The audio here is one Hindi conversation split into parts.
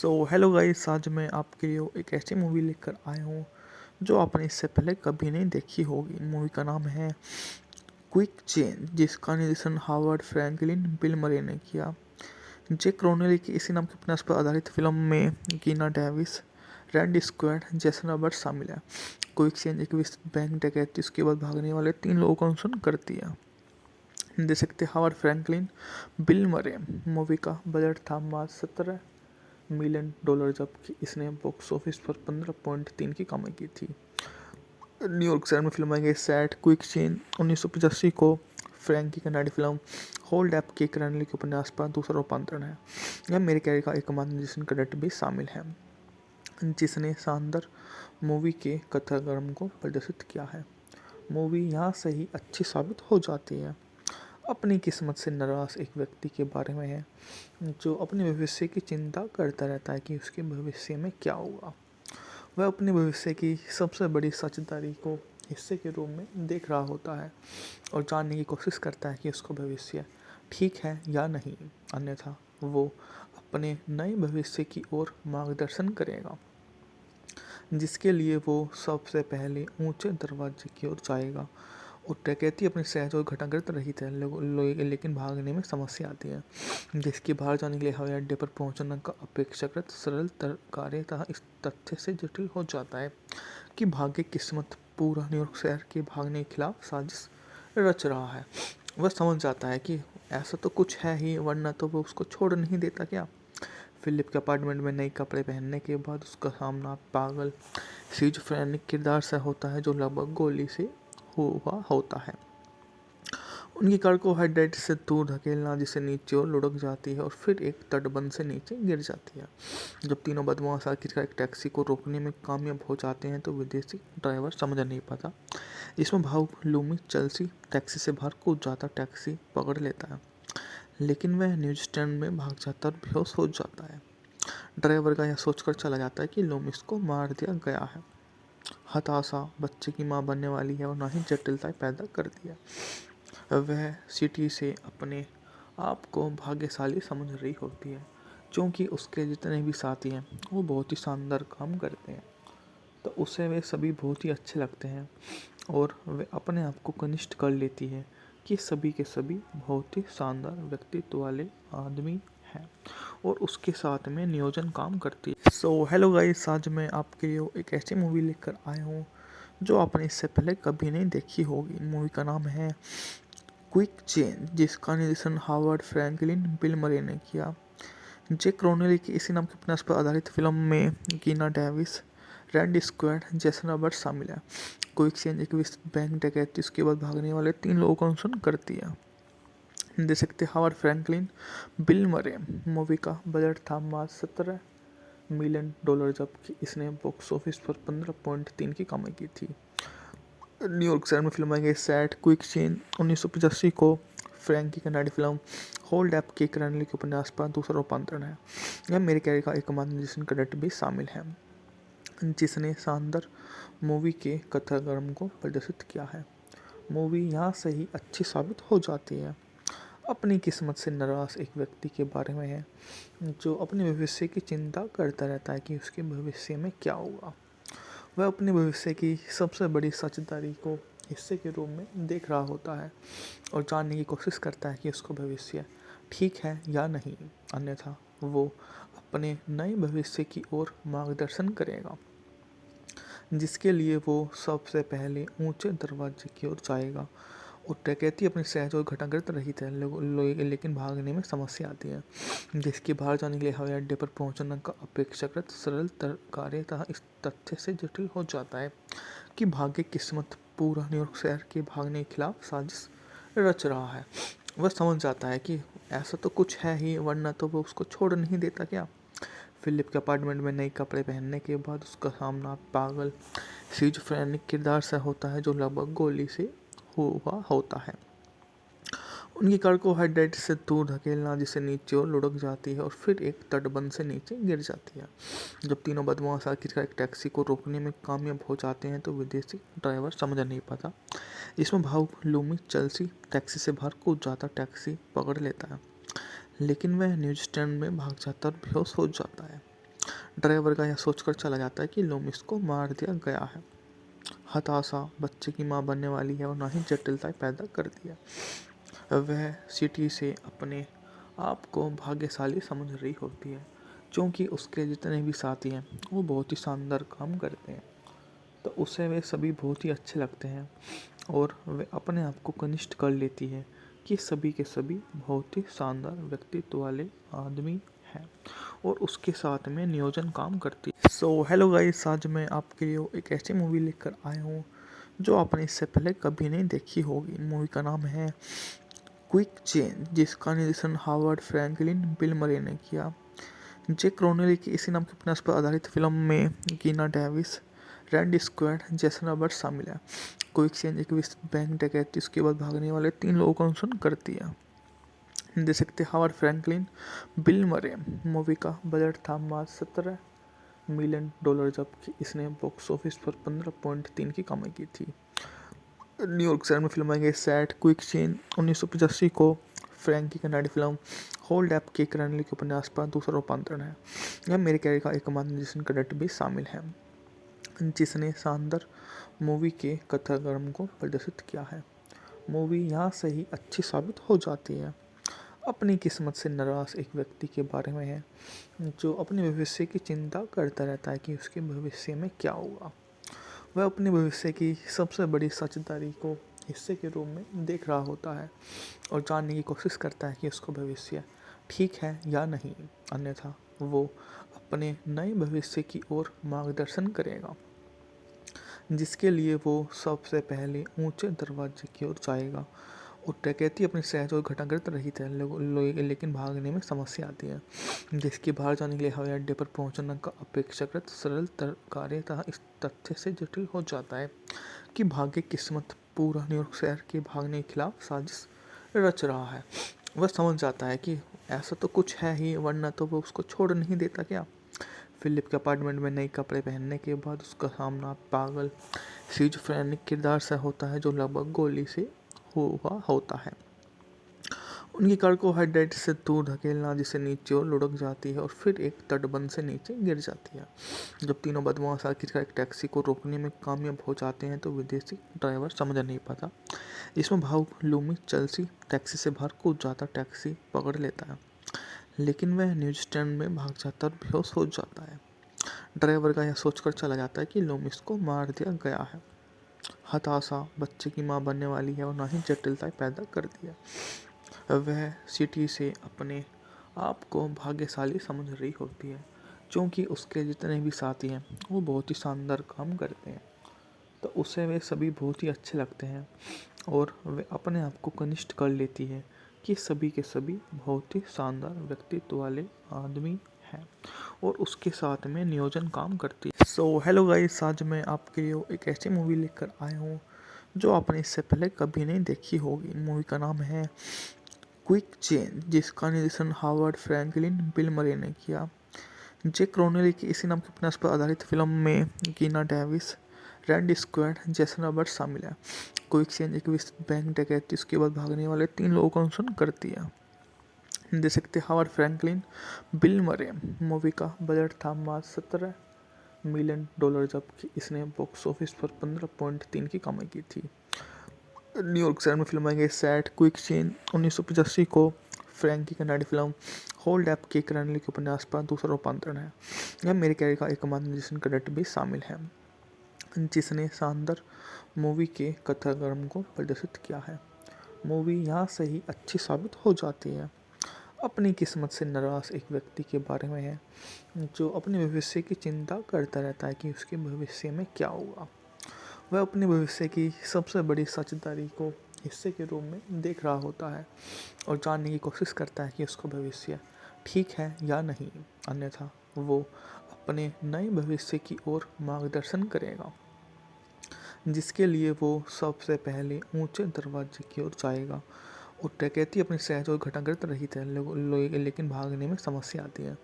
हेलो गाइस, आज मैं आपके लिए एक ऐसी मूवी लेकर आया हूँ जो आपने इससे पहले कभी नहीं देखी होगी। मूवी का नाम है क्विक चेंज, जिसका निर्देशन हावर्ड फ्रैंकलिन बिल मरे ने किया। जैक रोनेली की इसी नाम के उपन्यास पर आधारित फिल्म में कीना Davis, Randy squad, Jason Roberts शामिल है। क्विक चेंज एक विस्तृत बैंक डकैती उसके बाद भागने वाले 3 लोगों का अनुसरण करती है। देख सकते हावर्ड फ्रैंकलिन बिल मरे। मूवी का बजट था मात्र $17 मिलियन, जबकि इसने बॉक्स ऑफिस पर 15.3 की कमाई की थी। न्यूयॉर्क शहर में फिल्माई गई सैट क्विक चेन 1985 को फ्रैंकी कनाडी फिल्म होल्ड अप के करनली के उपन्यास पर दूसरा रूपांतरण है। यह मेरे कैरियर का एकमात्र निर्देशन क्रेडिट भी शामिल है, जिसने शानदार मूवी के कथाक्रम को प्रदर्शित किया है। मूवी यहाँ से ही अच्छी साबित हो जाती है। अपनी किस्मत से नाराज एक व्यक्ति के बारे में है जो अपने भविष्य की चिंता करता रहता है कि उसके भविष्य में क्या होगा। वह अपने भविष्य की सबसे बड़ी सच्चाई को हिस्से के रूप में देख रहा होता है और जानने की कोशिश करता है कि उसका भविष्य ठीक है या नहीं, अन्यथा वो अपने नए भविष्य की ओर मार्गदर्शन करेगा, जिसके लिए वो सबसे पहले ऊंचे दरवाजे की ओर जाएगा। और डकैती अपनी सहज और घटनाग्रस्त रही थे, लेकिन भागने में समस्या आती है, जिसके बाहर जाने के लिए हवाई अड्डे पर पहुंचना का अपेक्षाकृत सरल कार्य था इस तथ्य से जटिल हो जाता है कि भाग्य किस्मत पूरा न्यूयॉर्क शहर के भागने के खिलाफ साजिश रच रहा है। वह समझ जाता है कि ऐसा तो कुछ है ही, वरना तो वो उसको छोड़ नहीं देता क्या। फिलिप के अपार्टमेंट में नए कपड़े पहनने के बाद उसका सामना पागल सिजोफ्रेनिक किरदार से होता है जो लगभग गोली से हुआ होता है। उनकी कार को हेडलाइट से दूर धकेलना, जिसे नीचे और लुढ़क जाती है और फिर एक तटबंध से नीचे गिर जाती है। जब तीनों बदमाश आखिरकार एक टैक्सी को रोकने में कामयाब हो जाते हैं तो विदेशी ड्राइवर समझ नहीं पाता, जिसमें भावुक लूमी चेल्सी टैक्सी से बाहर कूद जाता, टैक्सी पकड़ लेता है, लेकिन वह न्यूजीलैंड में भाग जाता और बेहोश हो जाता है। ड्राइवर का यह सोचकर चला जाता है कि लूमिस को मार दिया गया है। हताशा बच्चे की माँ बनने वाली है और ना ही जटिलताएं पैदा कर दिया। वह सिटी से अपने आप को भाग्यशाली समझ रही होती है, क्योंकि उसके जितने भी साथी हैं वो बहुत ही शानदार काम करते हैं, तो उसे वे सभी बहुत ही अच्छे लगते हैं और वे अपने आप को कनिष्ठ कर लेती है कि सभी के सभी बहुत ही शानदार व्यक्तित्व वाले आदमी हैं और उसके साथ में नियोजन काम करती है। हेलो गाइस, आज मैं आपके लिए एक ऐसी मूवी लेकर आया हूँ जो आपने इससे पहले कभी नहीं देखी होगी। मूवी का नाम है क्विक चेंज, जिसका निर्देशन हावर्ड फ्रैंकलिन बिल मरे ने किया। जैक रोनेली की इसी नाम के उपन्यास पर आधारित फिल्म में कीना Davis, Randy squad, Jason Roberts शामिल है। क्विक चेंज एक विस्तृत बैंक डकैती उसके बाद भागने वाले 3 लोगों का अनुसरण करती है। देख सकते हावर्ड फ्रैंकलिन बिल मरे। मूवी का बजट था मात्र $17 मिलियन, जबकि इसने बॉक्स ऑफिस पर 15.3 की कमाई की थी। न्यूयॉर्क शहर में फिल्माई गई सैट क्विक चेन 1985 को फ्रैंकी कनाडी फिल्म होल्ड अप के करनली के उपन्यास पर दूसरा रूपांतरण है। यह मेरे कैरियर का एकमात्र निर्देशन क्रेडिट भी शामिल है, जिसने शानदार मूवी के कथाक्रम को प्रदर्शित किया है। मूवी यहाँ से ही अच्छी साबित हो जाती है। अपनी किस्मत से नाराज एक व्यक्ति के बारे में है जो अपने भविष्य की चिंता करता रहता है कि उसके भविष्य में क्या होगा। वह अपने भविष्य की सबसे बड़ी सच्चाई को हिस्से के रूप में देख रहा होता है और जानने की कोशिश करता है कि उसका भविष्य ठीक है या नहीं, अन्यथा वो अपने नए भविष्य की ओर मार्गदर्शन करेगा, जिसके लिए वो सबसे पहले ऊंचे दरवाजे की ओर जाएगा। और डकैती अपनी सहज और घटनाग्रस्त रही थे, लेकिन भागने में समस्या आती है, जिसके बाहर जाने के लिए हवाई अड्डे पर पहुंचना का अपेक्षाकृत सरल कार्य था इस तथ्य से जटिल हो जाता है कि भाग्य किस्मत पूरा न्यूयॉर्क शहर के भागने के खिलाफ साजिश रच रहा है। वह समझ जाता है कि ऐसा तो कुछ है ही, वरना तो वो उसको छोड़ नहीं देता क्या। फिलिप के अपार्टमेंट में नए कपड़े पहनने के बाद उसका सामना पागल सिजोफ्रेनिक किरदार से होता है जो लगभग गोली से हुआ होता है। उनकी कार को हेडलाइट से दूर धकेलना, जिसे नीचे और लुढ़क जाती है और फिर एक तटबंध से नीचे गिर जाती है। जब तीनों बदमाश आखिरकार एक टैक्सी को रोकने में कामयाब हो जाते हैं तो विदेशी ड्राइवर समझ नहीं पाता, जिसमें भावुक लूमी चेल्सी टैक्सी से बाहर कूद जाता, टैक्सी पकड़ लेता है, लेकिन वह न्यूजीलैंड में भाग जाता और बेहोश हो जाता है। ड्राइवर का यह सोचकर चला जाता है कि लूमिस को मार दिया गया है। हताशा बच्चे की मां बनने वाली है और ना ही जटिलताएं पैदा कर दिया। वह सिटी से अपने आप को भाग्यशाली समझ रही होती है, क्योंकि उसके जितने भी साथी हैं वो बहुत ही शानदार काम करते हैं, तो उसे वे सभी बहुत ही अच्छे लगते हैं और वे अपने आप को कनिष्ठ कर लेती है कि सभी के सभी बहुत ही शानदार व्यक्तित्व वाले आदमी हैं और उसके साथ में नियोजन काम करती है। सो हेलो गाइस, आज मैं आपके लिए एक ऐसी मूवी लेकर आया हूँ जो आपने इससे पहले कभी नहीं देखी होगी। मूवी का नाम है क्विक चेंज, जिसका निर्देशन हावर्ड फ्रैंकलिन बिल मरे ने किया। जे क्रोनेली की इसी नाम के उपन्यास पर आधारित फिल्म में कीना Davis, Randy squad, Jason Roberts शामिल है। क्विक चेंज एक विश्व बैंक डकैती उसके बाद भागने वाले 3 लोगों का अनुसरण करती है। देख सकते हावर्ड फ्रैंकलिन, बिल मरे। मूवी का बजट था मात्र $17 मिलियन, जबकि इसने बॉक्स ऑफिस पर 15.3 की कमाई की थी। न्यूयॉर्क शहर में फिल्माई गई सेट क्विक चेंज 1985 को फ्रैंकी कनाडी फिल्म होल्ड अप के क्रैनली के उपन्यास पर दूसरा रूपांतरण है। यह मेरे कैरियर का एकमात्र निर्देशन क्रेडिट भी शामिल है, जिसने शानदार मूवी के कथाक्रम को प्रदर्शित किया है। मूवी यहाँ से ही अच्छी साबित हो जाती है। अपनी किस्मत से नाराज एक व्यक्ति के बारे में है जो अपने भविष्य की चिंता करता रहता है कि उसके भविष्य में क्या होगा। वह अपने भविष्य की सबसे बड़ी सच्चाई को हिस्से के रूप में देख रहा होता है और जानने की कोशिश करता है कि उसका भविष्य ठीक है या नहीं, अन्यथा वो अपने नए भविष्य की ओर मार्गदर्शन करेगा, जिसके लिए वो सबसे पहले ऊंचे दरवाजे की ओर जाएगा। और डकैती अपनी सहज और घटाग्रत रही है, लेकिन भागने में समस्या आती है, जिसके बाहर जाने के लिए हवाई अड्डे पर पहुंचना का अपेक्षाकृत सरल कार्य था। इस तथ्य से जटिल हो जाता है कि भाग्य किस्मत पूरा न्यूयॉर्क शहर के भागने के खिलाफ साजिश रच रहा है। वह समझ जाता है कि ऐसा तो कुछ है ही, वरना तो वो उसको छोड़ नहीं देता क्या। फिलिप के अपार्टमेंट में नए कपड़े पहनने के बाद उसका सामना पागल सिजोफ्रेनिक किरदार से होता है, जो लगभग गोली से हुआ होता है। उनकी कार को हाइड्रेट से दूर धकेलना, जिसे नीचे और लुढ़क जाती है और फिर एक तटबंध से नीचे गिर जाती है। जब तीनों बदमाश आखिरकार एक टैक्सी को रोकने में कामयाब हो जाते हैं तो विदेशी ड्राइवर समझ नहीं पाता, जिसमें भावुक लूमी चेल्सी टैक्सी से बाहर कूद जाता, टैक्सी पकड़ लेता है, लेकिन वह न्यूज स्टैंड में भाग जाता और बेहोश हो जाता है। ड्राइवर का यह सोचकर चला जाता है कि लूमिस को मार दिया गया है। हताशा बच्चे की मां बनने वाली है और ना ही जटिलताएं पैदा कर दिया। वह सिटी से अपने आप को भाग्यशाली समझ रही होती है, क्योंकि उसके जितने भी साथी हैं वो बहुत ही शानदार काम करते हैं, तो उसे वे सभी बहुत ही अच्छे लगते हैं और वे अपने आप को कनिष्ठ कर लेती है कि सभी के सभी बहुत ही शानदार व्यक्तित्व वाले आदमी हैं और उसके साथ में नियोजन काम करती है। सो हेलो गाइस, आज मैं आपके लिए एक ऐसी मूवी लेकर आया हूँ जो आपने इससे पहले कभी नहीं देखी होगी। मूवी का नाम है क्विक चेंज, जिसका निर्देशन हावर्ड फ्रैंकलिन बिल मरे ने किया। जे क्रोनेली की इसी नाम के उपन्यास पर आधारित फिल्म में कीना Davis, Randy squad, Jason Roberts शामिल है। क्विक चेंज एक विश्व बैंक डकैती उसके बाद भागने वाले 3 लोगों का अनुसरण करती है। देख सकते हावर्ड फ्रैंकलिन, बिल मरे। मूवी का बजट था मात्र $17 मिलियन, जबकि इसने बॉक्स ऑफिस पर 15.3 की कमाई की थी। न्यूयॉर्क शहर में फिल्माई गई सेट क्विक चेंज 1985 को फ्रैंकी कनाडी फिल्म होल्ड अप के क्रैनली के उपन्यास पर दूसरा रूपांतरण है। यह मेरे कैरियर का एकमात्र निर्देशन क्रेडिट भी शामिल है, जिसने शानदार मूवी के कथाक्रम को प्रदर्शित किया है। मूवी यहाँ से ही अच्छी साबित हो जाती है। अपनी किस्मत से नाराज एक व्यक्ति के बारे में है जो अपने भविष्य की चिंता करता रहता है कि उसके भविष्य में क्या होगा। वह अपने भविष्य की सबसे बड़ी सच्चाई को हिस्से के रूप में देख रहा होता है और जानने की कोशिश करता है कि उसका भविष्य ठीक है या नहीं, अन्यथा वो अपने नए भविष्य की ओर मार्गदर्शन करेगा, जिसके लिए वो सबसे पहले ऊंचे दरवाजे की ओर जाएगा। और डकैती अपनी सहज और घटाग्रत रही है, लेकिन भागने में समस्या आती है,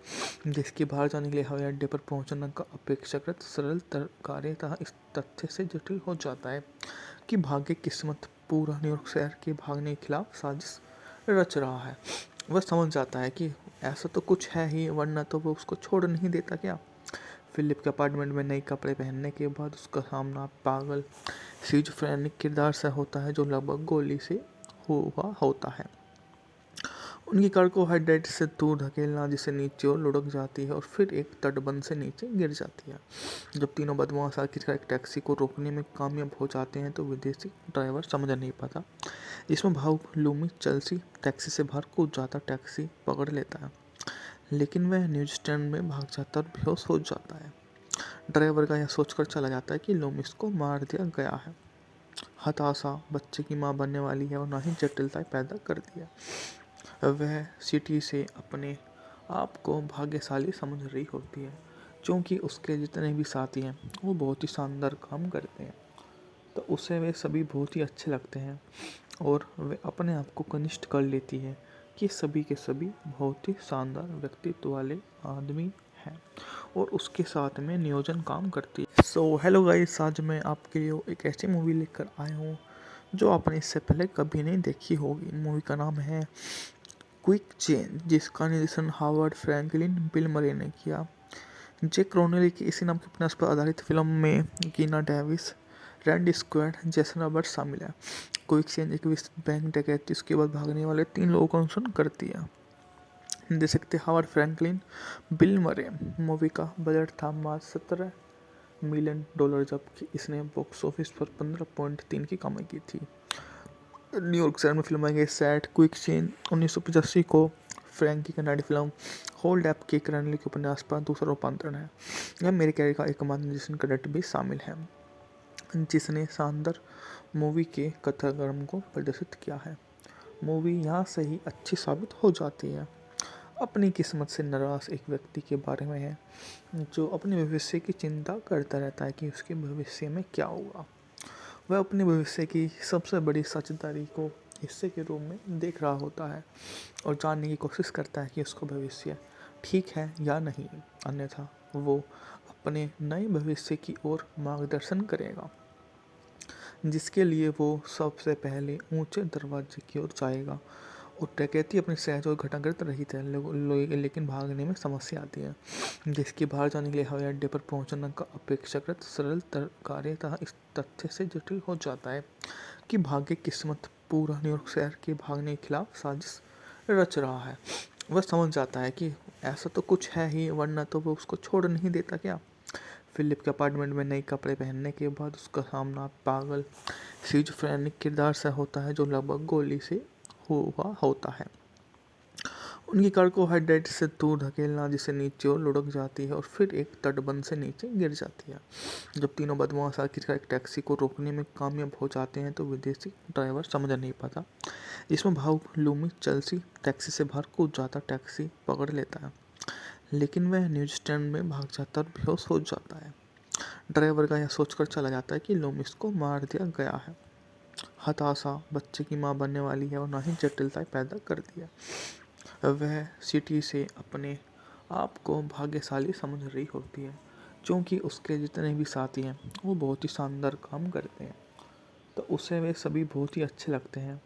जिसके बाहर जाने के लिए हवाई अड्डे पर पहुंचना का अपेक्षाकृत सरल कार्य था। इस तथ्य से जटिल हो जाता है कि भाग्य किस्मत पूरा न्यूयॉर्क शहर के भागने के खिलाफ साजिश रच रहा है। वह समझ जाता है कि ऐसा तो कुछ है ही, वरना तो वो उसको छोड़ नहीं देता क्या। फिलिप के अपार्टमेंट में नए कपड़े पहनने के बाद उसका सामना पागल स्किज़ोफ्रेनिक किरदार से होता है जो लगभग गोली से हुआ होता है। उनकी कार को हेडलाइट से दूर धकेलना जिसे नीचे और लुढ़क जाती है और फिर एक तटबंध से नीचे गिर जाती है। जब तीनों बदमाश आखिरकार एक टैक्सी को रोकने में कामयाब हो जाते हैं तो विदेशी ड्राइवर समझ नहीं पाता। इसमें भावुक लूमी चेल्सी टैक्सी से बाहर कूद जाता, टैक्सी पकड़ लेता है, लेकिन वह न्यूज स्टैंड में भाग जाता और बेहोश हो जाता है। ड्राइवर का यह सोचकर चला जाता है कि लूमिस को मार दिया गया है। हताशा बच्चे की माँ बनने वाली है और ना ही जटिलताएं पैदा कर दिया। वह सिटी से अपने आप को भाग्यशाली समझ रही होती है क्योंकि उसके जितने भी साथी हैं वो बहुत ही शानदार काम करते हैं, तो उसे वे सभी बहुत ही अच्छे लगते हैं और वे अपने आप को कनिष्ठ कर लेती है कि सभी के सभी बहुत ही शानदार व्यक्तित्व वाले आदमी हैं और उसके साथ में नियोजन काम करती है। सो हेलो गाइस, आज मैं आपके लिए एक ऐसी मूवी लेकर आया हूँ जो आपने इससे पहले कभी नहीं देखी होगी। मूवी का नाम है क्विक चेंज, जिसका निर्देशन हावर्ड फ्रैंकलिन बिल मरे ने किया। जैक क्रोनेली की इसी नाम के उपन्यास पर आधारित फिल्म में कीना Davis, Randy squad, Jason Roberts शामिल है। क्विक चेंज एक विस्तृत बैंक डकैती उसके बाद भागने वाले 3 लोगों का अनुसरण करती है। देख सकते हावर्ड फ्रैंकलिन बिल मरे। मूवी का बजट था मात्र $17 मिलियन, जबकि इसने बॉक्स ऑफिस पर 15.3 की कमाई की थी। न्यूयॉर्क शहर में फिल्माई गई सेट क्विक चेंज 1985 को फ्रैंक की कनाडी फिल्म होल्ड अप के क्रैनली के उपन्यास पर दूसरा रूपांतरण है। यह मेरे कैरियर का एकमात्र निर्देशन क्रेडिट भी शामिल है जिसने शानदार मूवी के कथाक्रम को प्रदर्शित किया है। मूवी यहाँ से ही अच्छी साबित हो जाती है। अपनी किस्मत से नाराज एक व्यक्ति के बारे में है जो अपने भविष्य की चिंता करता रहता है कि उसके भविष्य में क्या होगा। वह अपने भविष्य की सबसे बड़ी सच्चाई को हिस्से के रूप में देख रहा होता है और जानने की कोशिश करता है कि उसका भविष्य ठीक है या नहीं, अन्यथा वो अपने नए भविष्य की ओर मार्गदर्शन करेगा, जिसके लिए वो सबसे पहले ऊंचे दरवाजे की ओर जाएगा। और डकैती अपनी सहज और घटाकृत रहित है, लेकिन भागने में समस्या आती है, जिसके बाहर जाने के लिए हवाई अड्डे पर पहुंचना का अपेक्षाकृत सरल कार्य था। इस तथ्य से जटिल हो जाता है कि भाग्य किस्मत पूरा न्यूयॉर्क शहर के भागने के खिलाफ साजिश रच रहा है। वह समझ जाता है कि ऐसा तो कुछ है ही, वरना तो वो उसको छोड़ नहीं देता क्या। फिलिप के अपार्टमेंट में नए कपड़े पहनने के बाद उसका सामना पागल स्किज़ोफ्रेनिक किरदार से होता है जो लगभग गोली से हुआ होता है। उनकी कार को हेडलाइट से दूर धकेलना जिसे नीचे और लुढ़क जाती है और फिर एक तटबंध से नीचे गिर जाती है। जब तीनों बदमाश आखिरकार एक टैक्सी को रोकने में कामयाब हो जाते हैं तो विदेशी ड्राइवर समझ नहीं पाता। इसमें भावुक लूमी चेल्सी टैक्सी से बाहर कूद जाता, टैक्सी पकड़ लेता है, लेकिन वह न्यूज स्टैंड में भाग जाता और बेहोश हो जाता है। ड्राइवर का यह सोचकर चला जाता है कि लूमिस को मार दिया गया है। हताशा बच्चे की माँ बनने वाली है और ना ही जटिलताएं पैदा कर दिया। वह सिटी से अपने आप को भाग्यशाली समझ रही होती है क्योंकि उसके जितने भी साथी हैं वो बहुत ही शानदार काम करते हैं, तो उसे वे सभी बहुत ही अच्छे लगते हैं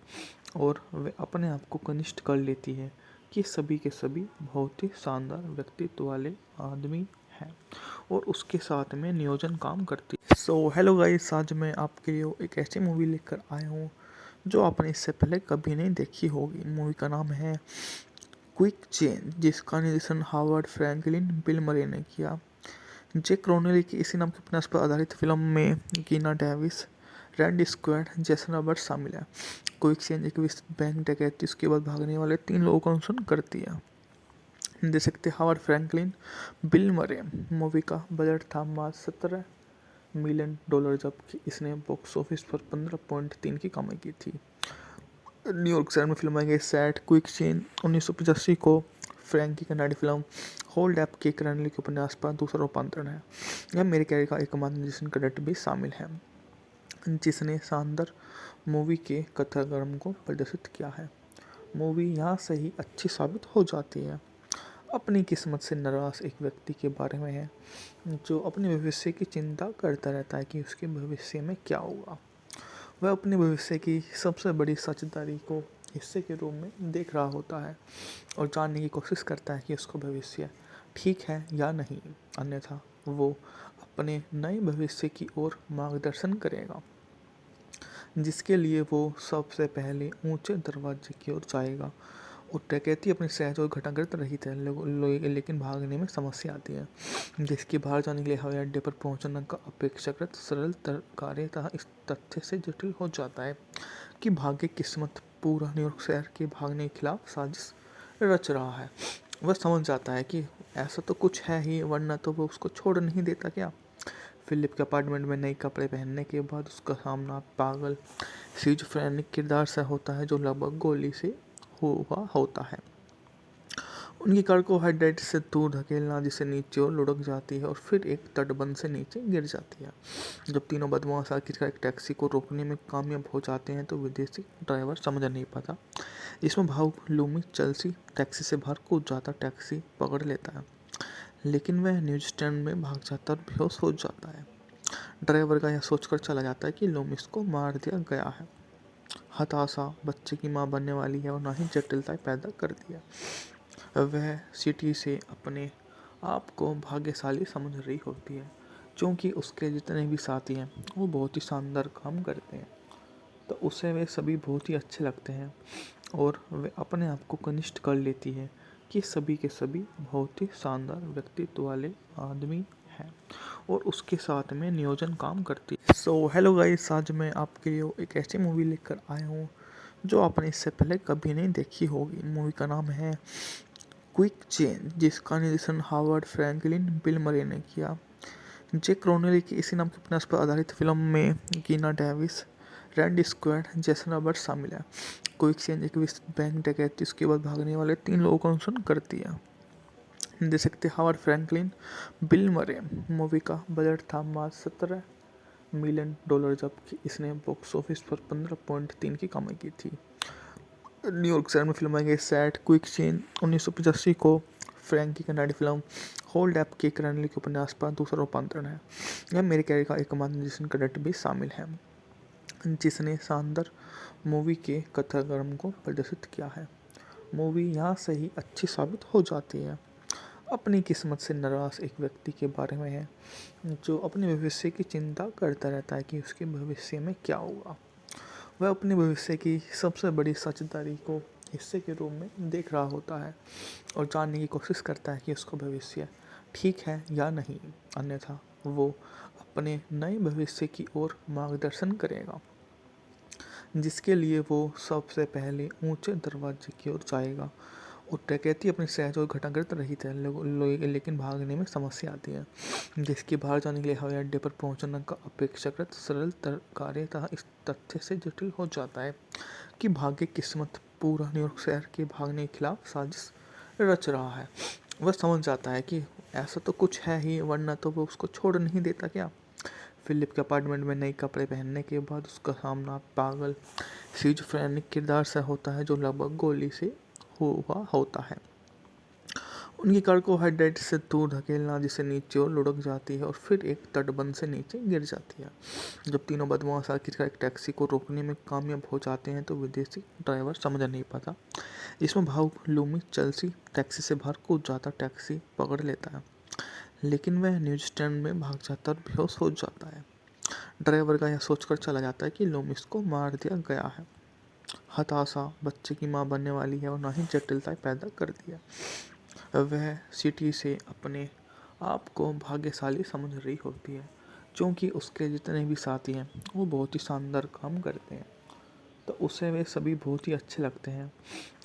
और वे अपने आप को कनिष्ठ कर लेती है कि सभी के सभी बहुत ही शानदार व्यक्तित्व वाले आदमी हैं और उसके साथ में नियोजन काम करती है। सो हेलो गाइस, आज मैं आपके लिए एक ऐसी मूवी लेकर आया हूँ जो आपने इससे पहले कभी नहीं देखी होगी। मूवी का नाम है क्विक चेंज, जिसका निर्देशन हावर्ड फ्रैंकलिन बिल मरे ने किया। जैक क्रोनेली की इसी नाम के उपन्यास पर आधारित फिल्म में कीना Davis, Randy squad, Jason Roberts शामिल है। क्विक चेंज एक विस्तृत बैंक डकैती उसके बाद भागने वाले 3 लोगों का अनुसरण करती है। देख सकते हावर्ड फ्रैंकलिन बिल मरे। मूवी का बजट था मात्र $17 मिलियन, जबकि इसने बॉक्स ऑफिस पर 15.3 की कमाई की थी। न्यूयॉर्क शहर में फिल्माई गई सेट क्विक चेंज 1985 को फ्रैंक की कनाडी फिल्म होल्ड अप के क्रैनली के उपन्यास पर दूसरा रूपांतरण है। यह मेरे कैरियर का एकमात्र निर्देशन क्रेडिट भी शामिल है जिसने शानदार मूवी के कथाक्रम को प्रदर्शित किया है। मूवी यहाँ से ही अच्छी साबित हो जाती है। अपनी किस्मत से नाराज एक व्यक्ति के बारे में है जो अपने भविष्य की चिंता करता रहता है कि उसके भविष्य में क्या होगा। वह अपने भविष्य की सबसे बड़ी सच्चाई को हिस्से के रूप में देख रहा होता है और जानने की कोशिश करता है कि उसका भविष्य ठीक है या नहीं, अन्यथा वो अपने नए भविष्य की ओर मार्गदर्शन करेगा, जिसके लिए वो सबसे पहले ऊंचे दरवाजे की ओर जाएगा। और डकैती अपनी सहज और घटाकृत रहित है, लेकिन भागने में समस्या आती है, जिसके बाहर जाने के लिए हवाई अड्डे पर पहुंचना का अपेक्षाकृत सरल कार्य इस तथ्य से जटिल हो जाता है कि भाग्य किस्मत पूरा न्यूयॉर्क शहर के भागने के खिलाफ साजिश रच रहा है। वह समझ जाता है कि ऐसा तो कुछ है ही, वरना तो वो उसको छोड़ नहीं देता क्या। फिलिप के अपार्टमेंट में नए कपड़े पहनने के बाद उसका सामना पागल स्किज़ोफ्रेनिक किरदार से होता है, जो लगभग गोली से हुआ होता है। उनकी कार को हाइड्रेट से दूर धकेलना, जिसे नीचे और लुढ़क जाती है और फिर एक तटबंध से नीचे गिर जाती है। जब तीनों बदमाश आखिरकार एक टैक्सी को रोकने में कामयाब हो जाते हैं तो विदेशी ड्राइवर समझ नहीं पाता। इसमें भावुक लूमी चेल्सी टैक्सी से बाहर कूद जाता, टैक्सी पकड़ लेता है, लेकिन वह न्यूज स्टैंड में भाग जाता और बेहोश हो जाता है। ड्राइवर का यह सोचकर चला जाता है कि लूमिस को मार दिया गया है। हताशा बच्चे की माँ बनने वाली है और ना ही जटिलता पैदा कर दिया। वह सिटी से अपने आप को भाग्यशाली समझ रही होती है, क्योंकि उसके जितने भी साथी हैं वो बहुत ही शानदार काम करते हैं, तो उसे वे सभी बहुत ही अच्छे लगते हैं और वे अपने आप को कनिष्ठ कर लेती है कि सभी के सभी बहुत ही शानदार व्यक्तित्व वाले आदमी हैं और उसके साथ में नियोजन काम करती है। सो हेलो गाइस, आज मैं आपके लिए एक ऐसी मूवी लेकर आया हूँ जो आपने इससे पहले कभी नहीं देखी होगी। मूवी का नाम है क्विक चेंज, जिसका निर्देशन हावर्ड फ्रैंकलिन बिल मरे ने किया। जैक रोनेली की इसी नाम के उपन्यास पर आधारित फिल्म में कीना Davis, Randy squad, Jason Roberts शामिल है। क्विक चेंज एक विश्व बैंक डकैती उसके बाद भागने वाले 3 लोगों का अनुसरण करती है। देख सकते हावर्ड फ्रैंकलिन बिल मरे। मूवी का बजट था मात्र $17 मिलियन, जबकि इसने बॉक्स ऑफिस पर 15.3 की कमाई की थी। न्यूयॉर्क शहर में फिल्माई गई सैट क्विक चेंज 1985 को फ्रैंकी कनाडी फिल्म होल्ड अप के करनली के उपन्यास पर दूसरा रूपांतरण है। यह मेरे कैरियर का एकमात्र निर्देशन क्रेडिट भी शामिल है, जिसने शानदार मूवी के कथाक्रम को प्रदर्शित किया है। मूवी यहाँ से ही अच्छी साबित हो जाती है। अपनी किस्मत से नाराज एक व्यक्ति के बारे में है, जो अपने भविष्य की चिंता करता रहता है कि उसके भविष्य में क्या होगा। वह अपने भविष्य की सबसे बड़ी सच्चाई को हिस्से के रूप में देख रहा होता है और जानने की कोशिश करता है कि उसका भविष्य ठीक है या नहीं, अन्यथा वो अपने नए भविष्य की ओर मार्गदर्शन करेगा, जिसके लिए वो सबसे पहले ऊंचे दरवाजे की ओर जाएगा। और डकैती अपनी सहज और घटाकृत रहित है, लेकिन भागने में समस्या आती है, जिसके बाहर जाने के लिए हवाई अड्डे पर पहुंचना का अपेक्षाकृत सरल कार्य इस तथ्य से जटिल हो जाता है कि भाग्य किस्मत पूरा न्यूयॉर्क शहर के भागने के खिलाफ साजिश रच रहा है। वह समझ जाता है कि ऐसा तो कुछ है ही, वरना तो वो उसको छोड़ नहीं देता क्या। फिलिप के अपार्टमेंट में नए कपड़े पहनने के बाद उसका सामना पागल स्किज़ोफ्रेनिक किरदार से होता है, जो लगभग गोली से हुआ होता है। उनकी कार को हाइड्रेट से दूर धकेलना, जिसे नीचे और लुढ़क जाती है और फिर एक तटबंध से नीचे गिर जाती है। जब तीनों बदमाश आखिरकार एक टैक्सी को रोकने में कामयाब हो जाते हैं तो विदेशी ड्राइवर समझ नहीं पाता। इसमें भावुक लूमी चेल्सी टैक्सी से बाहर कूद जाता, टैक्सी पकड़ लेता है, लेकिन वह न्यूज स्टैंड में भाग जाता और बेहोश हो जाता है। ड्राइवर का यह सोचकर चला जाता है कि लूमिस को मार दिया गया है। हताशा बच्चे की माँ बनने वाली है और ना ही जटिलता पैदा कर दिया। वह सिटी से अपने आप को भाग्यशाली समझ रही होती है, क्योंकि उसके जितने भी साथी हैं वो बहुत ही शानदार काम करते हैं, तो उसे वे सभी बहुत ही अच्छे लगते हैं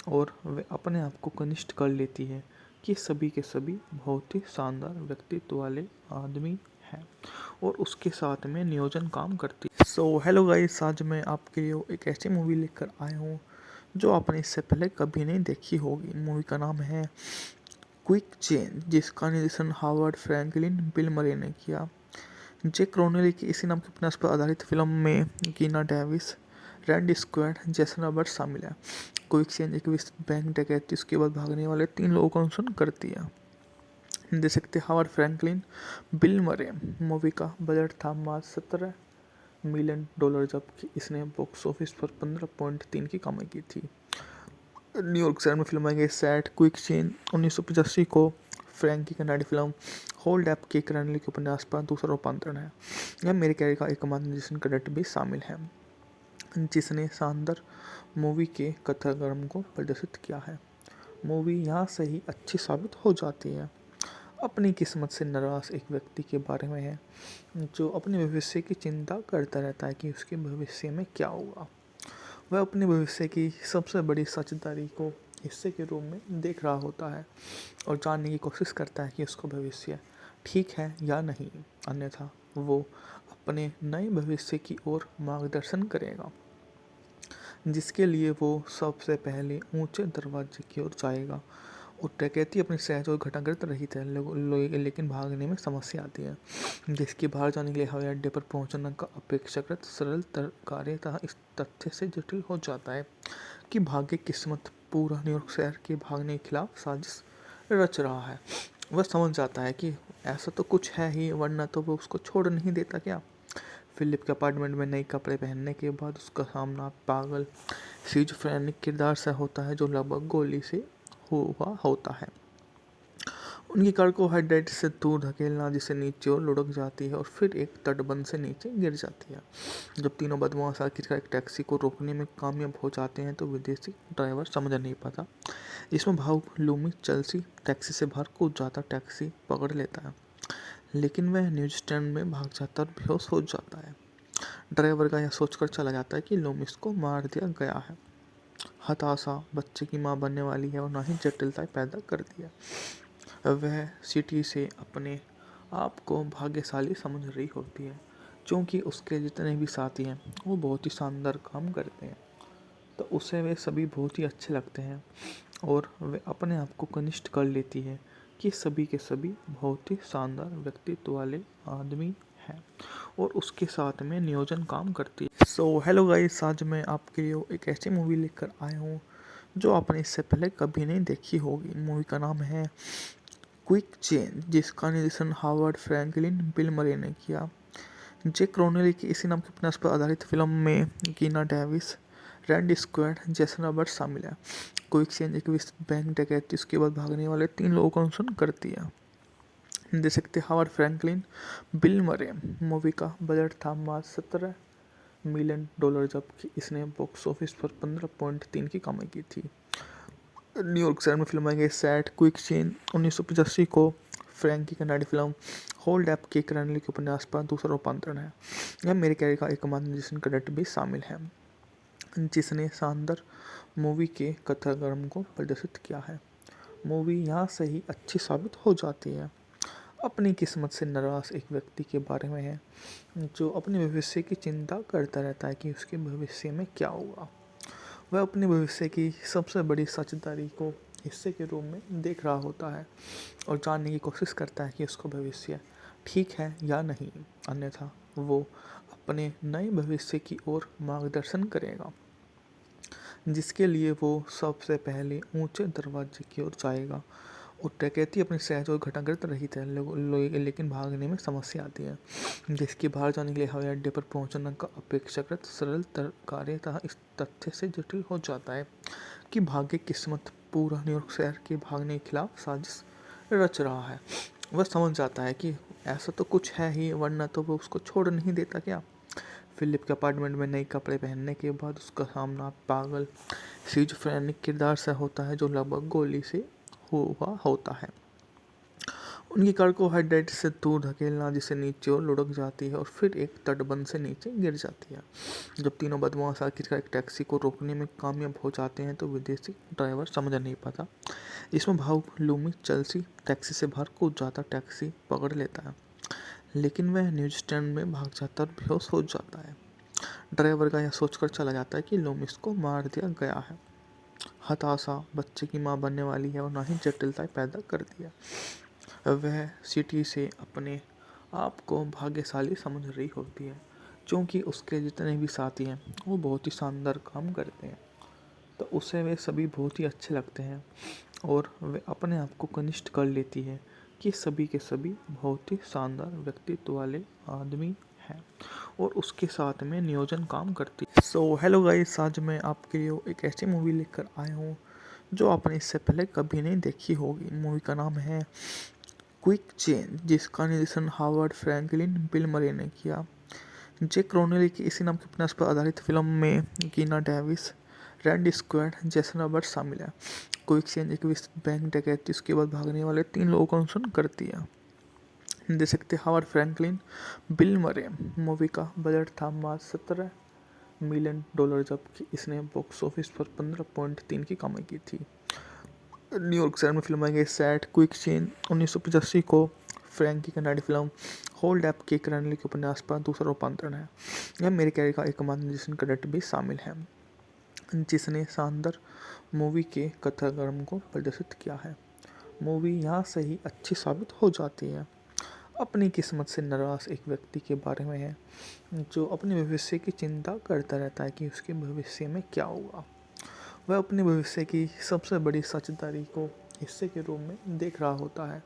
और वे अपने आप को कनिष्ठ कर लेती है कि सभी के सभी बहुत ही शानदार व्यक्तित्व वाले आदमी हैं और उसके साथ में नियोजन काम करती है। सो हेलो गाइस, आज मैं आपके लिए एक ऐसी मूवी लेकर आया हूँ जो आपने इससे पहले कभी नहीं देखी होगी। मूवी का नाम है क्विक चेंज, जिसका निर्देशन हावर्ड फ्रैंकलिन बिल मरे ने किया। जैक रोनेली की इसी नाम के उपन्यास पर आधारित फिल्म में कीना Davis, Randy squad, Jason Roberts शामिल है। क्विक चेंज एक विश्व बैंक डकैती उसके बाद भागने वाले 3 लोगों का अनुसरण करती है। देख सकते हावर्ड फ्रैंकलिन बिल मरे। मूवी का बजट था मात्र $17 मिलियन, जबकि इसने बॉक्स ऑफिस पर 15.3 की कमाई की थी। न्यूयॉर्क शहर में फिल्माई गई सैट क्विक चेंज 1985 को फ्रैंकी कनाडी फिल्म होल्ड अप के रणनीति के उपन्यास पर दूसरा रूपांतरण है। यह मेरे कैरियर का एकमात्र निर्देशन क्रेडिट भी शामिल है, जिसने शानदार मूवी के कथाक्रम को प्रदर्शित किया है। मूवी यहाँ से ही अच्छी साबित हो जाती है। अपनी किस्मत से नाराज एक व्यक्ति के बारे में है, जो अपने भविष्य की चिंता करता रहता है कि उसके भविष्य में क्या होगा। वह अपने भविष्य की सबसे बड़ी सच्चाई को हिस्से के रूप में देख रहा होता है और जानने की कोशिश करता है कि उसका भविष्य ठीक है या नहीं, अन्यथा वो अपने नए भविष्य की ओर मार्गदर्शन करेगा, जिसके लिए वो सबसे पहले ऊंचे दरवाजे की ओर जाएगा। और डकैती अपनी सहज और घटाकृत रही है, लेकिन भागने में समस्या आती है, जिसके बाहर जाने के लिए हवाई अड्डे पर पहुंचना का अपेक्षाकृत सरल कार्य था। इस तथ्य से जटिल हो जाता है कि भाग्य किस्मत पूरा न्यूयॉर्क शहर के भागने के खिलाफ साजिश रच रहा है। वह समझ जाता है कि ऐसा तो कुछ है ही, वरना तो वो उसको छोड़ नहीं देता क्या। फिलिप के अपार्टमेंट में नए कपड़े पहनने के बाद उसका सामना पागल सिजोफ्रेनिक किरदार से होता है, जो लगभग गोली से हुआ होता है। उनकी कार को हेडलाइट से दूर धकेलना, जिसे नीचे और लुढ़क जाती है और फिर एक तटबंध से नीचे गिर जाती है। जब तीनों बदमाश आखिरकार एक टैक्सी को रोकने में कामयाब हो जाते हैं, तो विदेशी ड्राइवर समझ नहीं पाता। इसमें भावुक लूमी चेल्सी टैक्सी से बाहर कूद जाता, टैक्सी पकड़ लेता है, लेकिन वह न्यूज़स्टैंड में भाग जाता और बेहोश हो जाता है। ड्राइवर का यह सोचकर चला जाता है कि लूमिस को मार दिया गया है। हताशा बच्चे की मां बनने वाली है और ना ही जटिलताएं पैदा कर दिया। वह सिटी से अपने आप को भाग्यशाली समझ रही होती है, क्योंकि उसके जितने भी साथी हैं वो बहुत ही शानदार काम करते हैं, तो उसे वे सभी बहुत ही अच्छे लगते हैं और वे अपने आप को कनिष्ठ कर लेती है कि सभी के सभी बहुत ही शानदार व्यक्तित्व वाले आदमी हैं और उसके साथ में नियोजन काम करती है। सो हेलो गाइस, आज मैं आपके लिए एक ऐसी मूवी लेकर आया हूँ जो आपने इससे पहले कभी नहीं देखी होगी। मूवी का नाम है क्विक चेंज, जिसका निर्देशन हावर्ड फ्रैंकलिन बिल मरे ने किया। जे क्रोनेली की इसी नाम के उपन्यास पर आधारित फिल्म में कीना Davis, Randy squad, Jason Roberts शामिल है। क्विक चेंज एक विश्व बैंक डकैती उसके बाद भागने वाले 3 लोगों का अनुसरण करती है। देख सकते हावर्ड फ्रैंकलिन, बिल मरे। मूवी का बजट था मात्र $17 मिलियन, जबकि इसने बॉक्स ऑफिस पर 15.3 की कमाई की थी। न्यूयॉर्क शहर में फिल्माई गई सेट क्विक चेंज 1985 को फ्रैंकी कनाडी फिल्म होल्ड अप के रणनीति के उपन्यास पर दूसरा रूपांतरण है। यह मेरे कैरियर का एकमात्र निर्देशन क्रेडिट भी शामिल है, जिसने शानदार मूवी के कथाक्रम को प्रदर्शित किया है। मूवी यहाँ से ही अच्छी साबित हो जाती है। अपनी किस्मत से नाराज एक व्यक्ति के बारे में है, जो अपने भविष्य की चिंता करता रहता है कि उसके भविष्य में क्या होगा। वह अपने भविष्य की सबसे बड़ी सच्चाई को हिस्से के रूप में देख रहा होता है और जानने की कोशिश करता है कि उसका भविष्य ठीक है या नहीं, अन्यथा वो अपने नए भविष्य की ओर मार्गदर्शन करेगा, जिसके लिए वो सबसे पहले ऊंचे दरवाजे की ओर जाएगा। और डकैती अपनी सहज और घटाकृत रही है, लेकिन भागने में समस्या आती है, जिसके बाहर जाने के लिए हवाई अड्डे पर पहुंचना का अपेक्षाकृत सरल कार्य था। इस तथ्य से जटिल हो जाता है कि भाग्य किस्मत पूरा न्यूयॉर्क शहर के भागने के खिलाफ साजिश रच रहा है। वह समझ जाता है कि ऐसा तो कुछ है ही, वरना तो वो उसको छोड़ नहीं देता क्या। फिलिप के अपार्टमेंट में नए कपड़े पहनने के बाद उसका सामना पागल सिजोफ्रेनिक किरदार से होता है, जो लगभग गोली से हुआ होता है। उनकी कार को हेडलाइट से दूर धकेलना, जिसे नीचे और लुढ़क जाती है और फिर एक तटबंध से नीचे गिर जाती है। जब तीनों बदमाश आखिरकार एक टैक्सी को रोकने में कामयाब हो जाते हैं, तो विदेशी ड्राइवर समझ नहीं पाता। इसमें भावुक लूमी चेल्सी टैक्सी से बाहर कूद जाता, टैक्सी पकड़ लेता है, लेकिन वह न्यूज़स्टैंड में भाग जाता और बेहोश हो जाता है। ड्राइवर का यह सोचकर चला जाता है कि लूमिस को मार दिया गया है। हताशा बच्चे की मां बनने वाली है और ना ही जटिलताएं पैदा कर दिया। वह सिटी से अपने आप को भाग्यशाली समझ रही होती है, क्योंकि उसके जितने भी साथी हैं वो बहुत ही शानदार काम करते हैं, तो उसे वे सभी बहुत ही अच्छे लगते हैं और वे अपने आप को कनिष्ठ कर लेती है कि सभी के सभी बहुत ही शानदार व्यक्तित्व वाले आदमी हैं और उसके साथ में नियोजन काम करती है। सो हेलो गाइस, आज मैं आपके लिए एक ऐसी मूवी लेकर आया हूँ जो आपने इससे पहले कभी नहीं देखी होगी। मूवी का नाम है क्विक चेंज, जिसका निर्देशन हावर्ड फ्रैंकलिन बिल मरे ने किया। जैक रोनेली की इसी नाम के उपन्यास पर आधारित फिल्म में कीना Davis, Randy squad, Jason Roberts शामिल है। क्विक चेंज एक विश्व बैंक डकैती उसके बाद भागने वाले 3 लोगों का अनुसरण करती है। देख सकते हावर्ड फ्रैंकलिन, बिल मरे। मूवी का बजट था मात्र $17 मिलियन, जबकि इसने बॉक्स ऑफिस पर 15.3 की कमाई की थी। न्यूयॉर्क शहर में फिल्माई गई सेट क्विक चेंज 1985 को फ्रैंक की कनाडी फिल्म होल्ड अप के रणनीति के उपन्यास पर दूसरा रूपांतरण है। यह मेरे कैरियर का एकमात्र निर्देशन क्रेडिट भी शामिल है, जिसने शानदार मूवी के कथाक्रम को प्रदर्शित किया है। मूवी यहाँ से ही अच्छी साबित हो जाती है। अपनी किस्मत से नाराज एक व्यक्ति के बारे में है, जो अपने भविष्य की चिंता करता रहता है कि उसके भविष्य में क्या होगा। वह अपने भविष्य की सबसे बड़ी सच्चाई को हिस्से के रूप में देख रहा होता है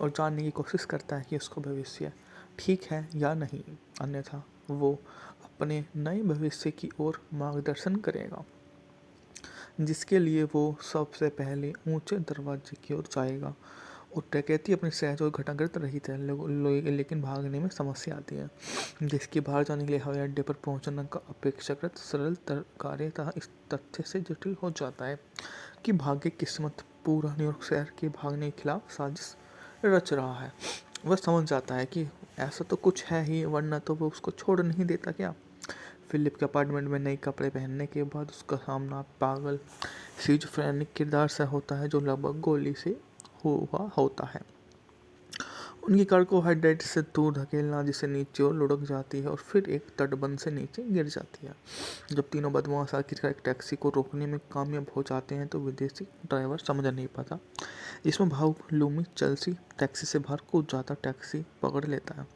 और जानने की कोशिश करता है कि उसका भविष्य ठीक है या नहीं, अन्यथा वो अपने नए भविष्य की ओर मार्गदर्शन करेगा, जिसके लिए वो सबसे पहले ऊंचे दरवाजे की ओर जाएगा। और डकैती अपनी सहज और घटाग्रत रही है, लेकिन भागने में समस्या आती है, जिसके बाहर जाने के लिए हवाई अड्डे पर पहुंचना का अपेक्षाकृत सरल कार्य था। इस तथ्य से जटिल हो जाता है कि भाग्य किस्मत पूरा न्यूयॉर्क शहर के भागने के खिलाफ साजिश रच रहा है। वह समझ जाता है कि ऐसा तो कुछ है ही, वरना तो वो उसको छोड़ नहीं देता क्या। फिलिप के अपार्टमेंट में नए कपड़े पहनने के बाद उसका सामना पागल सिजोफ्रेनिक किरदार से होता है, जो लगभग गोली से हुआ होता है। उनकी कार को हाइड्रेट से दूर धकेलना, जिसे नीचे और लुढ़क जाती है और फिर एक तटबंध से नीचे गिर जाती है। जब तीनों बदमाश आखिरकार एक टैक्सी को रोकने में कामयाब हो जाते हैं तो विदेशी ड्राइवर समझ नहीं पाता। इसमें भावुक लूमी चेल्सी टैक्सी से बाहर कूद जाता, टैक्सी पकड़ लेता है,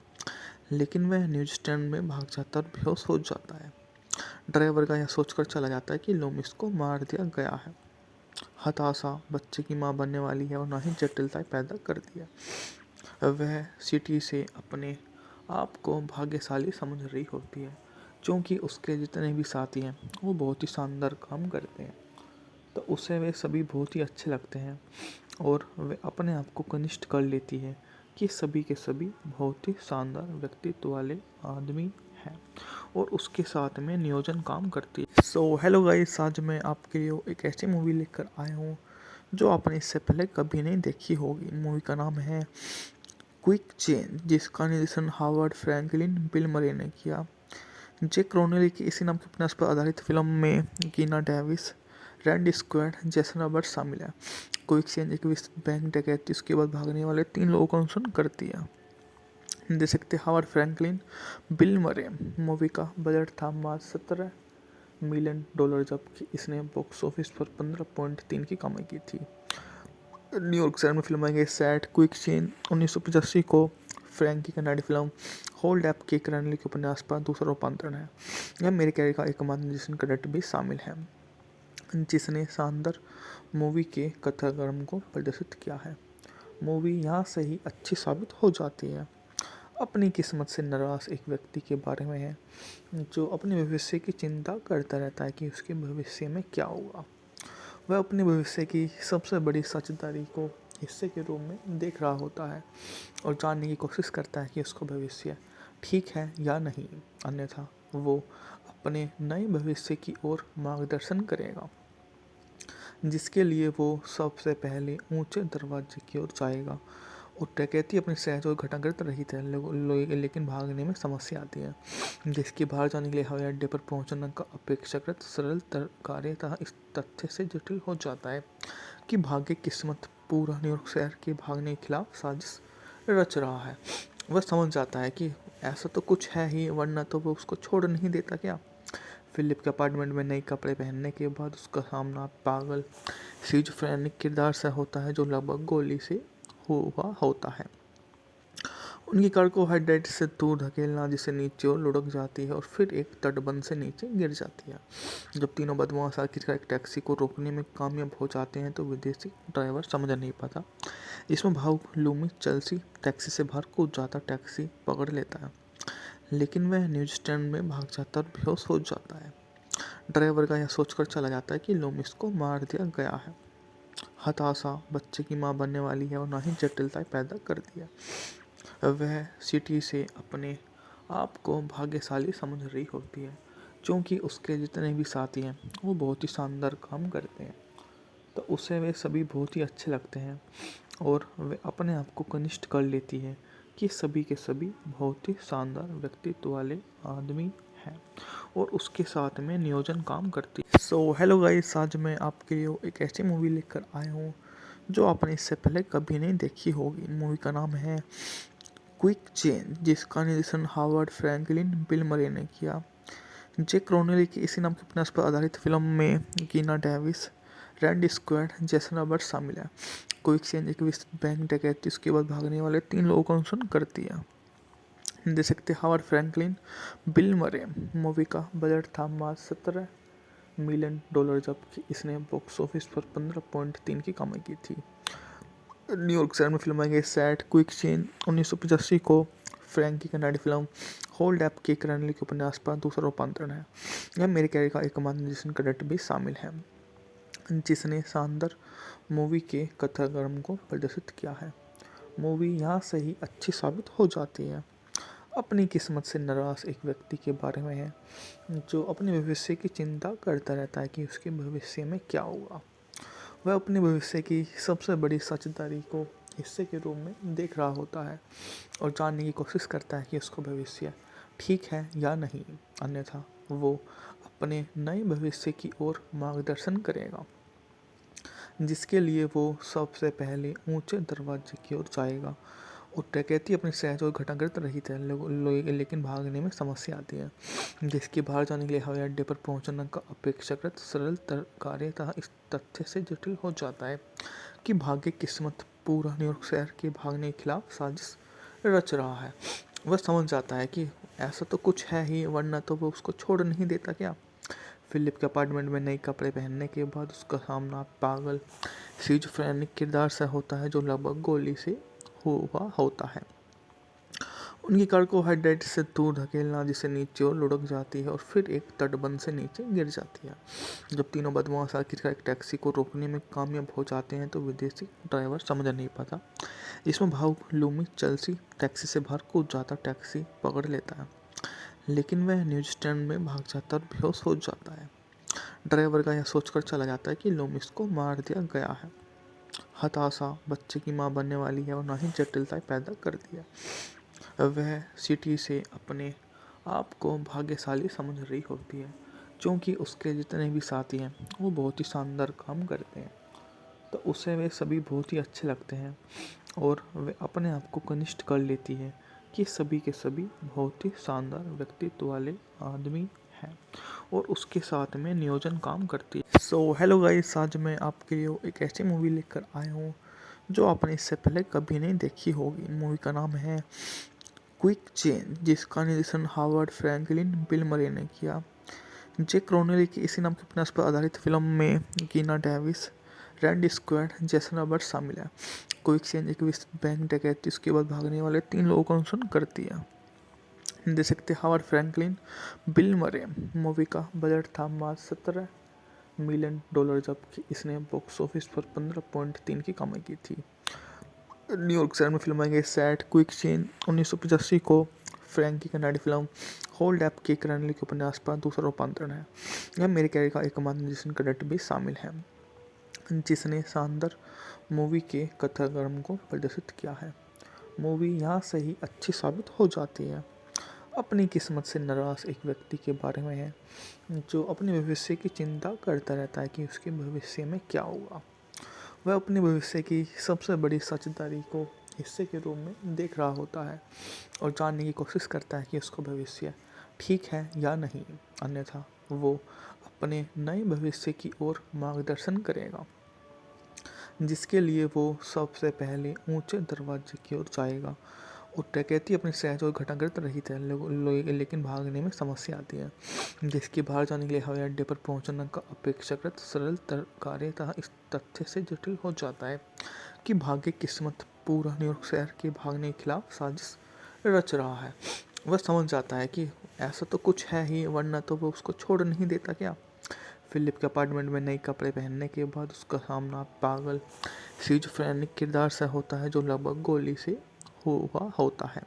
लेकिन वह न्यूज स्टैंड में भाग जाता और बेहोश हो जाता है। ड्राइवर का यह सोचकर चला जाता है कि लूमिस को मार दिया गया है। हताशा बच्चे की माँ बनने वाली है और ना ही जटिलताएं पैदा कर दिया। वह सिटी से अपने आप को भाग्यशाली समझ रही होती है, क्योंकि उसके जितने भी साथी हैं वो बहुत ही शानदार काम करते हैं, तो उसे वे सभी बहुत ही अच्छे लगते हैं और वे अपने आप को कनिष्ठ कर लेती है कि सभी के सभी बहुत ही शानदार व्यक्तित्व वाले आदमी हैं और उसके साथ में नियोजन काम करती है। सो हेलो गाइस, आज मैं आपके लिए एक ऐसी मूवी लेकर आया हूँ जो आपने इससे पहले कभी नहीं देखी होगी। मूवी का नाम है क्विक चेंज, जिसका निर्देशन हावर्ड फ्रैंकलिन बिल मरे ने किया। जैक रोनेली की इसी नाम के उपन्यास पर आधारित फिल्म में कीना Davis, Randy squad, Jason Roberts शामिल है। क्विक चेंज एक विश्व बैंक डकैती उसके बाद भागने वाले 3 लोगों का अनुसरण करती है। देख सकते हावर्ड फ्रैंकलिन, बिल मरे। मूवी का बजट था मात्र $17 मिलियन, जबकि इसने बॉक्स ऑफिस पर 15.3 की कमाई की थी। न्यूयॉर्क शहर में फिल्माई गई सेट क्विक चेंज 1985 को फ्रैंक की कनाडी फिल्म होल्ड अप के रणनीति के उपन्यास पर दूसरा रूपांतरण है। यह मेरे कैरियर का एकमात्र निर्देशन क्रेडिट भी शामिल है, जिसने शानदार मूवी के कथाक्रम को प्रदर्शित किया है। मूवी यहाँ से ही अच्छी साबित हो जाती है। अपनी किस्मत से नाराज एक व्यक्ति के बारे में है, जो अपने भविष्य की चिंता करता रहता है कि उसके भविष्य में क्या होगा। वह अपने भविष्य की सबसे बड़ी सच्चाई को हिस्से के रूप में देख रहा होता है और जानने की कोशिश करता है कि उसका भविष्य ठीक है या नहीं, अन्यथा वो अपने नए भविष्य की ओर मार्गदर्शन करेगा, जिसके लिए वो सबसे पहले ऊंचे दरवाजे की ओर जाएगा। और डकैती अपनी सहज और घटाग्रत रही है, लेकिन भागने में समस्या आती है, जिसके बाहर जाने के लिए हवाई अड्डे पर पहुंचना का अपेक्षाकृत सरल कार्य था। इस तथ्य से जटिल हो जाता है कि भाग्य किस्मत पूरा न्यूयॉर्क शहर के भागने के खिलाफ साजिश रच रहा है। वह समझ जाता है कि ऐसा तो कुछ है ही, वरना तो वो उसको छोड़ नहीं देता क्या। फिलिप के अपार्टमेंट में नए कपड़े पहनने के बाद उसका सामना पागल सिजोफ्रेनिक किरदार से होता है, जो लगभग गोली से हुआ होता है। उनकी कार को हाइड्रेट से दूर धकेलना, जिसे नीचे और लुढ़क जाती है और फिर एक तटबंध से नीचे गिर जाती है। जब तीनों बदमाश आखिरकार एक टैक्सी को रोकने में कामयाब हो जाते हैं तो विदेशी ड्राइवर समझ नहीं पाता। इसमें भावुक लूमी चेल्सी टैक्सी से बाहर कूद जाता, टैक्सी पकड़ लेता है, लेकिन वह न्यूज स्टैंड में भाग जाता और बेहोश हो जाता है। ड्राइवर का यह सोचकर चला जाता है कि लूमिस को मार दिया गया है। हताशा बच्चे की माँ बनने वाली है और ना ही जटिलताएं पैदा कर दिया। वह सिटी से अपने आप को भाग्यशाली समझ रही होती है क्योंकि उसके जितने भी साथी हैं वो बहुत ही शानदार काम करते हैं, तो उसे वे सभी बहुत ही अच्छे लगते हैं और वे अपने आप को कनिष्ठ कर लेती है कि सभी के सभी बहुत ही शानदार व्यक्तित्व वाले आदमी हैं और उसके साथ में नियोजन काम करती है। सो हेलो गाइस, आज मैं आपके लिए एक ऐसी मूवी लेकर आया हूँ जो आपने इससे पहले कभी नहीं देखी होगी। मूवी का नाम है क्विक चेंज, जिसका निर्देशन हावर्ड फ्रैंकलिन बिल मरे ने किया। जैक रोनेली की इसी नाम के उपन्यास पर आधारित फिल्म में कीना Davis, Randy squad, Jason Roberts शामिल है। क्विक चेंज एक विस्तृत बैंक डकैती उसके बाद भागने वाले 3 लोगों का अनुसरण करती है। देख सकते हावर्ड फ्रैंकलिन, बिल मरे। मूवी का बजट था मात्र $17 मिलियन, जबकि इसने बॉक्स ऑफिस पर 15.3 की कमाई की थी। न्यूयॉर्क शहर में फिल्माई गई सैट क्विक चेंज 1985 को फ्रैंकी कनाडी फिल्म होल्ड अप के करनेल के उपन्यास पर दूसरा रूपांतरण है। यह मेरे कैरियर का एकमात्र निर्देशन क्रेडिट भी शामिल है जिसने शानदार मूवी के कथाक्रम को प्रदर्शित किया है। मूवी यहाँ से ही अच्छी साबित हो जाती है। अपनी किस्मत से नाराज एक व्यक्ति के बारे में है जो अपने भविष्य की चिंता करता रहता है कि उसके भविष्य में क्या होगा। वह अपने भविष्य की सबसे बड़ी सच्चाई को हिस्से के रूप में देख रहा होता है और जानने की कोशिश करता है कि उसका भविष्य ठीक है या नहीं, अन्यथा वो अपने नए भविष्य की ओर मार्गदर्शन करेगा, जिसके लिए वो सबसे पहले ऊंचे दरवाजे की ओर जाएगा। और डकैती अपनी सहज और घटाकृत रही है, लेकिन भागने में समस्या आती है, जिसके बाहर जाने के लिए हवाई अड्डे पर पहुंचना का अपेक्षाकृत सरल कार्य था इस तथ्य से जटिल हो जाता है कि भाग्य किस्मत पूरा न्यूयॉर्क शहर के भागने के खिलाफ साजिश रच रहा है। वह समझ जाता है कि ऐसा तो कुछ है ही, वरना तो वो उसको छोड़ नहीं देता क्या। फिलिप के अपार्टमेंट में नए कपड़े पहनने के बाद उसका सामना पागल सिजोफ्रेनिक किरदार से होता है जो लगभग गोली से हुआ होता है। उनकी कार को हाइड्रेट से दूर धकेलना जिसे नीचे और लुढ़क जाती है और फिर एक तटबंध से नीचे गिर जाती है। जब तीनों बदमाश आखिरकार एक टैक्सी को रोकने में कामयाब हो जाते हैं तो विदेशी ड्राइवर समझ नहीं पाता, जिसमें भावुक लूमी चेल्सी टैक्सी से बाहर कूद जाता, टैक्सी पकड़ लेता है, लेकिन वह न्यूज स्टैंड में भाग जाता और बेहोश हो जाता है। ड्राइवर का यह सोचकर चला जाता है कि लूमिस को मार दिया गया है। हताशा बच्चे की माँ बनने वाली है और ना ही जटिलताएं पैदा कर दिया। वह सिटी से अपने आप को भाग्यशाली समझ रही होती है क्योंकि उसके जितने भी साथी हैं वो बहुत ही शानदार काम करते हैं, तो उसे वे सभी बहुत ही अच्छे लगते हैं और वे अपने आप को कनिष्ठ कर लेती है कि सभी के सभी बहुत ही शानदार व्यक्तित्व वाले आदमी हैं और उसके साथ में नियोजन काम करती है। सो हेलो गाइस, आज मैं आपके लिए एक ऐसी मूवी लेकर आया हूँ जो आपने इससे पहले कभी नहीं देखी होगी। मूवी का नाम है क्विक चेंज, जिसका निर्देशन हावर्ड फ्रैंकलिन बिल मरे ने किया। जैक रोनेली की इसी नाम के उपन्यास पर आधारित फिल्म में कीना Davis, Randy squad, Jason Roberts शामिल है। क्विक चेंज एक विस्तृत बैंक डकैती उसके बाद भागने वाले 3 लोगों का अनुसरण करती है। देख सकते हावर्ड फ्रैंकलिन, बिल मरे। मूवी का बजट था मात्र $17 मिलियन, जबकि इसने बॉक्स ऑफिस पर 15.3 की कमाई की थी। न्यूयॉर्क शहर में फिल्माई गई सैट क्विक चेंज 1985 को फ्रैंकी कनाडी फिल्म होल्ड अप के करनेल के उपन्यास पर दूसरा रूपांतरण है। यह मेरे कैरियर का एकमात्र निर्देशन क्रेडिट भी शामिल है जिसने शानदार मूवी के कथाक्रम को प्रदर्शित किया है। मूवी यहाँ से ही अच्छी साबित हो जाती है। अपनी किस्मत से नाराज एक व्यक्ति के बारे में है जो अपने भविष्य की चिंता करता रहता है कि उसके भविष्य में क्या होगा। वह अपने भविष्य की सबसे बड़ी सच्चाई को हिस्से के रूप में देख रहा होता है और जानने की कोशिश करता है कि उसका भविष्य ठीक है या नहीं, अन्यथा वो अपने नए भविष्य की ओर मार्गदर्शन करेगा, जिसके लिए वो सबसे पहले ऊंचे दरवाजे की ओर जाएगा। और डकैती अपनी सहज और घटाकृत रही है, लेकिन भागने में समस्या आती है, जिसके बाहर जाने के लिए हवाई अड्डे पर पहुंचना का अपेक्षाकृत सरल कार्य था इस तथ्य से जटिल हो जाता है कि भाग्य किस्मत पूरा न्यूयॉर्क शहर के भागने के खिलाफ साजिश रच रहा है। वह समझ जाता है कि ऐसा तो कुछ है ही, वरना तो वो उसको छोड़ नहीं देता क्या। फिलिप के अपार्टमेंट में नए कपड़े पहनने के बाद उसका सामना पागल स्किज़ोफ्रेनिक किरदार से होता है जो लगभग गोली से हुआ होता है।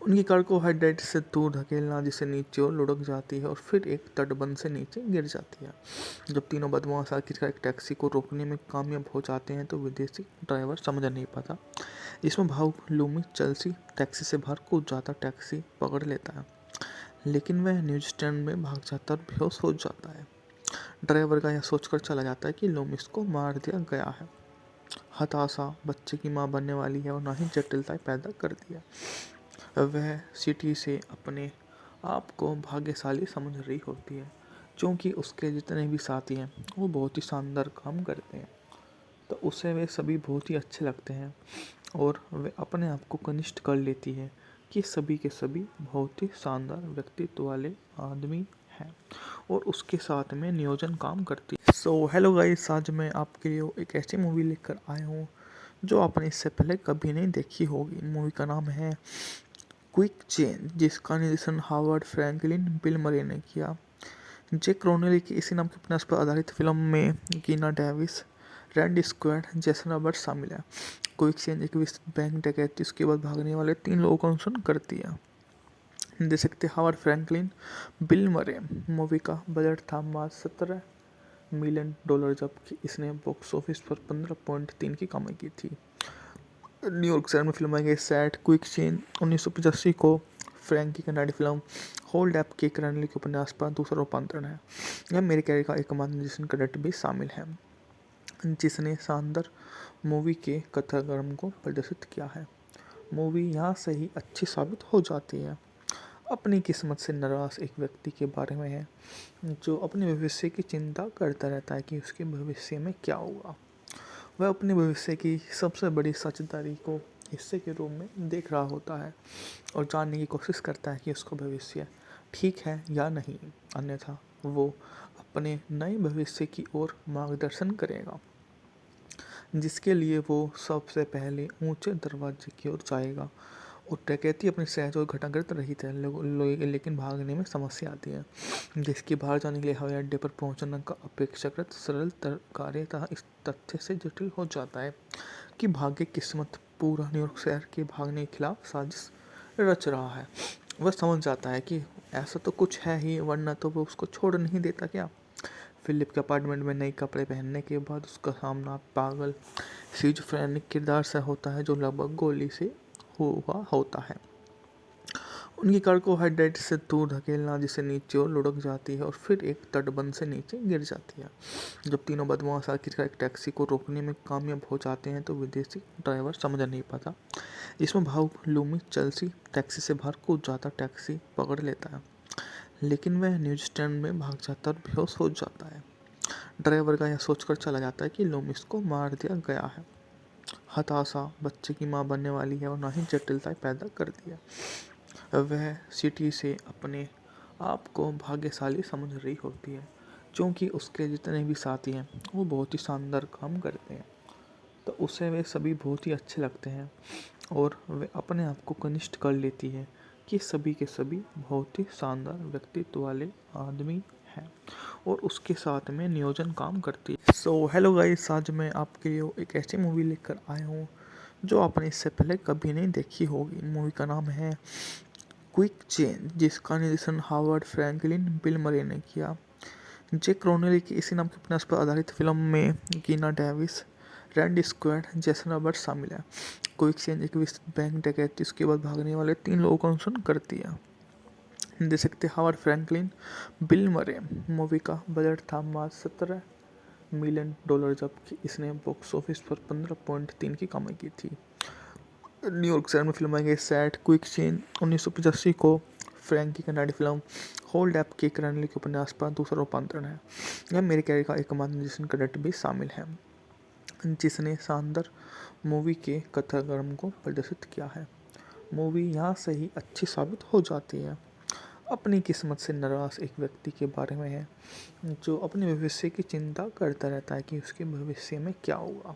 उनकी कार को हेडलाइट से दूर धकेलना जिसे नीचे और लुढ़क जाती है और फिर एक तटबंध से नीचे गिर जाती है। जब तीनों बदमाश आखिरकार एक टैक्सी को रोकने में कामयाब हो जाते हैं तो विदेशी ड्राइवर समझ नहीं पाता, जिसमें भावुक लूमी चेल्सी टैक्सी से बाहर कूद जाता टैक्सी पकड़ लेता है, लेकिन वह न्यूज स्टैंड में भाग जाता और बेहोश हो जाता है। ड्राइवर का यह सोचकर चला जाता है कि लूमिस को मार दिया गया है। हताशा बच्चे की माँ बनने वाली है और ना ही जटिलताएं पैदा कर दिया। वह सिटी से अपने आप को भाग्यशाली समझ रही होती है, क्योंकि उसके जितने भी साथी हैं वो बहुत ही शानदार काम करते हैं, तो उसे वे सभी बहुत ही अच्छे लगते हैं और वे अपने आप को कनिष्ठ कर लेती है कि सभी के सभी बहुत ही शानदार व्यक्तित्व वाले आदमी हैं और उसके साथ में नियोजन काम करती है। सो हेलो गाइस, आज मैं आपके लिए एक ऐसी मूवी लेकर आया हूँ जो आपने इससे पहले कभी नहीं देखी होगी। मूवी का नाम है क्विक चेंज, जिसका निर्देशन हावर्ड फ्रैंकलिन बिल मरे ने किया। जे क्रोनेली की इसी नाम के उपन्यास पर आधारित फिल्म में कीना Davis, Randy squad, Jason Roberts शामिल है। क्विक चेंज एक विस्तृत बैंक डकैती उसके बाद भागने वाले 3 लोगों का अनुसरण करती है। देख सकते हावर्ड फ्रैंकलिन बिल मरे। मूवी का बजट था मात्र $17 मिलियन, जबकि इसने बॉक्स ऑफिस पर 15.3 की कमाई की थी। न्यूयॉर्क शहर में फिल्माई गई सैट क्विक चेंज 1985 को फ्रैंकी कनाडी फिल्म होल्ड अप के क्रैनली के उपन्यास पर दूसरा रूपांतरण है। यह मेरे कैरियर का एकमात्र निर्देशन क्रेडिट भी शामिल है, जिसने शानदार मूवी के कथाक्रम को प्रदर्शित किया है। मूवी यहाँ से ही अच्छी साबित हो जाती है। अपनी किस्मत से नाराज एक व्यक्ति के बारे में है जो अपने भविष्य की चिंता करता रहता है कि उसके भविष्य में क्या होगा। वह अपने भविष्य की सबसे बड़ी सच्चाई को हिस्से के रूप में देख रहा होता है और जानने की कोशिश करता है कि उसका भविष्य ठीक है या नहीं, अन्यथा वो अपने नए भविष्य की ओर मार्गदर्शन करेगा, जिसके लिए वो सबसे पहले ऊंचे दरवाजे की ओर जाएगा। और डकैती अपनी सहज और घटनाग्रस्त रहित है, लेकिन भागने में समस्या आती है, जिसके बाहर जाने के लिए हवाई अड्डे पर पहुंचना का अपेक्षाकृत सरल कार्य था इस तथ्य से जटिल हो जाता है कि भाग्य किस्मत पूरा न्यूयॉर्क शहर के भागने के खिलाफ साजिश रच रहा है। वह समझ जाता है कि ऐसा तो कुछ है ही, वरना तो वो उसको छोड़ नहीं देता क्या। फिलिप के अपार्टमेंट में नए कपड़े पहनने के बाद उसका सामना पागल स्किज़ोफ्रेनिक किरदार से होता है जो लगभग गोली से हुआ होता है। उनकी कार को हेडलाइट से दूर धकेलना जिसे नीचे और लुढ़क जाती है और फिर एक तटबंध से नीचे गिर जाती है। जब तीनों बदमाश आखिरकार एक टैक्सी को रोकने में कामयाब हो जाते हैं तो विदेशी ड्राइवर समझ नहीं पाता, जिसमें भावुक लूमी चेल्सी टैक्सी से बाहर कूद जाता टैक्सी पकड़ लेता है, लेकिन वह न्यूज स्टैंड में भाग जाता और बेहोश हो जाता है। ड्राइवर का यह सोचकर चला जाता है कि लूमिस को मार दिया गया है। हताशा बच्चे की माँ बनने वाली है और ना ही जटिलताएं पैदा कर दिया। वह सिटी से अपने आप को भाग्यशाली समझ रही होती है, क्योंकि उसके जितने भी साथी हैं वो बहुत ही शानदार काम करते हैं, तो उसे वे सभी बहुत ही अच्छे लगते हैं और वे अपने आप को कनिष्ठ कर लेती है कि सभी के सभी बहुत ही शानदार व्यक्तित्व वाले आदमी हैं और उसके साथ में नियोजन काम करती है। सो हेलो गाइस, आज मैं आपके लिए एक ऐसी मूवी लेकर आया हूँ जो आपने इससे पहले कभी नहीं देखी होगी। मूवी का नाम है क्विक चेंज, जिसका निर्देशन हावर्ड फ्रैंकलिन बिल मरे ने किया। जे क्रोनेली की इसी नाम के उपन्यास पर आधारित फिल्म में कीना Davis, Randy squad, Jason Roberts शामिल है। क्विक चेंज एक विस्तृत बैंक डकैती उसके बाद भागने वाले 3 लोगों का अनुसरण करती है। देख सकते हावर्ड फ्रैंकलिन बिल मरे। मूवी का बजट था मात्र $17 मिलियन, जबकि इसने बॉक्स ऑफिस पर 15.3 की कमाई की थी। न्यूयॉर्क शहर में फिल्माई गई सैट क्विक चेंज 1985 को फ्रैंकी कनाडी फिल्म होल्ड अप के क्रैनली के उपन्यास पर दूसरा रूपांतरण है। यह मेरे कैरियर का एकमात्र निर्देशन क्रेडिट भी शामिल है, जिसने शानदार मूवी के कथाक्रम को प्रदर्शित किया है। मूवी यहाँ से ही अच्छी साबित हो जाती है। अपनी किस्मत से नाराज एक व्यक्ति के बारे में है जो अपने भविष्य की चिंता करता रहता है कि उसके भविष्य में क्या होगा।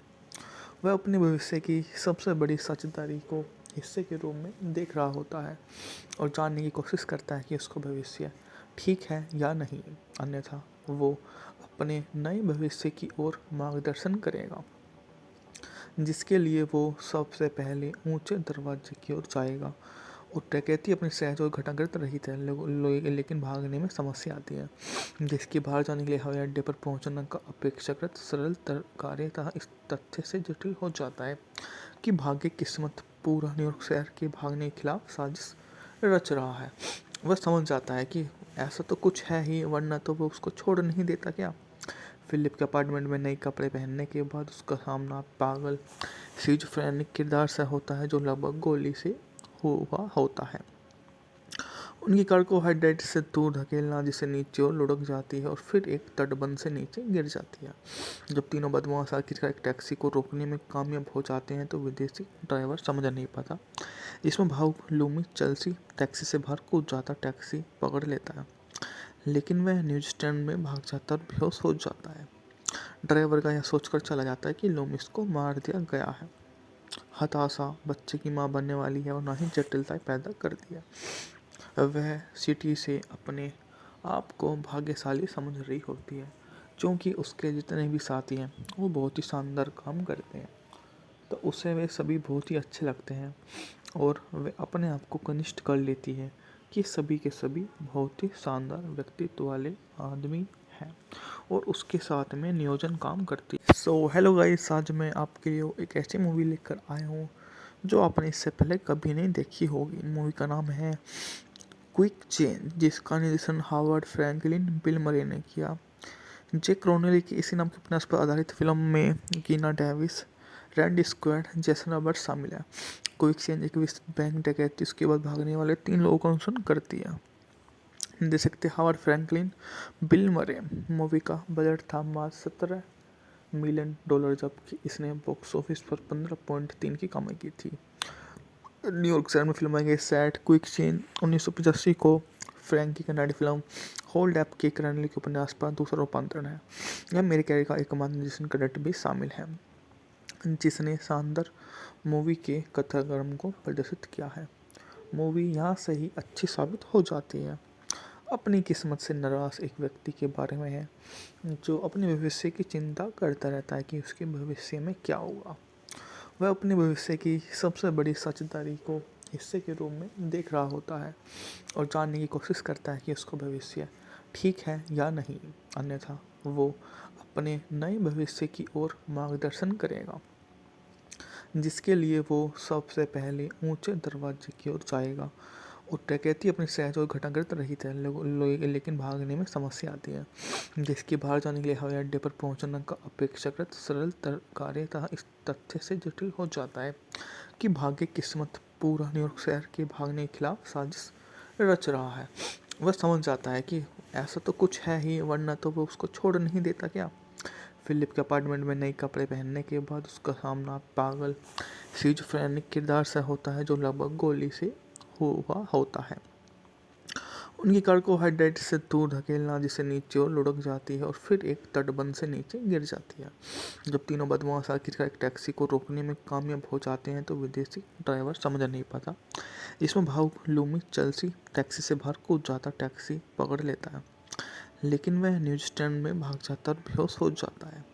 वह अपने भविष्य की सबसे बड़ी सच्चाई को हिस्से के रूप में देख रहा होता है और जानने की कोशिश करता है कि उसका भविष्य ठीक है या नहीं, अन्यथा वो अपने नए भविष्य की ओर मार्गदर्शन करेगा, जिसके लिए वो सबसे पहले ऊंचे दरवाजे की ओर जाएगा। और डकैती अपनी सहज और घटाकृत रहित है, लेकिन भागने में समस्या आती है, जिसके बाहर जाने के लिए हवाई अड्डे पर पहुंचना का अपेक्षाकृत सरल कार्य था। इस तथ्य से जटिल हो जाता है कि भाग्य किस्मत पूरा न्यूयॉर्क शहर के भागने के खिलाफ साजिश रच रहा है। वह समझ जाता है कि ऐसा तो कुछ है ही, वरना तो वो उसको छोड़ नहीं देता क्या। फिलिप के अपार्टमेंट में नए कपड़े पहनने के बाद उसका सामना पागल स्किज़ोफ्रेनिक किरदार से होता है, जो लगभग गोली से हुआ होता है। उनकी कार को हाइड्रेट से दूर धकेलना, जिसे नीचे और लुढ़क जाती है और फिर एक तटबंध से नीचे गिर जाती है। जब तीनों बदमाश आखिरकार एक टैक्सी को रोकने में कामयाब हो जाते हैं तो विदेशी ड्राइवर समझ नहीं पाता। इसमें भावुक लूमी चेल्सी टैक्सी से बाहर कूद जाता, टैक्सी पकड़ लेता है, लेकिन वह न्यूज स्टैंड में भाग जाता और बेहोश हो जाता है। ड्राइवर का यह सोचकर चला जाता है कि लूमिस को मार दिया गया है। हताशा बच्चे की माँ बनने वाली है और ना ही जटिलताएं पैदा कर दिया। वह सिटी से अपने आप को भाग्यशाली समझ रही होती है, क्योंकि उसके जितने भी साथी हैं वो बहुत ही शानदार काम करते हैं, तो उसे वे सभी बहुत ही अच्छे लगते हैं। और वे अपने आप को कनिष्ठ कर लेती है कि सभी के सभी बहुत ही शानदार व्यक्तित्व वाले आदमी हैं और उसके साथ में नियोजन काम करती है। सो हेलो गाइस, आज मैं आपके लिए एक ऐसी मूवी लेकर आया हूँ जो आपने इससे पहले कभी नहीं देखी होगी। मूवी का नाम है क्विक चेंज, जिसका निर्देशन हावर्ड फ्रैंकलिन बिल मरे ने किया। जेक क्रोनेली की इसी नाम के उपन्यास पर आधारित फिल्म में कीना Davis, Randy squad, Jason Roberts शामिल है। क्विक चेंज एक विस्तृत बैंक डकैती उसके बाद भागने वाले 3 लोगों का अनुसरण करती है। देख सकते हावर्ड फ्रैंकलिन बिल मरे। मूवी का बजट था मात्र $17 मिलियन, जबकि इसने बॉक्स ऑफिस पर 15.3 की कमाई की थी। न्यूयॉर्क शहर में फिल्माई गई सेट क्विक चेंज 1985 को फ्रैंक की कनाडी फिल्म होल्ड अप के क्रैनली के उपन्यास पर दूसरा रूपांतरण है। यह मेरे कैरियर का एकमात्र निर्देशन क्रेडिट भी शामिल है, जिसने शानदार मूवी के कथाक्रम को प्रदर्शित किया है। मूवी यहाँ से ही अच्छी साबित हो जाती है। अपनी किस्मत से नाराज एक व्यक्ति के बारे में है, जो अपने भविष्य की चिंता करता रहता है कि उसके भविष्य में क्या होगा। वह अपने भविष्य की सबसे बड़ी सच्चाई को हिस्से के रूप में देख रहा होता है और जानने की कोशिश करता है कि उसका भविष्य ठीक है या नहीं, अन्यथा वो अपने नए भविष्य की ओर मार्गदर्शन करेगा, जिसके लिए वो सबसे पहले ऊंचे दरवाजे की ओर जाएगा। और डकैती अपनी सहज और घटाकृत रहित है, लेकिन भागने में समस्या आती है, जिसके बाहर जाने के लिए हवाई अड्डे पर पहुंचना का अपेक्षाकृत सरल कार्य था। इस तथ्य से जटिल हो जाता है कि भाग्य किस्मत पूरा न्यूयॉर्क शहर के भागने के खिलाफ साजिश रच रहा है। वह समझ जाता है कि ऐसा तो कुछ है ही, वरना तो वो उसको छोड़ नहीं देता क्या। फिलिप के अपार्टमेंट में नए कपड़े पहनने के बाद उसका सामना पागल स्किज़ोफ्रेनिक किरदार से होता है, जो लगभग गोली से हुआ होता है। उनकी कार को हाइड्रेट से दूर धकेलना, जिसे नीचे और लुढ़क जाती है और फिर एक तटबंध से नीचे गिर जाती है। जब तीनों बदमाश आखिरकार एक टैक्सी को रोकने में कामयाब हो जाते हैं तो विदेशी ड्राइवर समझ नहीं पाता। इसमें भावुक लूमी चेल्सी टैक्सी से बाहर कूद जाता, टैक्सी पकड़ लेता है, लेकिन वह न्यूज स्टैंड में भाग जाता और बेहोश हो जाता है।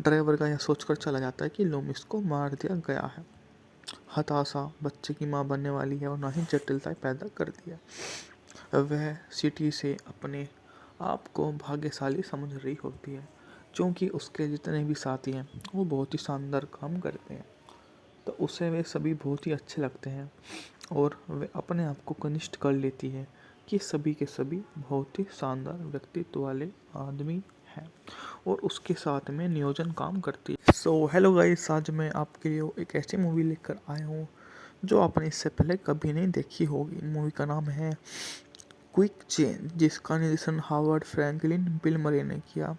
ड्राइवर का यह सोचकर चला जाता है कि लूमिस को मार दिया गया है। हताशा बच्चे की माँ बनने वाली है और ना ही जटिलताएं पैदा कर दिया। वह सिटी से अपने आप को भाग्यशाली समझ रही होती है, क्योंकि उसके जितने भी साथी हैं वो बहुत ही शानदार काम करते हैं, तो उसे वे सभी बहुत ही अच्छे लगते हैं। और वे अपने आप को कनिष्ठ कर लेती है कि सभी के सभी बहुत ही शानदार व्यक्तित्व वाले आदमी हैं और उसके साथ में नियोजन काम करती है। सो हेलो गाइस, आज मैं आपके लिए एक ऐसी मूवी लेकर आया हूँ जो आपने इससे पहले कभी नहीं देखी होगी। मूवी का नाम है क्विक चेंज, जिसका निर्देशन हावर्ड फ्रैंकलिन बिल मरे ने किया।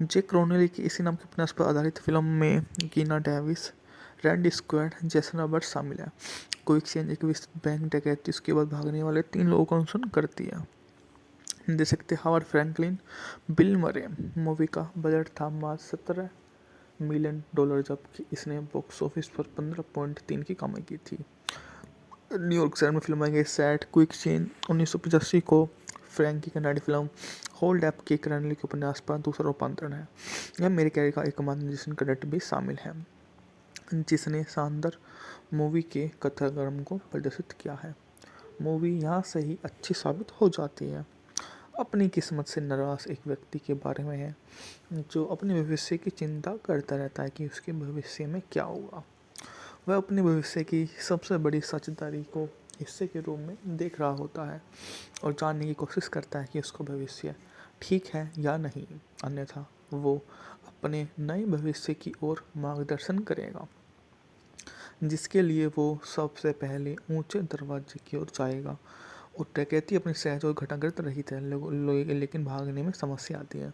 जेक क्रोनेली की इसी नाम के उपन्यास पर आधारित फिल्म में कीना Davis, Randy squad, Jason Roberts शामिल है। क्विक चेंज एक विस्तृत बैंक डकैती उसके बाद भागने वाले 3 लोगों का अनुसरण करती है। देख सकते हावर्ड फ्रैंकलिन बिल मरे। मूवी का बजट था मात्र $17 मिलियन, जबकि इसने बॉक्स ऑफिस पर 15.3 की कमाई की थी। न्यूयॉर्क शहर में फिल्माई गई सेट क्विक चेंज 1985 को फ्रैंकी कनाडी फिल्म होल्ड अप के रणनीति के उपन्यास पर दूसरा रूपांतरण है। यह मेरे कैरियर का एकमात्र निर्देशन क्रेडिट भी शामिल है, जिसने शानदार मूवी के कथाक्रम को प्रदर्शित किया है। मूवी यहाँ से ही अच्छी साबित हो जाती है। अपनी किस्मत से नाराज एक व्यक्ति के बारे में है, जो अपने भविष्य की चिंता करता रहता है कि उसके भविष्य में क्या होगा। वह अपने भविष्य की सबसे बड़ी साझेदारी को हिस्से के रूप में देख रहा होता है और जानने की कोशिश करता है कि उसका भविष्य ठीक है या नहीं, अन्यथा वो अपने नए भविष्य की ओर मार्गदर्शन करेगा, जिसके लिए वो सबसे पहले ऊंचे दरवाजे की ओर जाएगा। और डकैती अपनी सहज और घटाकृत रहित है, लेकिन भागने में समस्या आती है,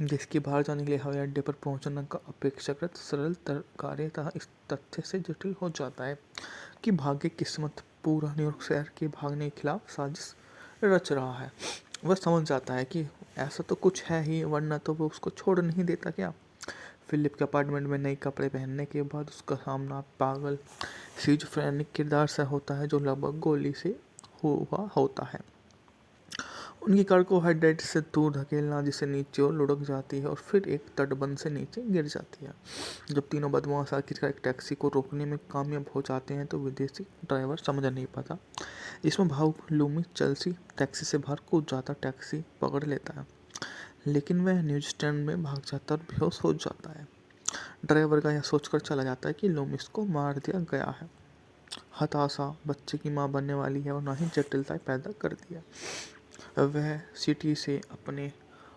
जिसके बाहर जाने के लिए हवाई अड्डे पर पहुंचना का अपेक्षाकृत सरल कार्य था। इस तथ्य से जटिल हो जाता है कि भाग्य किस्मत पूरा न्यूयॉर्क शहर के भागने के खिलाफ साजिश रच रहा है। वह समझ जाता है कि ऐसा तो कुछ है ही, वरना तो वो उसको छोड़ नहीं देता क्या। फिलिप के अपार्टमेंट में नए कपड़े पहनने के बाद उसका सामना पागल सिजोफ्रेनिक किरदार से होता है, जो लगभग गोली से हुआ होता है। उनकी कार को हाइड्रेट से दूर धकेलना, जिसे नीचे और लुढ़क जाती है और फिर एक तटबंध से नीचे गिर जाती है। जब तीनों बदमाश आखिरकार एक टैक्सी को रोकने में कामयाब हो जाते हैं, तो विदेशी ड्राइवर समझ नहीं पाता। इसमें भावुक लूमी चेल्सी टैक्सी से बाहर कूद जाता, टैक्सी पकड़ लेता है, लेकिन वह न्यूजीलैंड में भाग जाता और बेहोश हो जाता है। ड्राइवर का यह सोचकर चला जाता है कि लूमिस को मार दिया गया है। हताशा बच्चे की मां बनने वाली है और ना ही जटिलताएं पैदा कर दिया। वह सिटी से अपने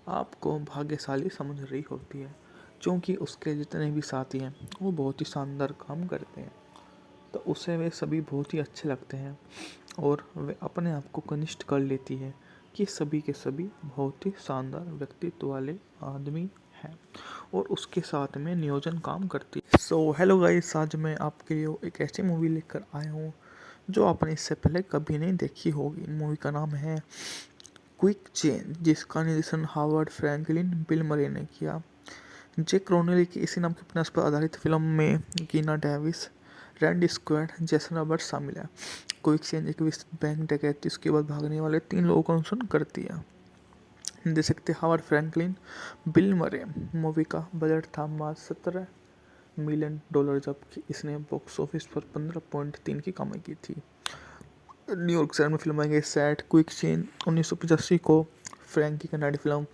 आप को भाग्यशाली समझ रही होती है, क्योंकि उसके जितने भी साथी हैं वो बहुत ही शानदार काम करते हैं, तो उसे वे सभी बहुत ही अच्छे लगते हैं और वे अपने आप को कनिष्ठ कर लेती है कि सभी के सभी बहुत ही शानदार व्यक्तित्व वाले आदमी हैं और उसके साथ में नियोजन काम करती है। सो हेलो गाइस, आज मैं आपके लिए एक ऐसी मूवी लेकर आया हूँ जो आपने इससे पहले कभी नहीं देखी होगी। मूवी का नाम है क्विक चेंज, जिसका निर्देशन हावर्ड फ्रैंकलिन बिल मरे ने किया। जैक रोनेली की इसी नाम के उपन्यास पर आधारित फिल्म में कीना Davis, Randy squad, Jason Roberts शामिल है। क्विक चेंज एक विस्तृत बैंक डकैती उसके बाद भागने वाले 3 लोगों का अनुसरण करती है। निर्देशक थे हावर्ड फ्रैंकलिन बिल मरे। मूवी का बजट था मात्र $17 मिलियन, जबकि इसने बॉक्स ऑफिस पर 15.3 की कमाई की थी। न्यूयॉर्क शहर में फिल्माई गई सेट क्विक चेंज 1985 को फ्रैंकी कनाडी फिल्म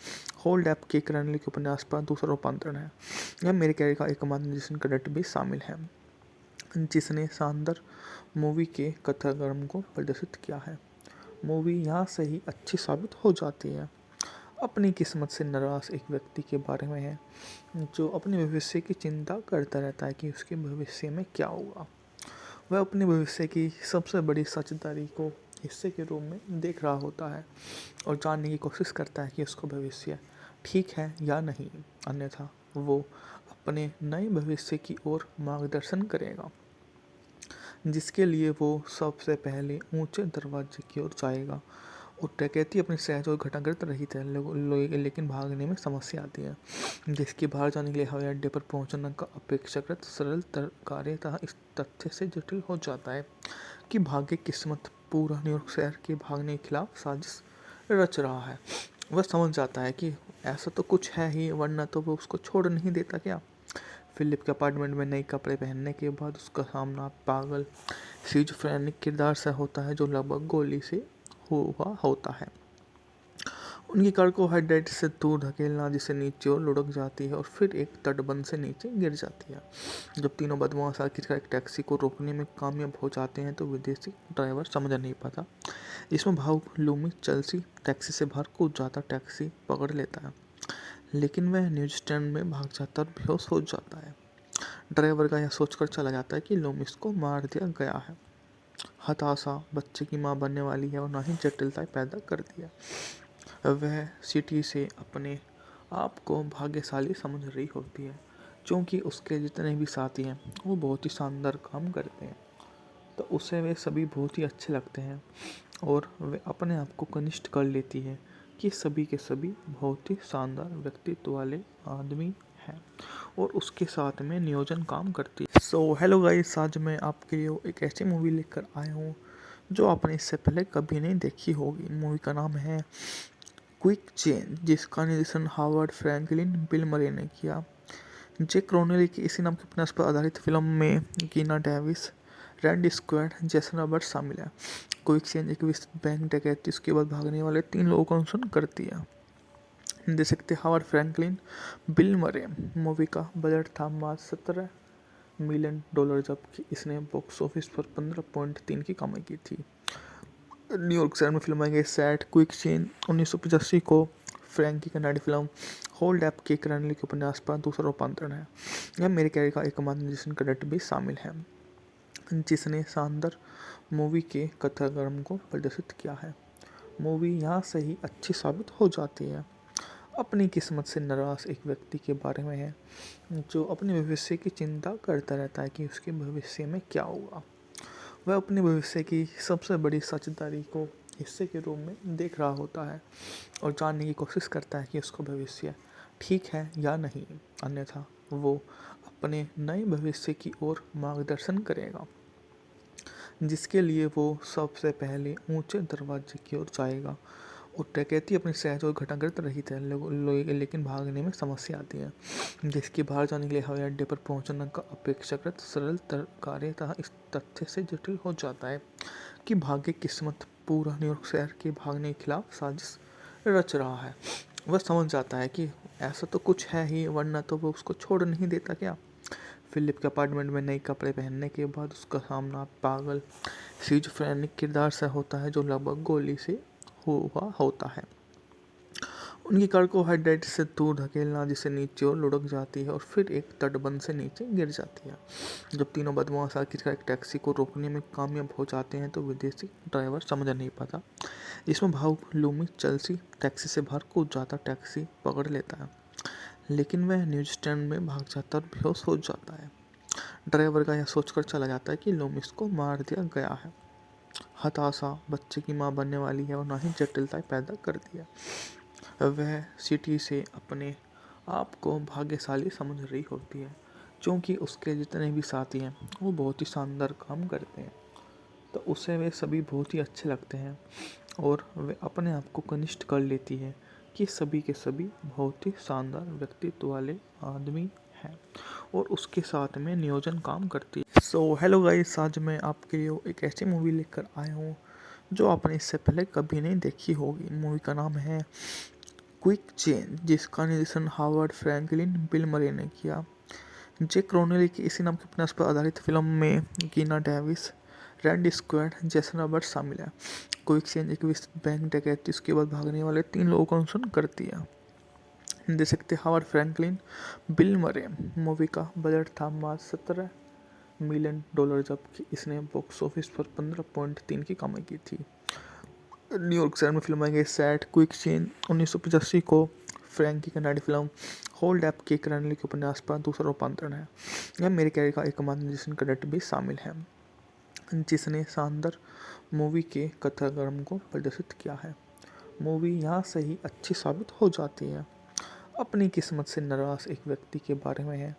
होल्ड अप के रणनीति के उपन्यास पर दूसरा रूपांतरण है। यह मेरे कैरियर का एकमात्र निर्देशन क्रेडिट भी शामिल है, जिसने शानदार मूवी के कथाक्रम को प्रदर्शित किया है। मूवी यहाँ से ही अच्छी साबित हो जाती है। अपनी किस्मत से नाराज एक व्यक्ति के बारे में है, जो अपने भविष्य की चिंता करता रहता है कि उसके भविष्य में क्या होगा। वह अपने भविष्य की सबसे बड़ी साझेदारी को हिस्से के रूप में देख रहा होता है और जानने की कोशिश करता है कि उसका भविष्य ठीक है या नहीं, अन्यथा वो अपने नए भविष्य की ओर मार्गदर्शन करेगा, जिसके लिए वो सबसे पहले ऊंचे दरवाजे की ओर जाएगा। और डकैती अपनी सहज और घटाकृत रहित है, लेकिन भागने में समस्या आती है, जिसके बाहर जाने के लिए हवाई अड्डे पर पहुंचना का अपेक्षाकृत सरल कार्य था। इस तथ्य से जटिल हो जाता है कि भाग्य किस्मत पूरा न्यूयॉर्क शहर के भागने के खिलाफ साजिश रच रहा है। वह समझ जाता है कि ऐसा तो कुछ है ही, वरना तो वो उसको छोड़ नहीं देता क्या। फिलिप के अपार्टमेंट में नए कपड़े पहनने के बाद उसका सामना पागल सिजोफ्रेनिक किरदार से होता है, जो लगभग गोली से हुआ होता है। उनकी कार को हाइड्रेट से दूर धकेलना, जिसे नीचे और लुढ़क जाती है और फिर एक तटबंध से नीचे गिर जाती है। जब तीनों बदमाश आखिरकार एक टैक्सी को रोकने में कामयाब हो जाते हैं, तो विदेशी ड्राइवर समझ नहीं पाता। इसमें भावुक लूमी चेल्सी टैक्सी से बाहर कूद जाता, टैक्सी पकड़ लेता है, लेकिन वह न्यूजीलैंड में भाग जाता और बेहोश हो जाता है। ड्राइवर का यह सोचकर चला जाता है कि लूमिस को मार दिया गया है। हताशा बच्चे की मां बनने वाली है और ना ही जटिलताएं पैदा कर दिया। वह सिटी से अपने आप को भाग्यशाली समझ रही होती है, क्योंकि उसके जितने भी साथी हैं वो बहुत ही शानदार काम करते हैं, तो उसे वे सभी बहुत ही अच्छे लगते हैं और वे अपने आप को कनिष्ठ कर लेती है कि सभी के सभी बहुत ही शानदार व्यक्तित्व वाले आदमी हैं और उसके साथ में नियोजन काम करती है। सो हेलो गाइस, आज मैं आपके लिए एक ऐसी मूवी लेकर आया हूँ जो आपने इससे पहले कभी नहीं देखी होगी। मूवी का नाम है क्विक चेंज, जिसका निर्देशन हावर्ड फ्रैंकलिन बिल मरे ने किया। जैक क्रोनेली की इसी नाम के उपन्यास पर आधारित फिल्म में कीना Davis, Randy squad, Jason Roberts शामिल है। क्विक चेंज एक विस्तृत बैंक डकैती उसके बाद भागने वाले 3 लोगों का अनुसरण करती है। निर्देशक थे हावर्ड फ्रैंकलिन, बिल मरे। मूवी का बजट था मात्र $17 मिलियन, जबकि इसने बॉक्स ऑफिस पर 15.3 की कमाई की थी। न्यूयॉर्क शहर में फिल्माई गई सैट क्विक चेन 1985 को फ्रैंकी कनाडी फिल्म होल्ड अप के क्रॉनिकल के उपन्यास पर दूसरा रूपांतरण है। यह मेरे कैरियर का एकमात्र निर्देशन क्रेडिट भी शामिल है, जिसने शानदार मूवी के कथाक्रम को प्रदर्शित किया है। मूवी यहाँ से ही अच्छी साबित हो जाती है। अपनी किस्मत से नाराज एक व्यक्ति के बारे में है जो अपने भविष्य की चिंता करता रहता है कि उसके भविष्य में क्या होगा। वह अपने भविष्य की सबसे बड़ी सच्चाई को हिस्से के रूप में देख रहा होता है और जानने की कोशिश करता है कि उसका भविष्य ठीक है या नहीं, अन्यथा वो अपने नए भविष्य की ओर मार्गदर्शन करेगा, जिसके लिए वो सबसे पहले ऊंचे दरवाजे की ओर जाएगा। और डकैती अपनी सहज और घटाकृत रही है, लेकिन भागने में समस्या आती है, जिसके बाहर जाने के लिए हवाई अड्डे पर पहुंचना का अपेक्षाकृत सरल कार्य था इस तथ्य से जटिल हो जाता है कि भाग्य किस्मत पूरा न्यूयॉर्क शहर के भागने के खिलाफ साजिश रच रहा है। वह समझ जाता है कि ऐसा तो कुछ है ही, वरना तो वो उसको छोड़ नहीं देता क्या। फिलिप के अपार्टमेंट में नए कपड़े पहनने के बाद उसका सामना पागल सिजोफ्रेनिक किरदार से होता है जो लगभग गोली से हुआ होता है। उनकी कार को हाइड्राइट से दूर धकेलना, जिसे नीचे और लुढ़क जाती है और फिर एक तटबंध से नीचे गिर जाती है। जब तीनों बदमाश आखिरकार एक टैक्सी को रोकने में कामयाब हो जाते हैं तो विदेशी ड्राइवर समझ नहीं पाता। इसमें भावुक लूमी चेल्सी टैक्सी से बाहर कूद जाता, टैक्सी पकड़ लेता है, लेकिन वह न्यूज स्टैंड में भाग जाता और बेहोश हो जाता है। ड्राइवर का यह सोचकर चला जाता है कि लूमिस को मार दिया गया है। हताशा बच्चे की माँ बनने वाली है और ना ही जटिलताएं पैदा कर दी है। वह सिटी से अपने आप को भाग्यशाली समझ रही होती है, क्योंकि उसके जितने भी साथी हैं वो बहुत ही शानदार काम करते हैं, तो उसे वे सभी बहुत ही अच्छे लगते हैं और वे अपने आप को कनिष्ठ कर लेती है कि सभी के सभी बहुत ही शानदार व्यक्तित्व वाले आदमी हैं और उसके साथ में नियोजन काम करती है। सो हेलो गाइस, आज मैं आपके लिए एक ऐसी मूवी लेकर आया हूँ जो आपने इससे पहले कभी नहीं देखी होगी। मूवी का नाम है क्विक चेंज, जिसका निर्देशन हावर्ड फ्रैंकलिन बिल मरे ने किया। जैक क्रोनेली की इसी नाम के उपन्यास पर आधारित फिल्म में कीना Davis, Randy squad, Jason Roberts शामिल है। क्विक चेंज एक विस्तृत बैंक डकैती उसके बाद भागने वाले 3 लोगों का अनुसरण करती है। निर्देशक थे हावर्ड फ्रैंकलिन, बिल मरे। मूवी का बजट था मात्र $17 मिलियन, जबकि इसने बॉक्स ऑफिस पर 15.3 की कमाई की थी। न्यूयॉर्क शहर में फिल्माई गई सैट क्विक चेन 1985 को फ्रैंकी कनाडी फिल्म होल्ड अप के क्रॉनिकल के उपन्यास पर दूसरा रूपांतरण है। यह मेरे कैरियर का एकमात्र निर्देशन क्रेडिट भी शामिल है, जिसने शानदार मूवी के कथाक्रम को प्रदर्शित किया है। मूवी यहाँ से ही अच्छी साबित हो जाती है। अपनी किस्मत से नाराज एक व्यक्ति के बारे में है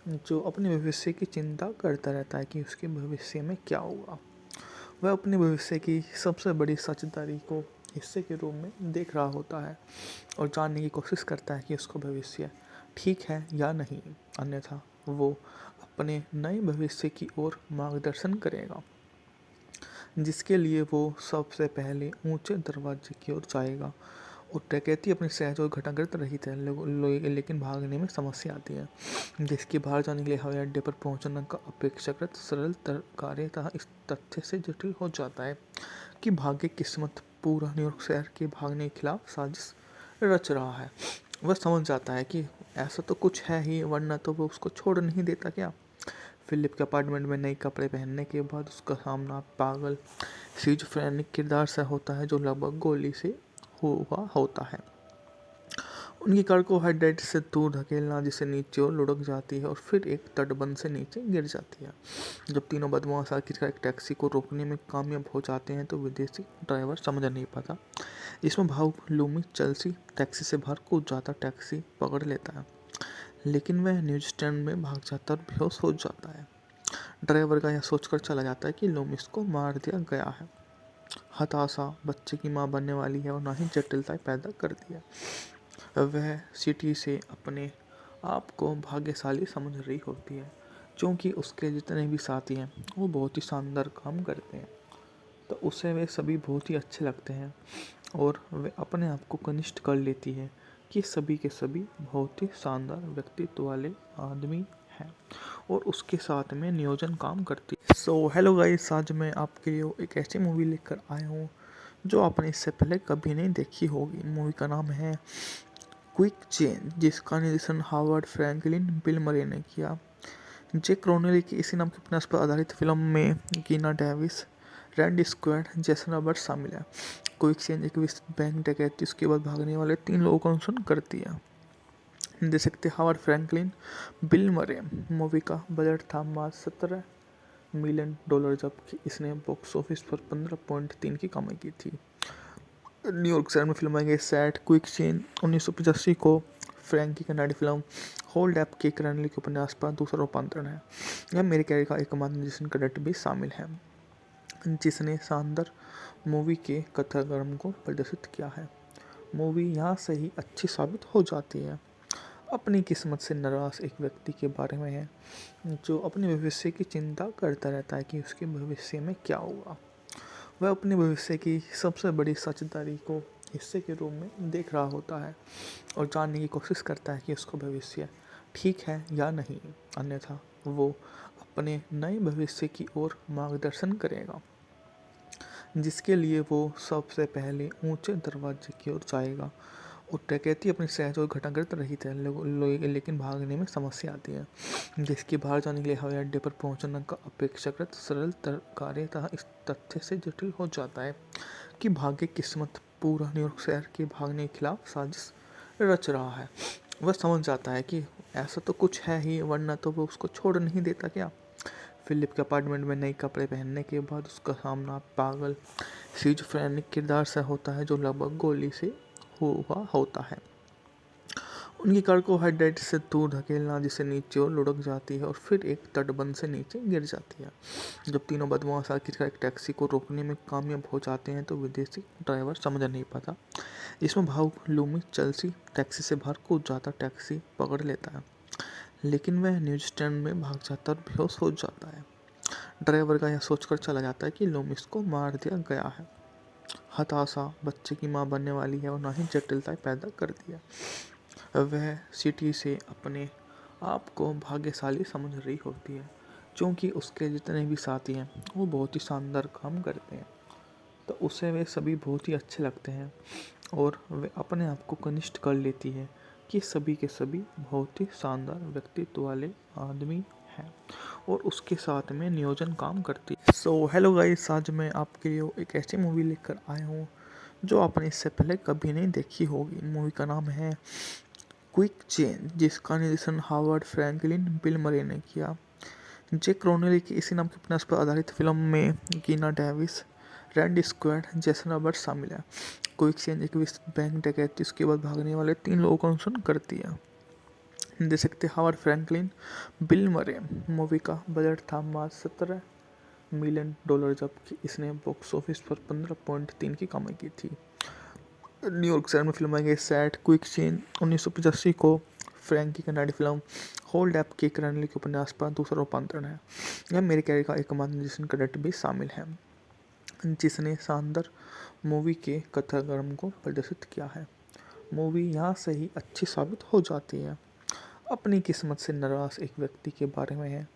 जो अपने भविष्य की चिंता करता रहता है कि उसके भविष्य में क्या होगा। वह अपने भविष्य की सबसे बड़ी सच्चाई को हिस्से के रूप में देख रहा होता है और जानने की कोशिश करता है कि उसका भविष्य ठीक है या नहीं, अन्यथा वो अपने नए भविष्य की ओर मार्गदर्शन करेगा, जिसके लिए वो सबसे पहले ऊंचे दरवाजे की ओर जाएगा। और डकैती अपनी सहज और घटाकृत रही है, लेकिन भागने में समस्या आती है, जिसके बाहर जाने के लिए हवाई अड्डे पर पहुंचना का अपेक्षाकृत सरल कार्य था इस तथ्य से जटिल हो जाता है कि भाग्य किस्मत पूरा न्यूयॉर्क शहर के भागने के खिलाफ साजिश रच रहा है। वह समझ जाता है कि ऐसा तो कुछ है ही, वरना तो वो उसको छोड़ नहीं देता क्या। फिलिप के अपार्टमेंट में नए कपड़े पहनने के बाद उसका सामना पागल सिजोफ्रेनिक किरदार से होता है जो लगभग गोली से हुआ होता है। उनकी कार को हाइड्राइट से दूर धकेलना, जिसे नीचे और लुढ़क जाती है और फिर एक तटबंध से नीचे गिर जाती है। जब तीनों बदमाश आखिरकार एक टैक्सी को रोकने में कामयाब हो जाते हैं तो विदेशी ड्राइवर समझ नहीं पाता। इसमें भावुक लूमी चेल्सी टैक्सी से बाहर कूद जाता, टैक्सी पकड़ लेता है, लेकिन वह न्यूज स्टैंड में भाग जाता और बेहोश हो जाता है। ड्राइवर का यह सोचकर चला जाता है कि लूमिस को मार दिया गया है। हताशा बच्चे की माँ बनने वाली है और ना ही जटिलता पैदा करती है। वह सिटी से अपने आप को भाग्यशाली समझ रही होती है क्योंकि उसके जितने भी साथी हैं वो बहुत ही शानदार काम करते हैं, तो उसे वे सभी बहुत ही अच्छे लगते हैं और वे अपने आप को कनिष्ठ कर लेती है कि सभी के सभी बहुत ही शानदार व्यक्तित्व वाले आदमी हैं और उसके साथ में नियोजन काम करती है। सो हेलो गाइस, आज मैं आपके लिए एक ऐसी मूवी लेकर आया हूँ जो आपने इससे पहले कभी नहीं देखी होगी। मूवी का नाम है क्विक चेंज, जिसका निर्देशन हावर्ड फ्रैंकलिन बिल मरे ने किया। जे क्रोनेली की इसी नाम के उपन्यास पर आधारित फिल्म में कीना Davis, Randy squad, Jason Roberts शामिल है। क्विक चेंज एक विस्तृत बैंक डकैती उसके बाद भागने वाले 3 लोगों का अनुसरण करती है। देख सकते हावर्ड फ्रैंकलिन, बिल मरे। मूवी का बजट था मात्र $17 मिलियन, जबकि इसने बॉक्स ऑफिस पर 15.3 की कमाई की थी। न्यूयॉर्क शहर में फिल्माई गई सेट क्विक चेंज 1985 को फ्रैंकी कनाडी फिल्म होल्ड अप के क्रैनली के उपन्यास पर दूसरा रूपांतरण है। यह मेरे कैरियर का एकमात्र निर्देशन क्रेडिट भी शामिल है जिसने शानदार मूवी के कथाक्रम को प्रदर्शित किया है। मूवी यहाँ से ही अच्छी साबित हो जाती है। अपनी किस्मत से नाराज एक व्यक्ति के बारे में है जो अपने भविष्य की चिंता करता रहता है कि उसके भविष्य में क्या होगा। वह अपने भविष्य की सबसे बड़ी सच्चाई को हिस्से के रूप में देख रहा होता है और जानने की कोशिश करता है कि उसका भविष्य ठीक है या नहीं, अन्यथा वो अपने नए भविष्य की ओर मार्गदर्शन करेगा, जिसके लिए वो सबसे पहले ऊंचे दरवाजे की ओर जाएगा। और डकैती अपनी सहज और घटाघट रही थे, लेकिन भागने में समस्या आती है, जिसके बाहर जाने के लिए हवाई अड्डे पर पहुंचना का अपेक्षाकृत सरल कार्य था इस तथ्य से जटिल हो जाता है कि भाग्य किस्मत पूरा न्यूयॉर्क शहर के भागने के खिलाफ साजिश रच रहा है। वह समझ जाता है कि ऐसा तो कुछ है ही, वरना तो वो उसको छोड़ नहीं देता क्या। फिलिप के अपार्टमेंट में नए कपड़े पहनने के बाद उसका सामना पागल स्किज़ोफ्रेनिक किरदार से होता है जो लगभग गोली से हुआ होता है। उनकी कार को हेडलाइट से दूर धकेलना जिसे नीचे और लुढ़क जाती है और फिर एक तटबंध से नीचे गिर जाती है। जब तीनों बदमाश आखिरकार एक टैक्सी को रोकने में कामयाब हो जाते हैं तो विदेशी ड्राइवर समझ नहीं पाता। इसमें भावुक लूमी चेल्सी टैक्सी से बाहर कूद जाता, टैक्सी पकड़ लेता है, लेकिन वह न्यूज स्टैंड में भाग जाता और बेहोश हो जाता है। ड्राइवर का यह सोचकर चला जाता है कि लूमिस को मार दिया गया है। हताशा बच्चे की माँ बनने वाली है और ना ही जटिलता पैदा करती है। वह सिटी से अपने आप को भाग्यशाली समझ रही होती है क्योंकि उसके जितने भी साथी हैं वो बहुत ही शानदार काम करते हैं, तो उसे वे सभी बहुत ही अच्छे लगते हैं और वे अपने आप को कनिष्ठ कर लेती है कि सभी के सभी बहुत ही शानदार व्यक्तित्व वाले आदमी हैं और उसके साथ में नियोजन काम करती है। सो हेलो गाइस, आज मैं आपके लिए एक ऐसी मूवी लेकर आया हूँ जो आपने इससे पहले कभी नहीं देखी होगी। मूवी का नाम है क्विक चेंज, जिसका निर्देशन हावर्ड फ्रैंकलिन बिल मरे ने किया। जे क्रोनेली की इसी नाम के उपन्यास पर आधारित फिल्म में कीना Davis, Randy squad, Jason Roberts शामिल है। क्विक चेंज एक विस्तृत बैंक डकैती उसके बाद भागने वाले 3 लोगों का अनुसरण करती है। देख सकते हावर्ड फ्रैंकलिन, बिल मरे। मूवी का बजट था मात्र $17 मिलियन, जबकि इसने बॉक्स ऑफिस पर 15.3 की कमाई की थी। न्यूयॉर्क शहर में फिल्माई गई सेट क्विक चेंज 1985 को फ्रैंकी कनाडी फिल्म होल्ड अप के क्रैनली के उपन्यास पर दूसरा रूपांतरण है। यह मेरे कैरियर का एकमात्र निर्देशन क्रेडिट भी शामिल है जिसने शानदार मूवी के कथाक्रम को प्रदर्शित किया है। मूवी यहाँ से ही अच्छी साबित हो जाती है। अपनी किस्मत से नाराज एक व्यक्ति के बारे में है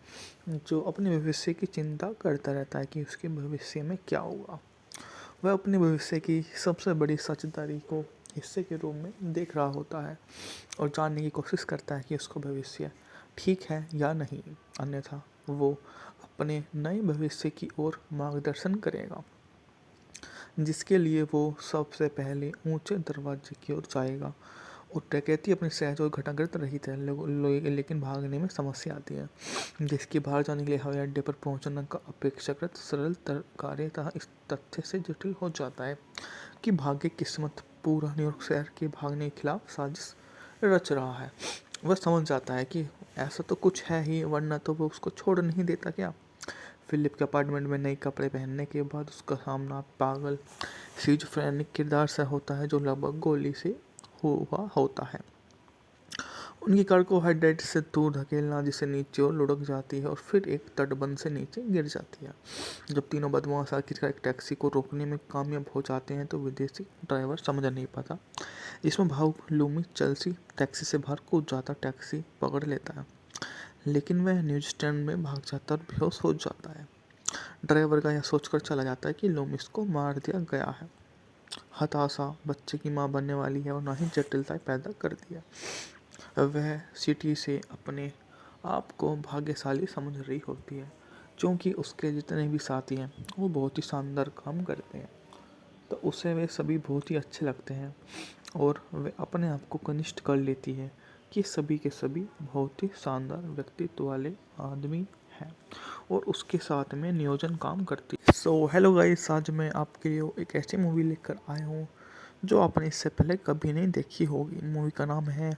जो अपने भविष्य की चिंता करता रहता है कि उसके भविष्य में क्या होगा। वह अपने भविष्य की सबसे बड़ी सच्चाई को हिस्से के रूप में देख रहा होता है और जानने की कोशिश करता है कि उसका भविष्य ठीक है या नहीं, अन्यथा वो अपने नए भविष्य की ओर मार्गदर्शन करेगा, जिसके लिए वो सबसे पहले ऊंचे दरवाजे की ओर जाएगा। और डकैती अपनी सहज और घटाघट रही थे, लेकिन भागने में समस्या आती है, जिसके बाहर जाने के लिए हवाई अड्डे पर पहुंचना का अपेक्षाकृत सरल कार्य था इस तथ्य से जटिल हो जाता है कि भाग्य किस्मत पूरा न्यूयॉर्क शहर के भागने के खिलाफ साजिश रच रहा है। वह समझ जाता है कि ऐसा तो कुछ है ही, वरना तो वो उसको छोड़ नहीं देता क्या। फिलिप के अपार्टमेंट में नए कपड़े पहनने के बाद उसका सामना पागल स्किज़ोफ्रेनिक किरदार से होता है जो लगभग गोली से हुआ होता है। उनकी कार को हेडलाइट से दूर धकेलना जिसे नीचे और लुढ़क जाती है और फिर एक तटबंध से नीचे गिर जाती है। जब तीनों बदमाश आखिरकार एक टैक्सी को रोकने में कामयाब हो जाते हैं तो विदेशी ड्राइवर समझ नहीं पाता। इसमें भावुक लूमी चेल्सी टैक्सी से बाहर कूद जाता, टैक्सी पकड़ लेता है, लेकिन वह न्यूज स्टैंड में भाग जाता और बेहोश हो जाता है। ड्राइवर का यह सोचकर चला जाता है कि लूमिस को मार दिया गया है। हताशा बच्चे की माँ बनने वाली है और ना ही जटिलताएं पैदा कर दिया। वह सिटी से अपने आप को भाग्यशाली समझ रही होती है क्योंकि उसके जितने भी साथी हैं वो बहुत ही शानदार काम करते हैं, तो उसे वे सभी बहुत ही अच्छे लगते हैं और वे अपने आप को कनिष्ठ कर लेती है कि सभी के सभी बहुत ही शानदार व्यक्तित्व वाले आदमी हैं और उसके साथ में नियोजन काम करती है। सो हेलो गाइस, आज मैं आपके लिए एक ऐसी मूवी लेकर आया हूँ जो आपने इससे पहले कभी नहीं देखी होगी। मूवी का नाम है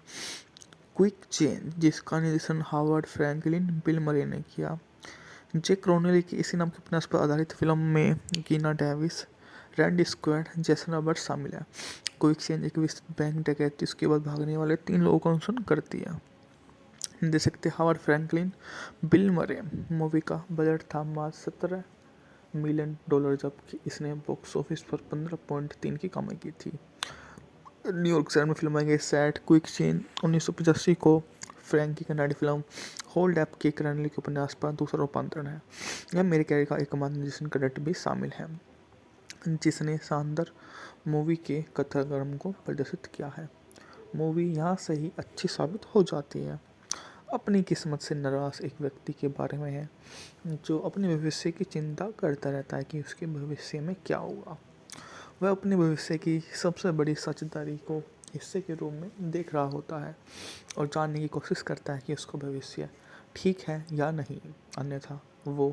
क्विक चेंज, जिसका निर्देशन हावर्ड फ्रैंकलिन बिल मरे ने किया। जैक रोनेली की इसी नाम के उपन्यास पर आधारित फिल्म में कीना Davis, Randy squad, Jason Roberts शामिल है। क्विक चेंज एक विस्तृत बैंक डकैती उसके बाद भागने वाले 3 लोगों का अनुसरण करती है। देख सकते हावर्ड फ्रैंकलिन बिल मरे। मूवी का बजट था मात्र $17 मिलियन, जबकि इसने बॉक्स ऑफिस पर 15.3 की कमाई की थी। न्यूयॉर्क शहर में फिल्माई गई सैट क्विक चेंज 1985 को फ्रैंक की कन्नड़ फिल्म होल्ड अप के रणनीति के उपन्यास पर दूसरा रूपांतरण है। यह मेरे कैरियर का एकमात्र निर्देशन क्रेडिट भी शामिल है जिसने शानदार मूवी के कथाक्रम को प्रदर्शित किया है। मूवी यहाँ से ही अच्छी साबित हो जाती है। अपनी किस्मत से नाराज एक व्यक्ति के बारे में है जो अपने भविष्य की चिंता करता रहता है कि उसके भविष्य में क्या होगा। वह अपने भविष्य की सबसे बड़ी सच्चाई को हिस्से के रूप में देख रहा होता है और जानने की कोशिश करता है कि उसका भविष्य ठीक है या नहीं, अन्यथा वो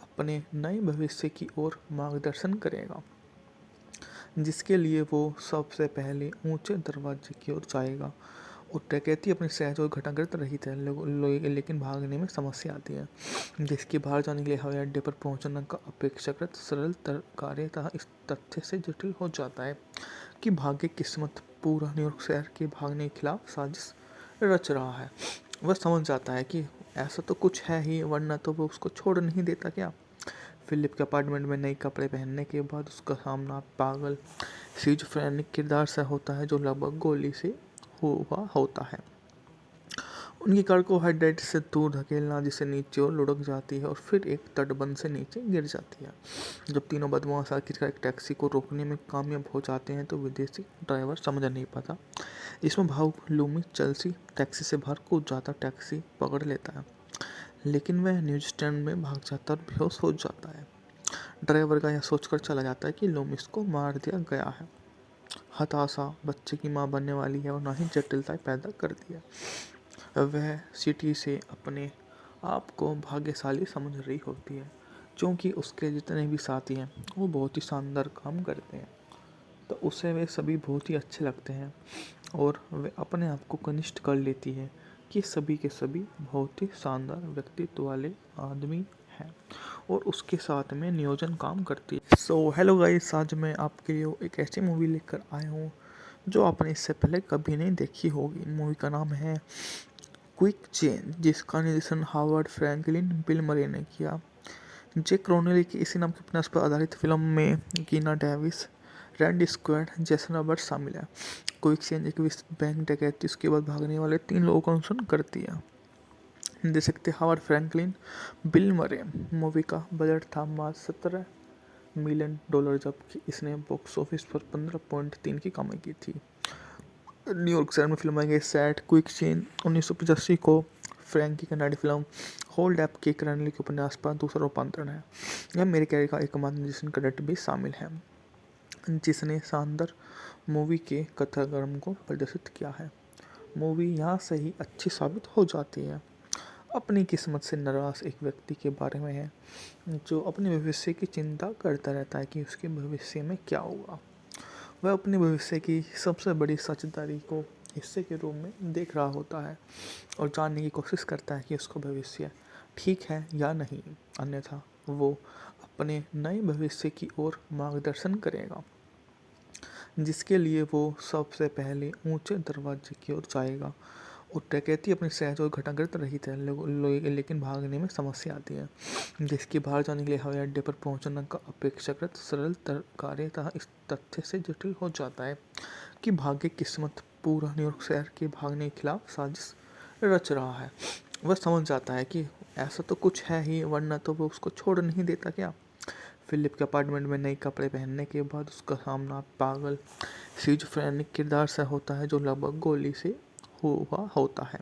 अपने नए भविष्य की ओर मार्गदर्शन करेगा, जिसके लिए वो सबसे पहले ऊंचे दरवाजे की ओर जाएगा। और डकैती अपनी सहज और घटनाग्रस्त रही है, लेकिन भागने में समस्या आती है, जिसके बाहर जाने के लिए हवाई अड्डे पर पहुंचना का अपेक्षाकृत सरल कार्य था। इस तथ्य से जटिल हो जाता है कि भाग्य किस्मत पूरा न्यूयॉर्क शहर के भागने के खिलाफ साजिश रच रहा है। वह समझ जाता है कि ऐसा तो कुछ है ही, वरना तो वो उसको छोड़ नहीं देता क्या। फिलिप के अपार्टमेंट में नए कपड़े पहनने के बाद उसका सामना पागल स्किज़ोफ्रेनिक किरदार से होता है जो लगभग गोली से हुआ होता है। उनकी कार को हेडलाइट से दूर धकेलना जिसे नीचे और लुढ़क जाती है और फिर एक तटबंध से नीचे गिर जाती है। जब तीनों बदमाश आखिरकार एक टैक्सी को रोकने में कामयाब हो जाते हैं तो विदेशी ड्राइवर समझ नहीं पाता। इसमें भावुक लूमी चेल्सी टैक्सी से बाहर कूद जाता, टैक्सी पकड़ लेता है, लेकिन वह न्यूज स्टैंड में भाग जाता और बेहोश हो जाता है। ड्राइवर का यह सोचकर चला जाता है कि लूमिस को मार दिया गया है। हताशा बच्चे की माँ बनने वाली है और ना ही जटिलताएं पैदा कर दिया। वह सिटी से अपने आप को भाग्यशाली समझ रही होती है क्योंकि उसके जितने भी साथी हैं वो बहुत ही शानदार काम करते हैं, तो उसे वे सभी बहुत ही अच्छे लगते हैं और वे अपने आप को कनिष्ठ कर लेती है कि सभी के सभी बहुत ही शानदार व्यक्तित्व वाले आदमी हैं और उसके साथ में नियोजन काम करती है। सो हेलो गाइस, आज मैं आपके लिए एक ऐसी मूवी लेकर आया हूँ जो आपने इससे पहले कभी नहीं देखी होगी। मूवी का नाम है क्विक चेंज, जिसका निर्देशन हावर्ड फ्रैंकलिन बिल मरे ने किया। जैक रोनेली की इसी नाम के उपन्यास पर आधारित फिल्म में कीना Davis, Randy squad, Jason Roberts शामिल है। क्विक चेंज एक विस्तृत बैंक डकैती उसके बाद भागने वाले 3 लोगों का अनुसरण करती है। देख सकते हावर्ड फ्रैंकलिन बिल मरे। मूवी का बजट था मात्र $17 मिलियन, जबकि इसने बॉक्स ऑफिस पर 15.3 की कमाई की थी। न्यूयॉर्क शहर में फिल्माई गई सैट क्विक चेंज 1985 को फ्रैंक की कन्नड़ फिल्म होल्ड अप के रणनीति के उपन्यास पर दूसरा रूपांतरण है। यह मेरे कैरियर का एकमात्र निर्देशन क्रेडिट भी शामिल है जिसने शानदार मूवी के कथाक्रम को प्रदर्शित किया है। मूवी यहाँ से ही अच्छी साबित हो जाती है। अपनी किस्मत से नाराज एक व्यक्ति के बारे में है जो अपने भविष्य की चिंता करता रहता है कि उसके भविष्य में क्या होगा। वह अपने भविष्य की सबसे बड़ी सच्चाई को हिस्से के रूप में देख रहा होता है और जानने की कोशिश करता है कि उसका भविष्य ठीक है या नहीं, अन्यथा वो अपने नए भविष्य की ओर मार्गदर्शन करेगा, जिसके लिए वो सबसे पहले ऊंचे दरवाजे की ओर जाएगा। और डकैती अपनी सहज और घटाकृत रहित है, लेकिन भागने में समस्या आती है, जिसके बाहर जाने के लिए हवाई अड्डे पर पहुंचना का अपेक्षाकृत सरल कार्य था। इस तथ्य से जटिल हो जाता है कि भाग्य किस्मत पूरा न्यूयॉर्क शहर के भागने के खिलाफ साजिश रच रहा है। वह समझ जाता है कि ऐसा तो कुछ है ही, वरना तो वो उसको छोड़ नहीं देता क्या। फिलिप के अपार्टमेंट में नए कपड़े पहनने के बाद उसका सामना पागल सिजोफ्रेनिक किरदार से होता है, जो लगभग गोली से हुआ होता है।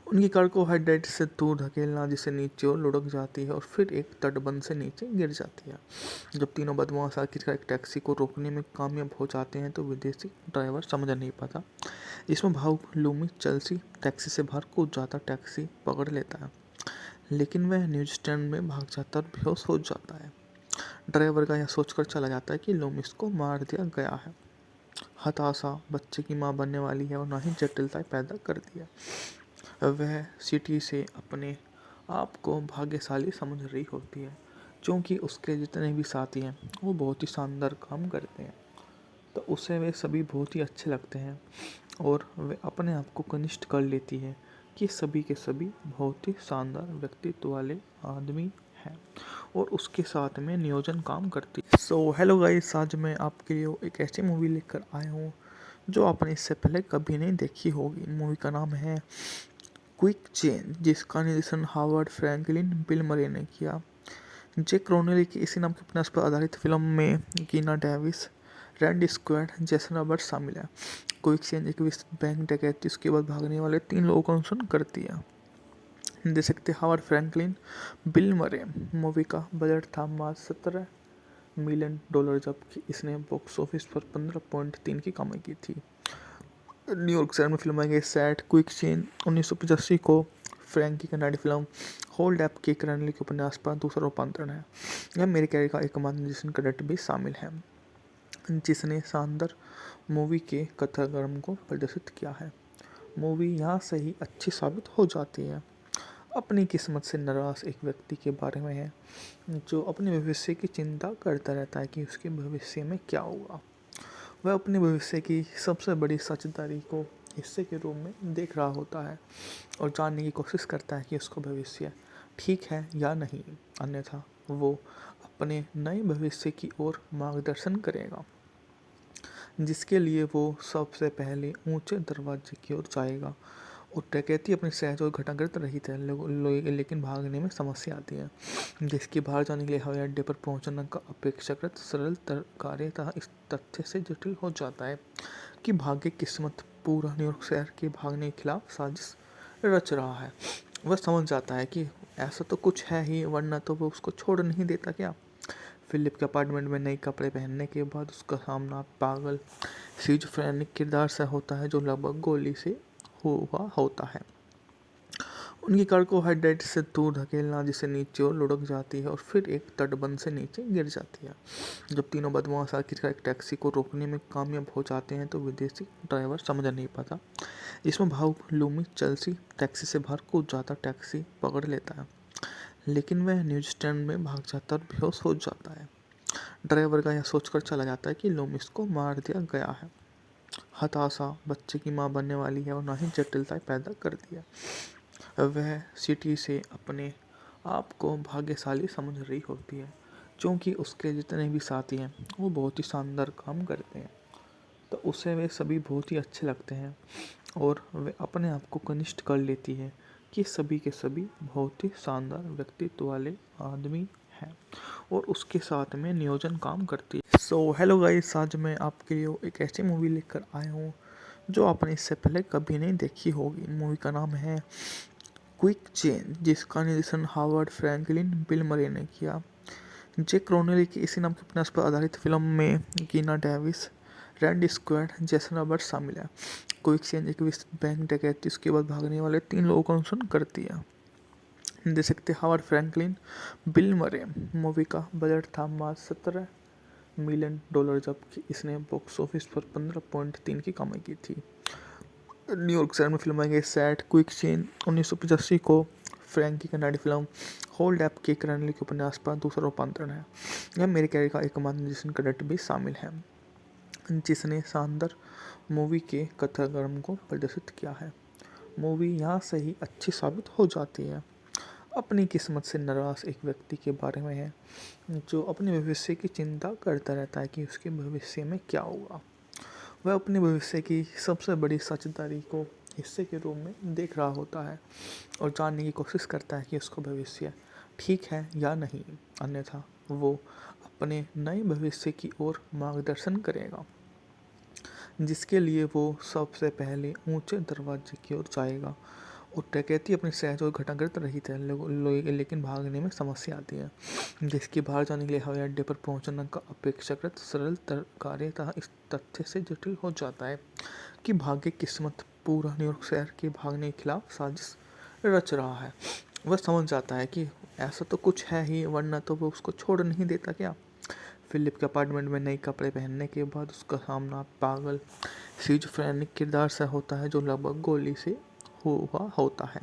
उनकी कार को हेडलाइट से दूर धकेलना, जिसे नीचे और लुढ़क जाती है और फिर एक तटबंध से नीचे गिर जाती है। जब तीनों बदमाश आखिरकार एक टैक्सी को रोकने में कामयाब हो जाते हैं तो विदेशी ड्राइवर समझ नहीं पाता। इसमें भावुक लूमी चेल्सी टैक्सी से बाहर कूद जाता, टैक्सी पकड़ लेता है, लेकिन वह न्यूज स्टैंड में भाग जाता और बेहोश हो जाता है। ड्राइवर का यह सोचकर चला जाता है कि लूमिस को मार दिया गया है। हताशा बच्चे की माँ बनने वाली है और ना ही जटिलताएं पैदा कर दिया। वह सिटी से अपने आप को भाग्यशाली समझ रही होती है, क्योंकि उसके जितने भी साथी हैं वो बहुत ही शानदार काम करते हैं, तो उसे वे सभी बहुत ही अच्छे लगते हैं। और वे अपने आप को कनिष्ठ कर लेती है कि सभी के सभी बहुत ही शानदार व्यक्तित्व वाले आदमी हैं और उसके साथ में नियोजन काम करती है। सो हेलो गाइस, आज मैं आपके लिए एक ऐसी मूवी लेकर आया हूँ जो आपने इससे पहले कभी नहीं देखी होगी। मूवी का नाम है क्विक चेंज, जिसका निर्देशन हावर्ड फ्रैंकलिन बिल मरे ने किया। जैक रोनेली की इसी नाम के उपन्यास पर आधारित फिल्म में कीना Davis, Randy squad, Jason Roberts शामिल है। क्विक चेंज एक विस्तृत बैंक डकैती उसके बाद भागने वाले 3 लोगों का अनुसरण करती है। निर्देशक थे हावर्ड फ्रैंकलिन बिल मरे। मूवी का बजट था मात्र $17 मिलियन, जबकि इसने बॉक्स ऑफिस पर 15.3 की कमाई की थी। न्यूयॉर्क शहर में फिल्माई गई सैट क्विक चेंज 1985 को फ्रैंकी कनाडी फिल्म होल्ड अप के करनली के उपन्यास पर दूसरा रूपांतरण है। यह मेरे कैरियर का एकमात्र निर्देशन क्रेडिट भी शामिल है, जिसने शानदार मूवी के कथाक्रम को प्रदर्शित किया है। मूवी यहाँ से ही अच्छी साबित हो जाती है। अपनी किस्मत से नाराज एक व्यक्ति के बारे में है, जो अपने भविष्य की चिंता करता रहता है कि उसके भविष्य में क्या होगा। वह अपने भविष्य की सबसे बड़ी सच्चाई को हिस्से के रूप में देख रहा होता है और जानने की कोशिश करता है कि उसका भविष्य ठीक है या नहीं, अन्यथा वो अपने नए भविष्य की ओर मार्गदर्शन करेगा, जिसके लिए वो सबसे पहले ऊंचे दरवाजे की ओर जाएगा। और डकैती अपनी सहज और घटाकृत रहित है, लेकिन भागने में समस्या आती है, जिसके बाहर जाने के लिए हवाई अड्डे पर पहुंचना का अपेक्षाकृत सरल कार्य था। इस तथ्य से जटिल हो जाता है कि भाग्य किस्मत पूरा न्यूयॉर्क शहर के भागने के खिलाफ साजिश रच रहा है। वह समझ जाता है कि ऐसा तो कुछ है ही, वरना तो वो उसको छोड़ नहीं देता क्या। फिलिप के अपार्टमेंट में नए कपड़े पहनने के बाद उसका सामना पागल सिजोफ्रेनिक किरदार से होता है, जो लगभग गोली से हुआ होता है। उनकी कार को हेडलाइट से दूर धकेलना, जिसे नीचे और लुढ़क जाती है और फिर एक तटबंध से नीचे गिर जाती है। जब तीनों बदमाश आखिरकार एक टैक्सी को रोकने में कामयाब हो जाते हैं तो विदेशी ड्राइवर समझ नहीं पाता। इसमें भावुक लूमी चेल्सी टैक्सी से बाहर कूद जाता, टैक्सी पकड़ लेता है, लेकिन वह न्यूज स्टैंड में भाग जाता और बेहोश हो जाता है। ड्राइवर का यह सोचकर चला जाता है कि लूमिस को मार दिया गया है। हताशा बच्चे की माँ बनने वाली है और ना ही जटिलताएं पैदा कर दिया। वह सिटी से अपने आप को भाग्यशाली समझ रही होती है, क्योंकि उसके जितने भी साथी हैं वो बहुत ही शानदार काम करते हैं, तो उसे वे सभी बहुत ही अच्छे लगते हैं। और वे अपने आप को कनिष्ठ कर लेती है कि सभी के सभी बहुत ही शानदार व्यक्तित्व वाले आदमी हैं और उसके साथ में नियोजन काम करती है। सो हेलो गाइस, आज मैं आपके लिए एक ऐसी मूवी लेकर आया हूँ जो आपने इससे पहले कभी नहीं देखी होगी। मूवी का नाम है क्विक चेंज, जिसका निर्देशन हावर्ड फ्रैंकलिन बिल मरे ने किया। जैक रोनेली की इसी नाम के उपन्यास पर आधारित फिल्म में कीना Davis, Randy squad, Jason Roberts शामिल है। क्विक चेंज एक विस्तृत बैंक डकैती उसके बाद भागने वाले 3 लोगों का अनुसरण करती है। निर्देशक थे हावर्ड फ्रैंकलिन बिल मरे। मूवी का बजट था मात्र $17 मिलियन, जबकि इसने बॉक्स ऑफिस पर 15.3 की कमाई की थी। न्यूयॉर्क शहर में फिल्माई गई सैट क्विक चेंज 1985 को फ्रैंकी कन्नाडी फिल्म होल्ड ऐप के रणनीति के उपन्यास पर दूसरा रूपांतरण है। यह मेरे कैरियर का एकमात्र निर्देशन क्रेडिट भी शामिल है, जिसने शानदार मूवी के कथाक्रम को प्रदर्शित किया है। मूवी यहाँ से ही अच्छी साबित हो जाती है। अपनी किस्मत से नाराज एक व्यक्ति के बारे में है, जो अपने भविष्य की चिंता करता रहता है कि उसके भविष्य में क्या होगा। वह अपने भविष्य की सबसे बड़ी सच्चाई को हिस्से के रूप में देख रहा होता है और जानने की कोशिश करता है कि उसका भविष्य ठीक है या नहीं, अन्यथा वो अपने नए भविष्य की ओर मार्गदर्शन करेगा, जिसके लिए वो सबसे पहले ऊंचे दरवाजे की ओर जाएगा। और डकैती अपनी सहज और घटाग्रत रही है, लेकिन भागने में समस्या आती है, जिसके बाहर जाने के लिए हवाई अड्डे पर पहुंचना का अपेक्षाकृत सरल कार्य था इस तथ्य से जटिल हो जाता है कि भाग्य किस्मत पूरा न्यूयॉर्क शहर के भागने के खिलाफ साजिश रच रहा है। वह समझ जाता है कि ऐसा तो कुछ है ही, वरना तो वो उसको छोड़ नहीं देता क्या। फिलिप के अपार्टमेंट में नए कपड़े पहनने के बाद उसका सामना पागल स्किज़ोफ्रेनिक किरदार से होता है, जो लगभग गोली से हुआ होता है।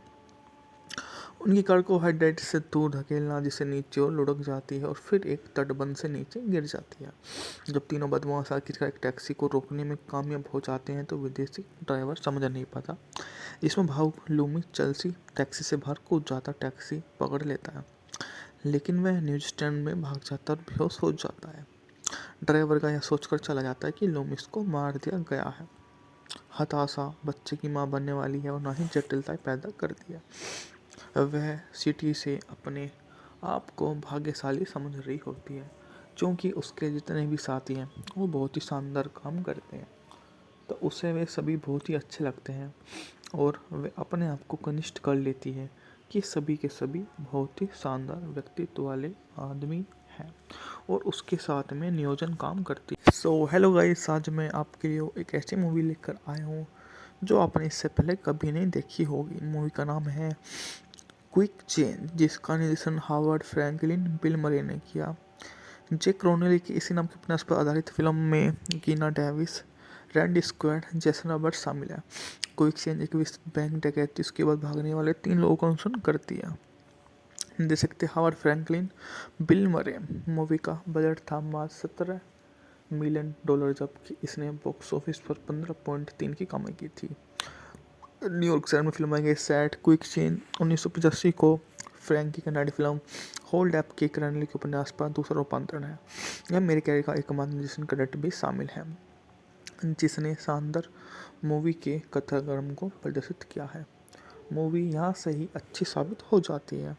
उनकी कार को हेडलाइट से दूर धकेलना, जिसे नीचे और लुढ़क जाती है और फिर एक तटबंध से नीचे गिर जाती है। जब तीनों बदमाश आखिरकार एक टैक्सी को रोकने में कामयाब हो जाते हैं, तो विदेशी ड्राइवर समझ नहीं पाता। इसमें भावुक लूमी चेल्सी टैक्सी से बाहर कूद जाता, टैक्सी पकड़ लेता है, लेकिन वह न्यूज स्टैंड में भाग जाता और बेहोश हो जाता है। ड्राइवर का यह सोचकर चला जाता है कि लूमिस को मार दिया गया है। हताशा बच्चे की माँ बनने वाली है और ना ही जटिलता पैदा कर दिया। वह सिटी से अपने आप को भाग्यशाली समझ रही होती है, क्योंकि उसके जितने भी साथी हैं वो बहुत ही शानदार काम करते हैं, तो उसे वे सभी बहुत ही अच्छे लगते हैं और वे अपने आप को कनिष्ठ कर लेती है कि सभी के सभी बहुत ही शानदार व्यक्तित्व वाले आदमी हैं और उसके साथ में नियोजन काम करती है। सो हेलो गाइस, आज मैं आपके लिए एक ऐसी मूवी लेकर आया हूँ जो आपने इससे पहले कभी नहीं देखी होगी। मूवी का नाम है क्विक चेंज, जिसका निर्देशन हावर्ड फ्रैंकलिन बिल मरे ने किया। जैक क्रोनेली की इसी नाम के उपन्यास पर आधारित फिल्म में कीना Davis, Randy squad, Jason Roberts शामिल है। क्विक चेंज एक विश्व बैंक डकैती उसके बाद भागने वाले 3 लोगों का अनुसरण करती है। देख सकते हावर्ड फ्रैंकलिन, बिल मरे। मूवी का बजट था मात्र $17 मिलियन, जबकि इसने बॉक्स ऑफिस पर 15.3 की कमाई की थी। न्यूयॉर्क शहर में फिल्माई गई सेट क्विक चेंज 1985 को फ्रैंकी कन्नाडी फिल्म होल्ड ऐप के रणनीति के उपन्यास पर दूसरा रूपांतरण है। यह मेरे कैरियर का एकमात्र निर्देशन क्रेडिट भी शामिल है, जिसने शानदार मूवी के कथाक्रम को प्रदर्शित किया है। मूवी यहाँ से ही अच्छी साबित हो जाती है।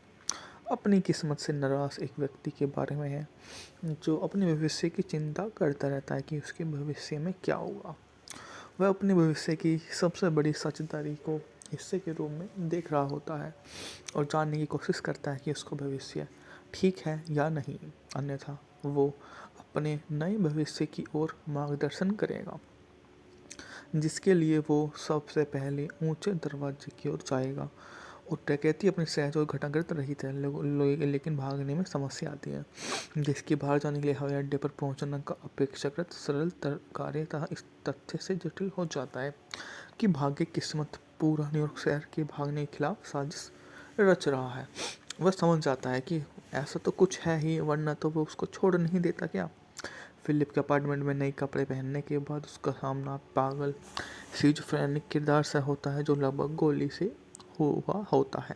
अपनी किस्मत से नाराज एक व्यक्ति के बारे में है, जो अपने भविष्य की चिंता करता रहता है कि उसके भविष्य में क्या होगा। वह अपने भविष्य की सबसे बड़ी सच्चाई को हिस्से के रूप में देख रहा होता है और जानने की कोशिश करता है कि उसका भविष्य ठीक है या नहीं, अन्यथा वो अपने नए भविष्य की ओर मार्गदर्शन करेगा, जिसके लिए वो सबसे पहले ऊंचे दरवाजे की ओर जाएगा। और डकैती अपनी सहज और घटाग्रत रही है, लेकिन भागने में समस्या आती है, जिसके बाहर जाने के लिए हवाई अड्डे पर पहुंचना का अपेक्षाकृत सरल कार्य था इस तथ्य से जटिल हो जाता है कि भाग्य किस्मत पूरा न्यूयॉर्क शहर के भागने के खिलाफ साजिश रच रहा है। वह समझ जाता है कि ऐसा तो कुछ है ही, वरना तो वो उसको छोड़ नहीं देता क्या। फिलिप के अपार्टमेंट में नए कपड़े पहनने के बाद उसका सामना पागल स्किज़ोफ्रेनिक किरदार से होता है, जो लगभग गोली से हुआ होता है।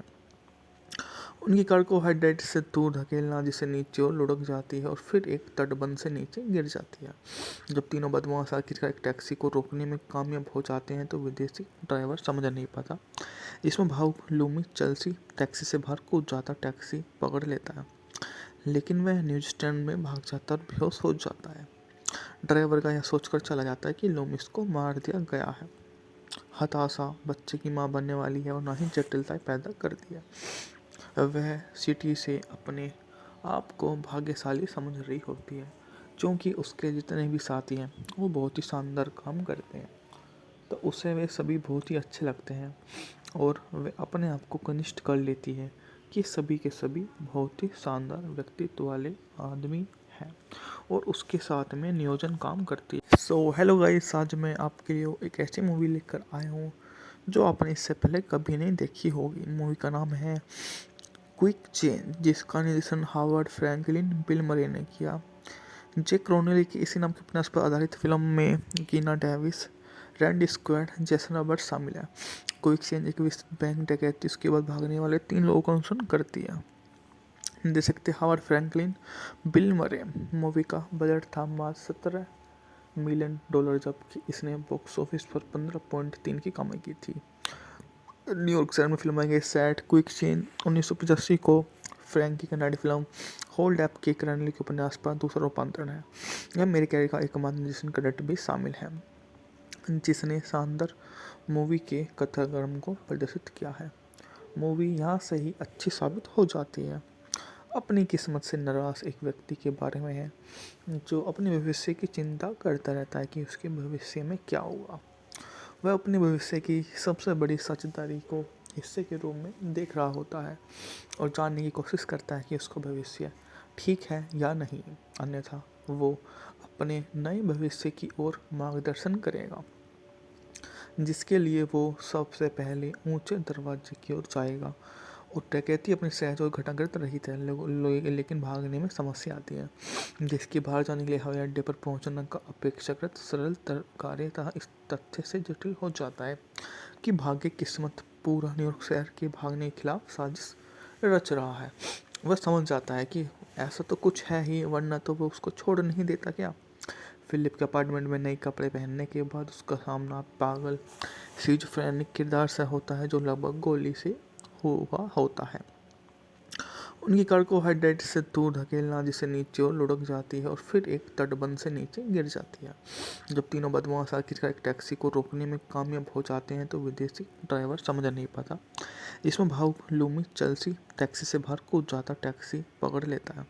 उनकी कार को हेडलाइट से दूर धकेलना, जिसे नीचे और लुढ़क जाती है और फिर एक तटबंध से नीचे गिर जाती है। जब तीनों बदमाश आखिरकार एक टैक्सी को रोकने में कामयाब हो जाते हैं, तो विदेशी ड्राइवर समझ नहीं पाता। इसमें भावुक लूमी चेल्सी टैक्सी से बाहर कूद जाता, टैक्सी पकड़ लेता है, लेकिन वह न्यूज स्टैंड में भाग जाता और बेहोश हो जाता है। ड्राइवर का यह सोचकर चला जाता है कि लूमिस को मार दिया गया है। हताशा बच्चे की माँ बनने वाली है और ना ही जटिलता पैदा कर दिया। वह सिटी से अपने आप को भाग्यशाली समझ रही होती है, क्योंकि उसके जितने भी साथी हैं वो बहुत ही शानदार काम करते हैं, तो उसे वे सभी बहुत ही अच्छे लगते हैं और वे अपने आप को कनिष्ठ कर लेती है कि सभी के सभी बहुत ही शानदार व्यक्तित्व वाले आदमी हैं और उसके साथ में नियोजन काम करती है। सो हेलो गाइस, आज मैं आपके लिए एक ऐसी मूवी लेकर आया हूँ जो आपने इससे पहले कभी नहीं देखी होगी। मूवी का नाम है क्विक चेंज, जिसका निर्देशन हावर्ड फ्रैंकलिन बिल मरे ने किया। जे क्रोनेली की इसी नाम के उपन्यास पर आधारित फिल्म में कीना Davis, Randy squad, Jason Roberts शामिल है। क्विक चेंज एक विस्तृत बैंक डकैती उसके बाद भागने वाले 3 लोगों का अनुसरण करती है। देख सकते हावर्ड फ्रैंकलिन, बिल मरे। मूवी का बजट था मात्र $17 मिलियन, जबकि इसने बॉक्स ऑफिस पर 15.3 की कमाई की थी। न्यूयॉर्क शहर में फिल्माई गई सैट क्विक चेन 1985 को फ्रैंकी कनाडी फिल्म होल्ड अप के क्रैनली के उपन्यास पर दूसरा रूपांतरण है। यह मेरे कैरियर का एकमात्र निर्देशन क्रेडिट भी शामिल है, जिसने शानदार मूवी के कथाक्रम को प्रदर्शित किया है। मूवी यहाँ से ही अच्छी साबित हो जाती है। अपनी किस्मत से नाराज एक व्यक्ति के बारे में है जो अपने भविष्य की चिंता करता रहता है कि उसके भविष्य में क्या होगा। वह अपने भविष्य की सबसे बड़ी सच्चाई को हिस्से के रूप में देख रहा होता है और जानने की कोशिश करता है कि उसका भविष्य ठीक है या नहीं, अन्यथा वो अपने नए भविष्य की ओर मार्गदर्शन करेगा, जिसके लिए वो सबसे पहले ऊंचे दरवाजे की ओर जाएगा। और डकैती अपनी सहज और घटनाग्रस्त रही है, लेकिन भागने में समस्या आती है, जिसके बाहर जाने के लिए हवाई अड्डे पर पहुंचना का अपेक्षाकृत सरल कार्य था। इस तथ्य से जटिल हो जाता है कि भाग्य किस्मत पूरा न्यूयॉर्क शहर के भागने के खिलाफ साजिश रच रहा है। वह समझ जाता है कि ऐसा तो कुछ है ही, वरना तो वो उसको छोड़ नहीं देता क्या। फिलिप के अपार्टमेंट में नए कपड़े पहनने के बाद उसका सामना पागल सिजोफ्रेनिक किरदार से होता है, जो लगभग गोली से हुआ होता है। उनकी कार को हाइड्रेट से दूर धकेलना, जिसे नीचे और लुढ़क जाती है और फिर एक तटबंध से नीचे गिर जाती है। जब तीनों बदमाश आखिरकार एक टैक्सी को रोकने में कामयाब हो जाते हैं तो विदेशी ड्राइवर समझ नहीं पाता। इसमें भावुक लूमी चेल्सी टैक्सी से बाहर कूद जाता, टैक्सी पकड़ लेता है,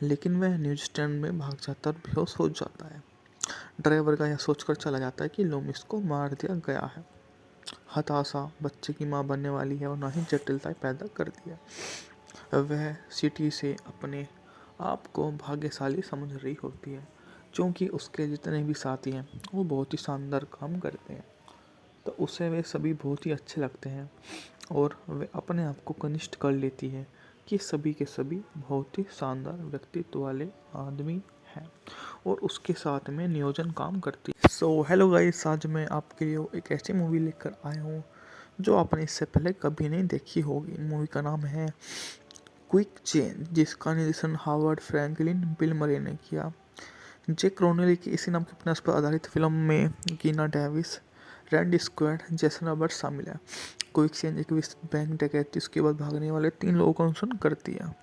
लेकिन वह न्यूजीलैंड में भाग जाता और बेहोश हो जाता है। ड्राइवर का यह सोचकर चला जाता है कि लूमिस को मार दिया गया है। हताशा बच्चे की मां बनने वाली है और ना ही जटिलताएं पैदा करती है। वह सिटी से अपने आप को भाग्यशाली समझ रही होती है, क्योंकि उसके जितने भी साथी हैं वो बहुत ही शानदार काम करते हैं, तो उसे वे सभी बहुत ही अच्छे लगते हैं और वे अपने आप को कनिष्ठ कर लेती है कि सभी के सभी बहुत ही शानदार व्यक्तित्व वाले आदमी हैं और उसके साथ में नियोजन काम करती है। सो हेलो गाइस, आज मैं आपके लिए एक ऐसी मूवी लेकर आया हूँ जो आपने इससे पहले कभी नहीं देखी होगी। मूवी का नाम है क्विक चेंज, जिसका निर्देशन हावर्ड फ्रैंकलिन बिल मरे ने किया। जे क्रोनेली की इसी नाम के उपन्यास पर आधारित फिल्म में कीना Davis, Randy squad, Jason Roberts शामिल है। क्विक चेंज एक विस्तृत बैंक डकैती उसके बाद भागने वाले 3 लोगों का अनुसरण करती है।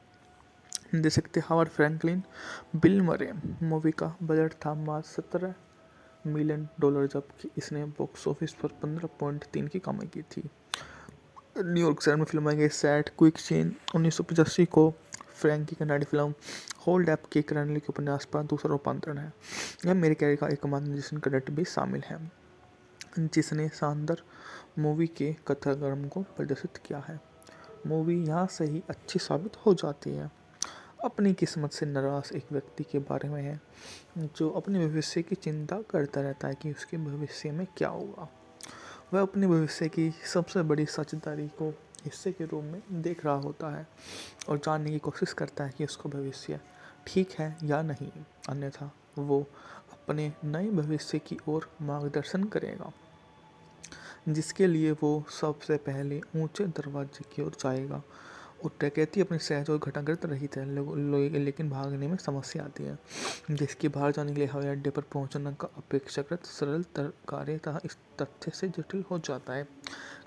देख सकते हावर्ड फ्रैंकलिन, बिल मरे। मूवी का बजट था मात्र $17 मिलियन, जबकि इसने बॉक्स ऑफिस पर 15.3 की कमाई की थी। न्यूयॉर्क शहर में फिल्माई गई सैट क्विक चेन 1985 को फ्रैंकी कनाडी फिल्म होल्ड अप के क्रैनली के उपन्यास पर दूसरा रूपांतरण है। यह मेरे कैरियर का एकमात्र निर्देशन क्रेडिट भी शामिल है, जिसने शानदार मूवी के कथाक्रम को प्रदर्शित किया है। मूवी यहाँ से ही अच्छी साबित हो जाती है। अपनी किस्मत से नाराज एक व्यक्ति के बारे में है जो अपने भविष्य की चिंता करता रहता है कि उसके भविष्य में क्या होगा। वह अपने भविष्य की सबसे बड़ी सच्चाई को हिस्से के रूप में देख रहा होता है और जानने की कोशिश करता है कि उसका भविष्य ठीक है या नहीं, अन्यथा वो अपने नए भविष्य की ओर मार्गदर्शन करेगा, जिसके लिए वो सबसे पहले ऊंचे दरवाजे की ओर जाएगा। और डकैती अपनी सहज और घटनाग्रस्त रही है, लेकिन भागने में समस्या आती है, जिसके बाहर जाने के लिए हवाई अड्डे पर पहुंचना का अपेक्षाकृत सरल कार्य था। इस तथ्य से जटिल हो जाता है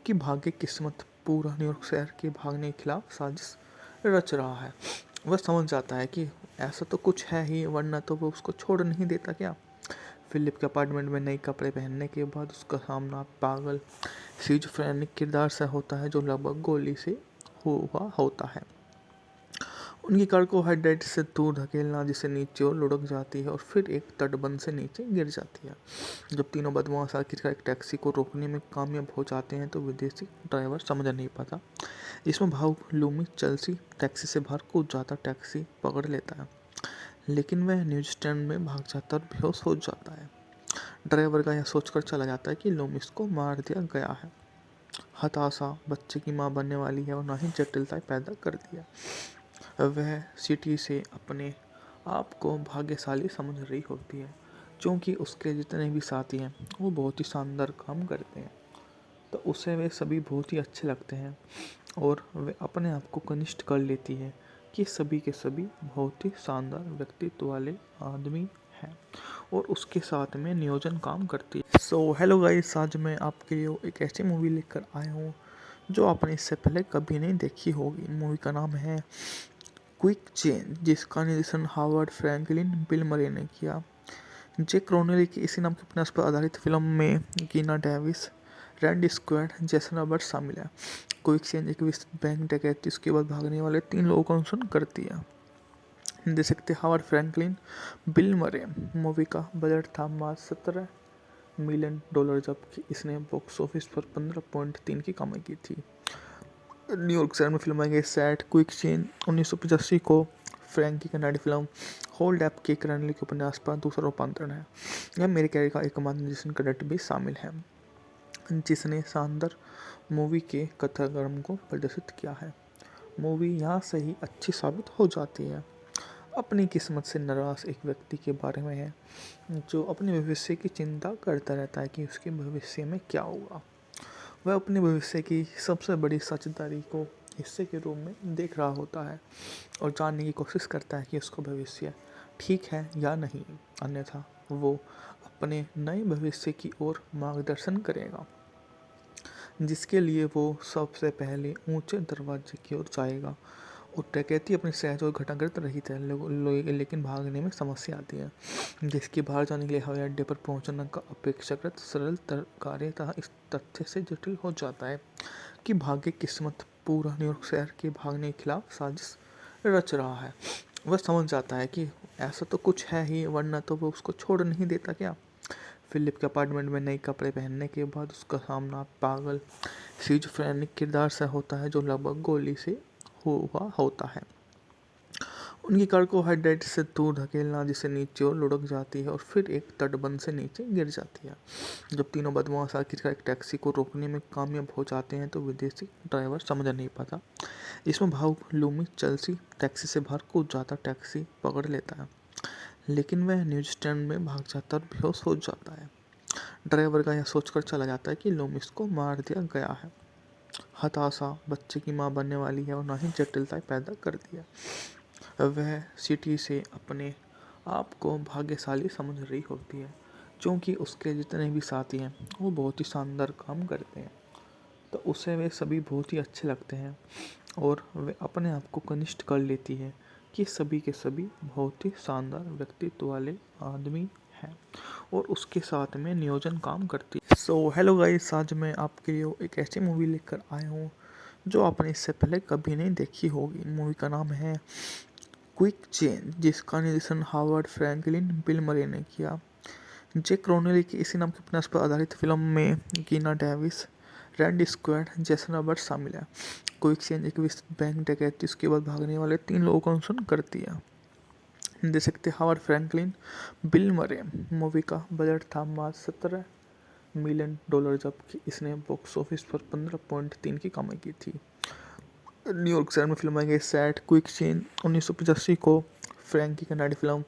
कि भाग्य किस्मत पूरा न्यूयॉर्क शहर के भागने के खिलाफ साजिश रच रहा है। वह समझ जाता है कि ऐसा तो कुछ है ही, वरना तो वो उसको छोड़ नहीं देता क्या। फिलिप के अपार्टमेंट में नए कपड़े पहनने के बाद उसका सामना पागल सिजोफ्रेनिक किरदार से होता है, जो लगभग गोली से हुआ होता है। उनकी कार को हाइड्रेट से दूर धकेलना, जिसे नीचे और लुढ़क जाती है और फिर एक तटबंध से नीचे गिर जाती है। जब तीनों बदमाश आखिरकार एक टैक्सी को रोकने में कामयाब हो जाते हैं तो विदेशी ड्राइवर समझ नहीं पाता। इसमें भावुक लूमी चेल्सी टैक्सी से बाहर कूद जाता, टैक्सी पकड़ लेता है, लेकिन वह न्यूजीलैंड में भाग जाता और बेहोश हो जाता है। ड्राइवर का यह सोचकर चला जाता है कि लूमिस को मार दिया गया है। हताशा बच्चे की माँ बनने वाली है और ना ही जटिलताएं पैदा कर दिया। वह सिटी से अपने आप को भाग्यशाली समझ रही होती है क्योंकि उसके जितने भी साथी हैं वो बहुत ही शानदार काम करते हैं, तो उसे वे सभी बहुत ही अच्छे लगते हैं और वे अपने आप को कनिष्ठ कर लेती है कि सभी के सभी बहुत ही शानदार व्यक्तित्व वाले आदमी हैं और उसके साथ में नियोजन काम करती है। सो हेलो गाइस, आज मैं आपके लिए एक ऐसी मूवी लेकर आया हूँ जो आपने इससे पहले कभी नहीं देखी होगी। मूवी का नाम है क्विक चेंज, जिसका निर्देशन हावर्ड फ्रैंकलिन बिल मरे ने किया। जेक रोनेली की इसी नाम के उपन्यास पर आधारित फिल्म में कीना Davis, Randy squad, Jason Roberts शामिल है। क्विक चेंज एक विस्तृत बैंक डकैती उसके बाद भागने वाले 3 लोगों का अनुसरण करती है। देख सकते हावर्ड फ्रैंकलिन बिल मरे। मूवी का बजट था मात्र $17 मिलियन, जबकि इसने बॉक्स ऑफिस पर 15.3 की कमाई की थी। न्यूयॉर्क शहर में फिल्माई गई सेट क्विक चेंज 1985 को फ्रैंक की कनाडी फिल्म होल्ड अप के रणनीति के उपन्यास पर दूसरा रूपांतरण है। यह मेरे कैरियर का एकमात्र निर्देशन क्रेडिट भी शामिल है जिसने शानदार मूवी के कथाक्रम को प्रदर्शित किया है। मूवी यहाँ से ही अच्छी साबित हो जाती है। अपनी किस्मत से नाराज एक व्यक्ति के बारे में है जो अपने भविष्य की चिंता करता रहता है कि उसके भविष्य में क्या होगा। वह अपने भविष्य की सबसे बड़ी सच्चाई को हिस्से के रूप में देख रहा होता है और जानने की कोशिश करता है कि उसका भविष्य ठीक है या नहीं, अन्यथा वो अपने नए भविष्य की ओर मार्गदर्शन करेगा, जिसके लिए वो सबसे पहले ऊंचे दरवाजे की ओर जाएगा। और डकैती अपनी सहज और घटाकृत रहित है, लेकिन भागने में समस्या आती है, जिसके बाहर जाने के लिए हवाई अड्डे पर पहुंचना का अपेक्षाकृत सरल कार्य था। इस तथ्य से जटिल हो जाता है कि भाग्य किस्मत पूरा न्यूयॉर्क शहर के भागने के खिलाफ साजिश रच रहा है। वह समझ जाता है कि ऐसा तो कुछ है ही, वरना तो वो उसको छोड़ नहीं देता क्या। फिलिप के अपार्टमेंट में नए कपड़े पहनने के बाद उसका सामना पागल स्किज़ोफ्रेनिक किरदार से होता है जो लगभग गोली से हुआ होता है। उनकी कार को हाइड्रेट से दूर धकेलना जिसे नीचे और लुढ़क जाती है और फिर एक तटबंध से नीचे गिर जाती है। जब तीनों बदमाश आखिरकार एक टैक्सी को रोकने में कामयाब हो जाते हैं तो विदेशी ड्राइवर समझ नहीं पाता। इसमें भावुक लूमी चेल्सी टैक्सी से बाहर कूद जाता, टैक्सी पकड़ लेता है, लेकिन वह न्यूज स्टैंड में भाग जाता और बेहोश हो जाता है। ड्राइवर का यह सोचकर चला जाता है कि लूमिस को मार दिया गया है। हताशा बच्चे की माँ बनने वाली है और ना ही जटिलताएं पैदा कर दिया। वह सिटी से अपने आप को भाग्यशाली समझ रही होती है क्योंकि उसके जितने भी साथी हैं वो बहुत ही शानदार काम करते हैं, तो उसे वे सभी बहुत ही अच्छे लगते हैं और वे अपने आप को कनिष्ठ कर लेती है कि सभी के सभी बहुत ही शानदार व्यक्तित्व वाले आदमी हैं और उसके साथ में नियोजन काम करती है। सो हेलो गाइस, आज मैं आपके लिए एक ऐसी मूवी लेकर आया हूँ जो आपने इससे पहले कभी नहीं देखी होगी। मूवी का नाम है क्विक चेंज, जिसका निर्देशन हावर्ड फ्रैंकलिन बिल मरे ने किया। जेक रोनेली की इसी नाम के उपन्यास पर आधारित फिल्म में कीना Davis, Randy squad, Jason Roberts शामिल है। क्विक चेंज एक विस्तृत बैंक डकैती उसके बाद भागने वाले 3 लोगों का अनुसरण करती है। देख सकते हावर्ड फ्रैंकलिन बिल मरे। मूवी का बजट था मात्र $17 मिलियन, जबकि इसने बॉक्स ऑफिस पर 15.3 की कमाई की थी। न्यूयॉर्क शहर में फिल्माई गई सेट क्विक चेंज 1985 को फ्रैंक की कनाडी फिल्म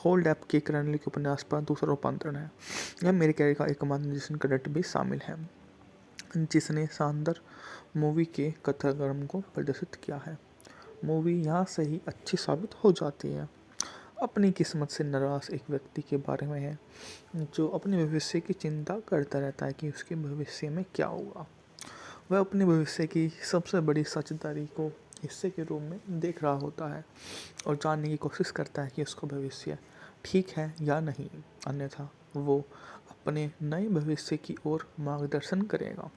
होल्ड अप के रणनीति के उपन्यास पर दूसरा रूपांतरण है। यह मेरे कैरियर का एकमात्र निर्देशन क्रेडिट भी शामिल है जिसने शानदार मूवी के कथाक्रम को प्रदर्शित किया है। मूवी यहाँ से ही अच्छी साबित हो जाती है। अपनी किस्मत से नाराज एक व्यक्ति के बारे में है जो अपने भविष्य की चिंता करता रहता है कि उसके भविष्य में क्या होगा। वह अपने भविष्य की सबसे बड़ी सच्चाई को हिस्से के रूप में देख रहा होता है और जानने की कोशिश करता है कि उसका भविष्य ठीक है या नहीं, अन्यथा वो अपने नए भविष्य की ओर मार्गदर्शन करेगा,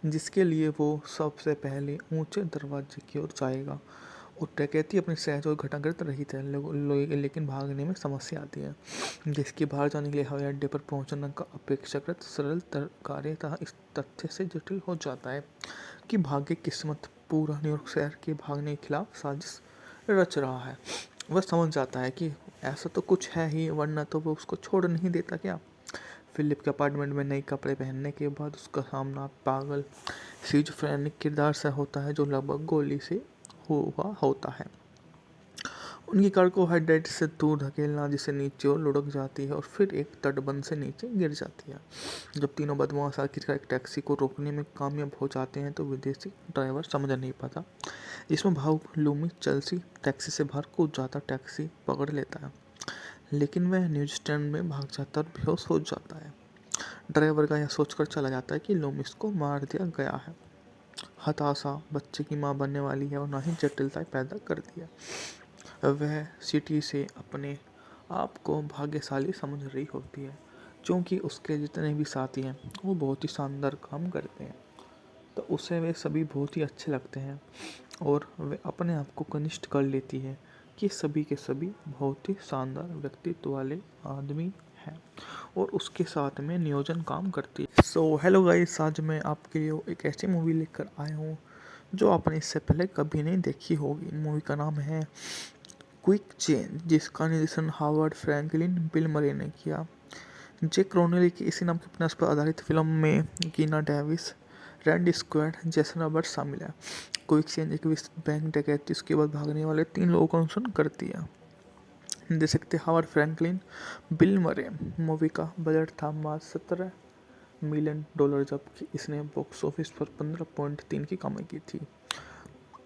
जिसके लिए वो सबसे पहले ऊंचे दरवाजे की ओर जाएगा। और डकैती अपनी सहज और घटाकृत रहित है, लेकिन भागने में समस्या आती है, जिसके बाहर जाने के लिए हवाई अड्डे पर पहुंचना का अपेक्षाकृत सरल कार्य था। इस तथ्य से जटिल हो जाता है कि भाग्य किस्मत पूरा न्यूयॉर्क शहर के भागने के खिलाफ साजिश रच रहा है। वह समझ जाता है कि ऐसा तो कुछ है ही, वरना तो वो उसको छोड़ नहीं देता क्या। फिलिप के अपार्टमेंट में नए कपड़े पहनने के बाद उसका सामना पागल स्किज़ोफ्रेनिक किरदार से होता है जो लगभग गोली से हुआ होता है। उनकी कार को हाइड्रेट से दूर धकेलना जिसे नीचे और लुढ़क जाती है और फिर एक तटबंध से नीचे गिर जाती है। जब तीनों बदमाश आखिरकार एक टैक्सी को रोकने में कामयाब हो जाते हैं तो विदेशी ड्राइवर समझ नहीं पाता, जिसमें भावुक लूमी चेल्सी टैक्सी से बाहर कूद जाता टैक्सी पकड़ लेता है, लेकिन वह न्यूज स्टैंड में भाग जाता और बेहोश हो जाता है। ड्राइवर का यह सोचकर चला जाता है कि लूमिस को मार दिया गया है। हताशा बच्चे की माँ बनने वाली है और ना ही जटिलता पैदा कर दिया। वह सिटी से अपने आप को भाग्यशाली समझ रही होती है, क्योंकि उसके जितने भी साथी हैं वो बहुत ही शानदार काम करते हैं, तो उसे वे सभी बहुत ही अच्छे लगते हैं और वे अपने आप को कनिष्ठ कर लेती है कि सभी के सभी बहुत ही शानदार व्यक्तित्व वाले आदमी हैं और उसके साथ में नियोजन काम करती है। सो हेलो गाइस, आज मैं आपके लिए एक ऐसी मूवी लेकर आया हूँ जो आपने इससे पहले कभी नहीं देखी होगी। मूवी का नाम है क्विक चेंज, जिसका निर्देशन हावर्ड फ्रैंकलिन बिल मरे ने किया। जैक रोनेली की इसी नाम के उपन्यास पर आधारित फिल्म में कीना Davis, Randy squad, Jason Roberts शामिल है। क्विक चेंज एक विस्तृत बैंक डकैती उसके बाद भागने वाले 3 लोगों का अनुसरण करती है। निर्देशक थे हावर्ड फ्रैंकलिन बिल मरे। मूवी का बजट था मात्र $17 मिलियन, जबकि इसने बॉक्स ऑफिस पर 15.3 की कमाई की थी।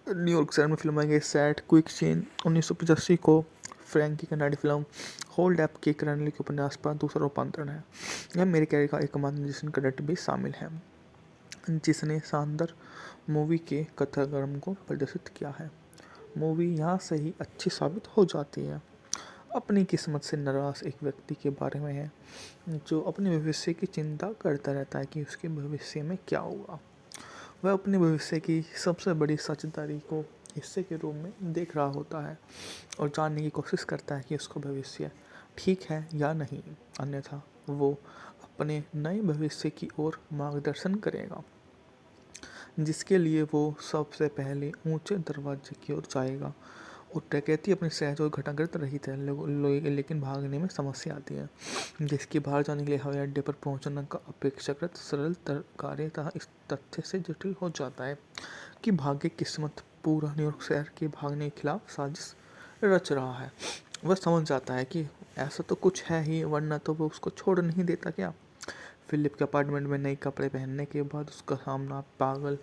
न्यूयॉर्क शहर में फिल्माई गई सैट क्विक चेंज 1985 को फ्रैंकी कनाडी फिल्म होल्ड अप के करनली के उपन्यास पर दूसरा रूपांतरण है। यह मेरे कैरियर का एकमात्र निर्देशन क्रेडिट भी शामिल है, जिसने शानदार मूवी के कथाक्रम को प्रदर्शित किया है। मूवी यहाँ से ही अच्छी साबित हो जाती है। अपनी किस्मत से नाराज एक व्यक्ति के बारे में है जो अपने भविष्य की चिंता करता रहता है कि उसके भविष्य में क्या होगा। वह अपने भविष्य की सबसे बड़ी सच्चाई को हिस्से के रूप में देख रहा होता है और जानने की कोशिश करता है कि उसका भविष्य ठीक है या नहीं, अन्यथा वो अपने नए भविष्य की ओर मार्गदर्शन करेगा, जिसके लिए वो सबसे पहले ऊंचे दरवाजे की ओर जाएगा। और डकैती अपनी सहज और घटाकृत रहित है, लेकिन भागने में समस्या आती है, जिसके बाहर जाने के लिए हवाई अड्डे पर पहुंचना का अपेक्षाकृत सरल कार्य था इस तथ्य से जटिल हो जाता है कि भाग्य किस्मत पूरा न्यूयॉर्क शहर के भागने के खिलाफ साजिश रच रहा है। वह समझ जाता है कि ऐसा तो कुछ है ही, वरना तो वो उसको छोड़ नहीं देता क्या। फिलिप के अपार्टमेंट में नए कपड़े पहनने के बाद उसका सामना पागल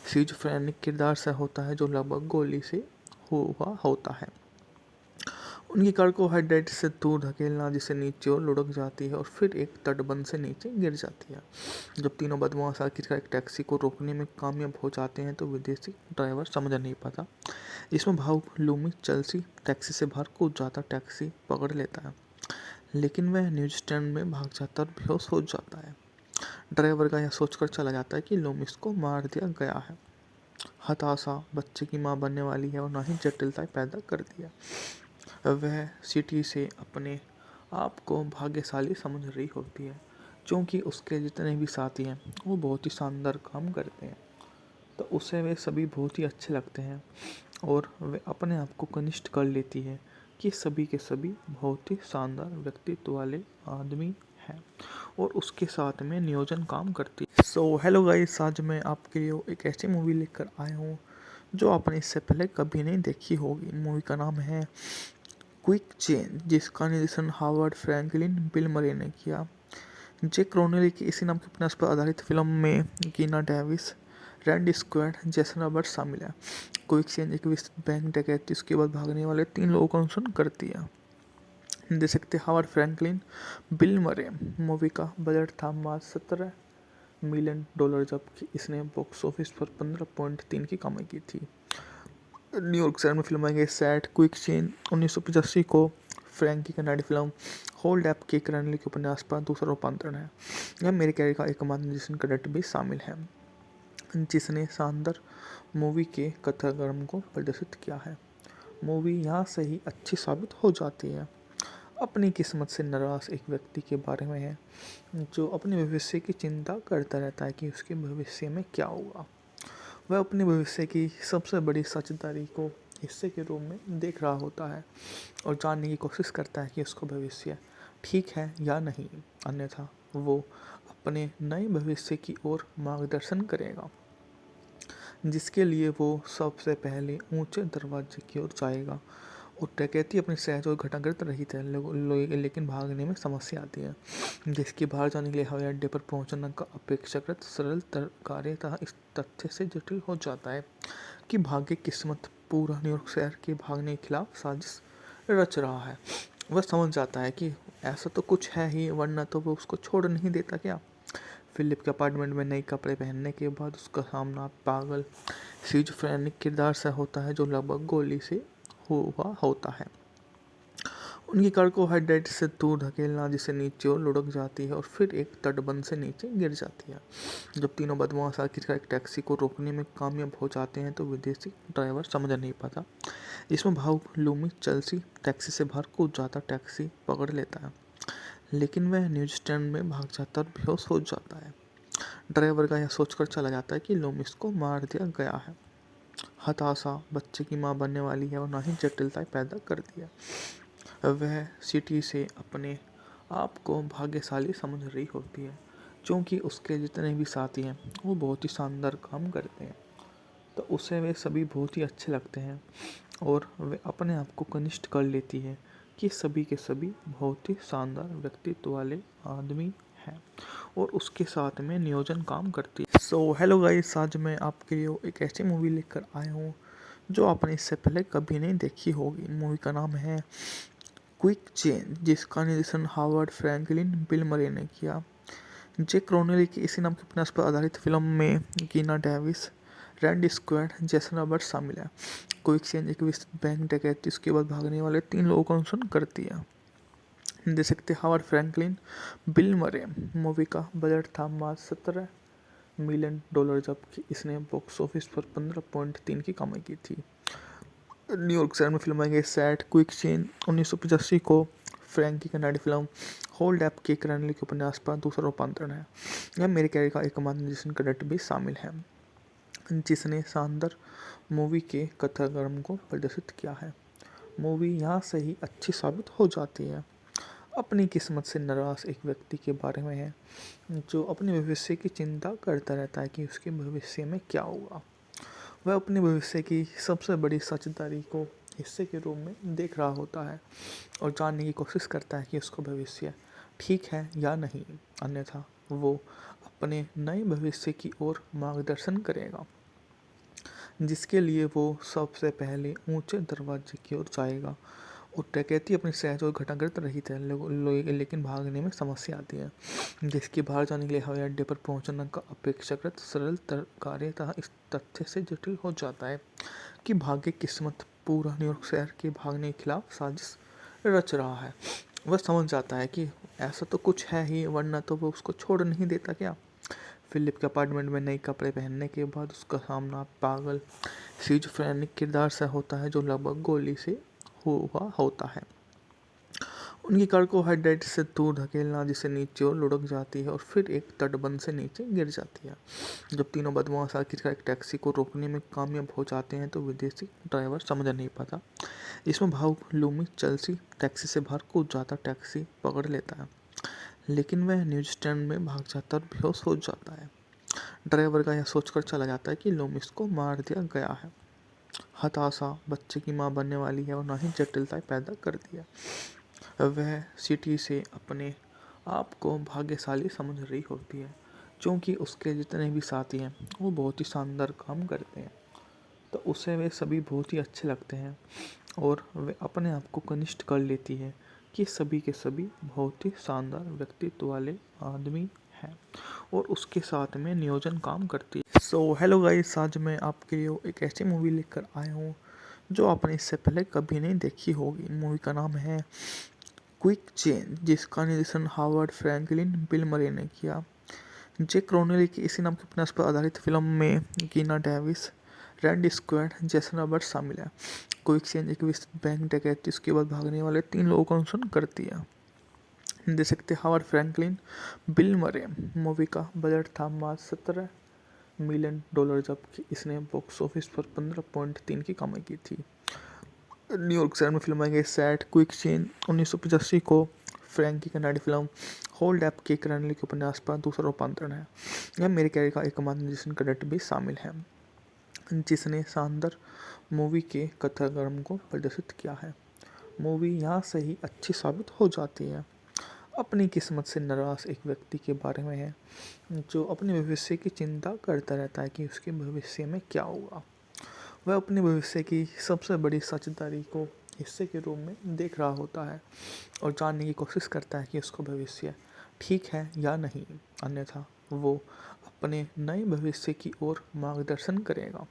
स्किज़ोफ्रेनिक किरदार से होता है जो लगभग गोली से हुआ होता है। उनकी कार को हाइड्रेट से दूर धकेलना जिसे नीचे और लुढ़क जाती है और फिर एक तटबंध से नीचे गिर जाती है। जब तीनों बदमाश आखिरकार एक टैक्सी को रोकने में कामयाब हो जाते हैं तो विदेशी ड्राइवर समझ नहीं पाता, जिसमें भावुक लूमी चेल्सी टैक्सी से बाहर कूद जाता टैक्सी पकड़ लेता है, लेकिन वह न्यूज स्टैंड में भाग जाता और बेहोश हो जाता है। ड्राइवर का यह सोचकर चला जाता है कि लूमिस को मार दिया गया है। हताशा बच्चे की माँ बनने वाली है और ना ही जटिलता पैदा कर दिया। वह सिटी से अपने आप को भाग्यशाली समझ रही होती है, क्योंकि उसके जितने भी साथी हैं वो बहुत ही शानदार काम करते हैं, तो उसे वे सभी बहुत ही अच्छे लगते हैं और वे अपने आप को कनिष्ठ कर लेती है कि सभी के सभी बहुत ही शानदार व्यक्तित्व वाले आदमी हैं और उसके साथ में नियोजन काम करती है। सो हेलो गाइस, आज मैं आपके लिए एक ऐसी मूवी लेकर आया हूँ जो आपने इससे पहले कभी नहीं देखी होगी। मूवी का नाम है क्विक चेंज, जिसका निर्देशन हावर्ड फ्रैंकलिन बिल मरे ने किया। जैक रोनेली की इसी नाम के उपन्यास पर आधारित फिल्म में कीना Davis, Randy squad, Jason Roberts शामिल है। क्विक चेंज एक विस्तृत बैंक डकैती उसके बाद भागने वाले 3 लोगों का अनुसरण करती है। निर्देशक थे हावर्ड फ्रैंकलिन बिल मरे। मूवी का बजट था मात्र $17 मिलियन, जबकि इसने बॉक्स ऑफिस पर 15.3 की कमाई की थी। न्यूयॉर्क शहर में फिल्माई गई सैट क्विक चेंज 1985 को फ्रैंकी कनाडी फिल्म होल्ड अप के करनली के उपन्यास पर दूसरा रूपांतरण है। यह मेरे कैरियर का एकमात्र निर्देशन क्रेडिट भी शामिल है, जिसने शानदार मूवी के कथाक्रम को प्रदर्शित किया है। मूवी यहाँ से ही अच्छी साबित हो जाती है। अपनी किस्मत से नाराज एक व्यक्ति के बारे में है जो अपने भविष्य की चिंता करता रहता है कि उसके भविष्य में क्या होगा। वह अपने भविष्य की सबसे बड़ी सच्चाई को हिस्से के रूप में देख रहा होता है और जानने की कोशिश करता है कि उसका भविष्य ठीक है या नहीं, अन्यथा वो अपने नए भविष्य की ओर मार्गदर्शन करेगा, जिसके लिए वो सबसे पहले ऊंचे दरवाजे की ओर जाएगा। और डकैती अपनी सहज और घटाकृत रहित है, लेकिन भागने में समस्या आती है, जिसकी बाहर जाने के लिए हवाई अड्डे पर पहुंचना का अपेक्षाकृत सरल कार्य था इस तथ्य से जटिल हो जाता है कि भाग्य किस्मत पूरा न्यूयॉर्क शहर के भागने के खिलाफ साजिश रच रहा है। वह समझ जाता है कि ऐसा तो कुछ है ही, वरना तो वो उसको छोड़ नहीं देता क्या। फिलिप के अपार्टमेंट में नए कपड़े पहनने के बाद उसका सामना पागल स्किज़ोफ्रेनिक किरदार से होता है, जो लगभग गोली से हुआ होता है। उनकी कार को हेडलाइट से दूर धकेलना, जिसे नीचे और लुढ़क जाती है और फिर एक तटबंध से नीचे गिर जाती है। जब तीनों बदमाश आखिरकार एक टैक्सी को रोकने में कामयाब हो जाते हैं तो विदेशी ड्राइवर समझ नहीं पाता। इसमें भावुक लूमी चेल्सी टैक्सी से बाहर कूद जाता, टैक्सी पकड़ लेता है, लेकिन वह न्यूज स्टैंड में भाग जाता और बेहोश हो जाता है। ड्राइवर का यह सोचकर चला जाता है कि लूमिस को मार दिया गया है। हताशा बच्चे की माँ बनने वाली है और ना ही जटिलताएं पैदा कर दिया। वह सिटी से अपने आप को भाग्यशाली समझ रही होती है, क्योंकि उसके जितने भी साथी हैं वो बहुत ही शानदार काम करते हैं, तो उसे वे सभी बहुत ही अच्छे लगते हैं। और वे अपने आप को कनिष्ठ कर लेती है कि सभी के सभी बहुत ही शानदार व्यक्तित्व वाले आदमी हैं और उसके साथ में नियोजन काम करती है। सो हेलो गाइस, आज मैं आपके लिए एक ऐसी मूवी लेकर आया हूँ जो आपने इससे पहले कभी नहीं देखी होगी। मूवी का नाम है क्विक चेंज, जिसका निर्देशन हावर्ड फ्रैंकलिन बिल मरे ने किया। जैक क्रोनेली की इसी नाम के उपन्यास पर आधारित फिल्म में कीना Davis, Randy squad, Jason Roberts शामिल है। क्विक चेंज एक विस्तृत बैंक डकैती उसके बाद भागने वाले 3 लोगों का अनुसरण करती है। देख सकते हावर्ड फ्रैंकलिन बिल मरे। मूवी का बजट था मात्र $17 मिलियन, जबकि इसने बॉक्स ऑफिस पर 15.3 की कमाई की थी। न्यूयॉर्क शहर में फिल्माई गई सैट क्विक चेंज 1985 को फ्रैंक की कनाडी फिल्म होल्ड अप के क्रैनली के उपन्यास पर दूसरा रूपांतरण है। यह मेरे कैरियर का एकमात्र निर्देशन क्रेडिट भी शामिल है, जिसने शानदार मूवी के कथाक्रम को प्रदर्शित किया है। मूवी यहाँ से ही अच्छी साबित हो जाती है। अपनी किस्मत से नाराज एक व्यक्ति के बारे में है, जो अपने भविष्य की चिंता करता रहता है कि उसके भविष्य में क्या होगा। वह अपने भविष्य की सबसे बड़ी सच्चाई को हिस्से के रूप में देख रहा होता है और जानने की कोशिश करता है कि उसका भविष्य ठीक है या नहीं, अन्यथा वो अपने नए भविष्य की ओर मार्गदर्शन करेगा, जिसके लिए वो सबसे पहले ऊंचे दरवाजे की ओर जाएगा। और डकैती अपनी सहज और घटाकृत रहित है, लेकिन भागने में समस्या आती है, जिसकी बाहर जाने के लिए हवाई अड्डे पर पहुंचना का अपेक्षाकृत सरल कार्य था इस तथ्य से जटिल हो जाता है कि भाग्य किस्मत पूरा न्यूयॉर्क शहर के भागने के खिलाफ साजिश रच रहा है। वह समझ जाता है कि ऐसा तो कुछ है ही, वरना तो वो उसको छोड़ नहीं देता क्या। फिलिप के अपार्टमेंट में नए कपड़े पहनने के बाद उसका सामना पागल स्किज़ोफ्रेनिक किरदार से होता है, जो लगभग गोली से हुआ होता है। उनकी कार को हेडलाइट से दूर धकेलना, जिसे नीचे और लुढ़क जाती है और फिर एक तटबंध से नीचे गिर जाती है। जब तीनों बदमाश आखिरकार एक टैक्सी को रोकने में कामयाब हो जाते हैं तो विदेशी ड्राइवर समझ नहीं पाता। इसमें भावुक लूमी चेल्सी टैक्सी से बाहर कूद जाता, टैक्सी पकड़ लेता है, लेकिन वह न्यूज स्टैंड में भाग जाता और बेहोश हो जाता है। ड्राइवर का यह सोचकर चला जाता है कि लूमिस को मार दिया गया है। हताशा बच्चे की माँ बनने वाली है और ना ही जटिलताएं पैदा कर दिया। वह सिटी से अपने आप को भाग्यशाली समझ रही होती है, क्योंकि उसके जितने भी साथी हैं वो बहुत ही शानदार काम करते हैं, तो उसे वे सभी बहुत ही अच्छे लगते हैं और वे अपने आप को कनिष्ठ कर लेती है कि सभी के सभी बहुत ही शानदार व्यक्तित्व वाले आदमी हैं और उसके साथ में नियोजन काम करती है। सो हेलो गाइस, आज मैं आपके लिए एक ऐसी मूवी लेकर आया हूँ जो आपने इससे पहले कभी नहीं देखी होगी। मूवी का नाम है क्विक चेंज, जिसका निर्देशन हावर्ड फ्रैंकलिन बिल मरे ने किया। जैक क्रोनेली की इसी नाम के उपन्यास पर आधारित फिल्म में कीना Davis, Randy squad, Jason Roberts शामिल है। क्विक चेंज एक विस्तृत बैंक डकैती उसके बाद भागने वाले 3 लोगों का अनुसरण करती है। देख सकते हावर्ड फ्रैंकलिन बिल मरे। मूवी का बजट था मात्र $17 मिलियन, जबकि इसने बॉक्स ऑफिस पर 15.3 की कमाई की थी। न्यूयॉर्क शहर में फिल्माई गई सैट क्विक चेंज 1985 को फ्रैंकी कनाडी फिल्म होल्ड ऐप के रणनीति के उपन्यास पर दूसरा रूपांतरण है। यह मेरे कैरियर का एकमात्र निर्देशन क्रेडिट भी शामिल है, जिसने शानदार मूवी के कथाक्रम को प्रदर्शित किया है। मूवी यहाँ से ही अच्छी साबित हो जाती है। अपनी किस्मत से नाराज एक व्यक्ति के बारे में है, जो अपने भविष्य की चिंता करता रहता है कि उसके भविष्य में क्या होगा। वह अपने भविष्य की सबसे बड़ी साझेदारी को हिस्से के रूप में देख रहा होता है और जानने की कोशिश करता है कि उसका भविष्य ठीक है या नहीं, अन्यथा वो अपने नए भविष्य की ओर मार्गदर्शन करेगा,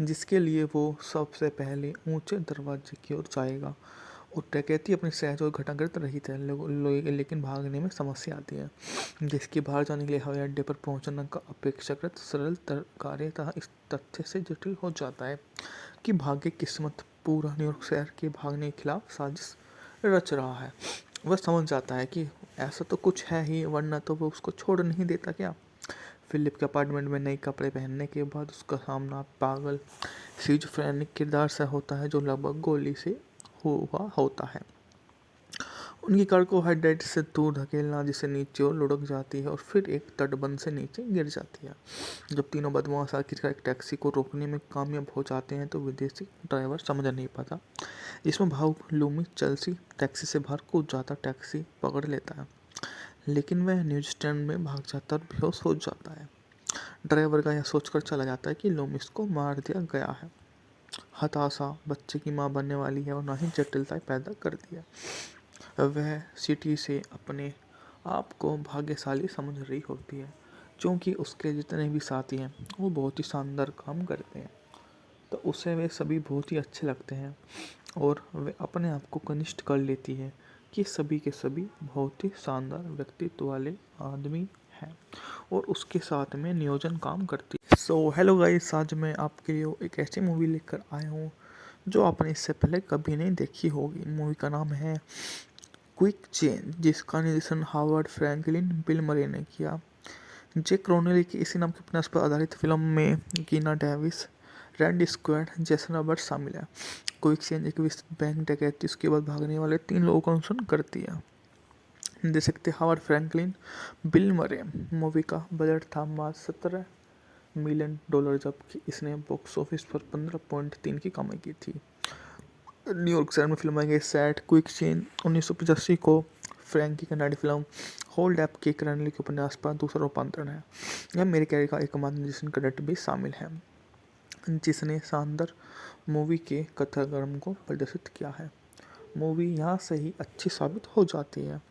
जिसके लिए वो सबसे पहले ऊंचे दरवाजे की ओर जाएगा। और डकैती अपनी सहज और घटाकृत रही है, लेकिन भागने में समस्या आती है, जिसके बाहर जाने के लिए हवाई अड्डे पर पहुंचना का अपेक्षाकृत सरल कार्य था। इस तथ्य से जटिल हो जाता है कि भाग्य किस्मत पूरा न्यूयॉर्क शहर के भागने के खिलाफ साजिश रच रहा है। वह समझ जाता है कि ऐसा तो कुछ है ही, वरना तो वो उसको छोड़ नहीं देता क्या। फिलिप के अपार्टमेंट में नए कपड़े पहनने के बाद उसका सामना पागल स्किज़ोफ्रेनिक किरदार से होता है, जो लगभग गोली से हुआ होता है। उनकी कार को हेडलाइट से दूर धकेलना, जिसे नीचे और लुढ़क जाती है और फिर एक तटबंध से नीचे गिर जाती है। जब तीनों बदमाश आखिरकार एक टैक्सी को रोकने में कामयाब हो जाते हैं, तो विदेशी ड्राइवर समझ नहीं पाता। इसमें भावुक लूमी चेल्सी टैक्सी से बाहर कूद जाता, टैक्सी पकड़ लेता है, लेकिन वह न्यूजीलैंड में भाग जाता और बेहोश हो जाता है। ड्राइवर का यह सोचकर चला जाता है कि लूमिस को मार दिया गया है। हताशा बच्चे की माँ बनने वाली है और ना ही जटिलताएं पैदा कर दी है। वह सिटी से अपने आप को भाग्यशाली समझ रही होती है, क्योंकि उसके जितने भी साथी हैं वो बहुत ही शानदार काम करते हैं, तो उसे वे सभी बहुत ही अच्छे लगते हैं और वे अपने आप को कनिष्ठ कर लेती है कि सभी के सभी बहुत ही शानदार व्यक्तित्व वाले आदमी हैं और उसके साथ में नियोजन काम करती है। सो हेलो गाइस, आज मैं आपके लिए एक ऐसी मूवी लेकर आया हूँ जो आपने इससे पहले कभी नहीं देखी होगी। मूवी का नाम है क्विक चेंज, जिसका निर्देशन हावर्ड फ्रैंकलिन बिल मरे ने किया। जैक क्रोनेली की इसी नाम के उपन्यास पर आधारित फिल्म में कीना Davis, Randy squad, Jason Roberts शामिल है। क्विक चेंज एक विस्तृत बैंक डकैती उसके बाद भागने वाले 3 लोगों का अनुसरण करती है। देख सकते हावर्ड फ्रैंकलिन बिल मरे। मूवी का बजट था मात्र $17 मिलियन, जबकि इसने बॉक्स ऑफिस पर 15.3 की कमाई की थी। न्यूयॉर्क शहर में फिल्माई गई सेट क्विक चेंज 1985 को फ्रैंकी कनाडी फिल्म होल्ड ऐप के रणनीति के उपन्यास पर दूसरा रूपांतरण है। यह मेरे कैरियर का एकमात्र निर्देशन क्रेडिट भी शामिल है, जिसने शानदार मूवी के कथाक्रम को प्रदर्शित किया है। मूवी यहाँ से ही अच्छी साबित हो जाती है।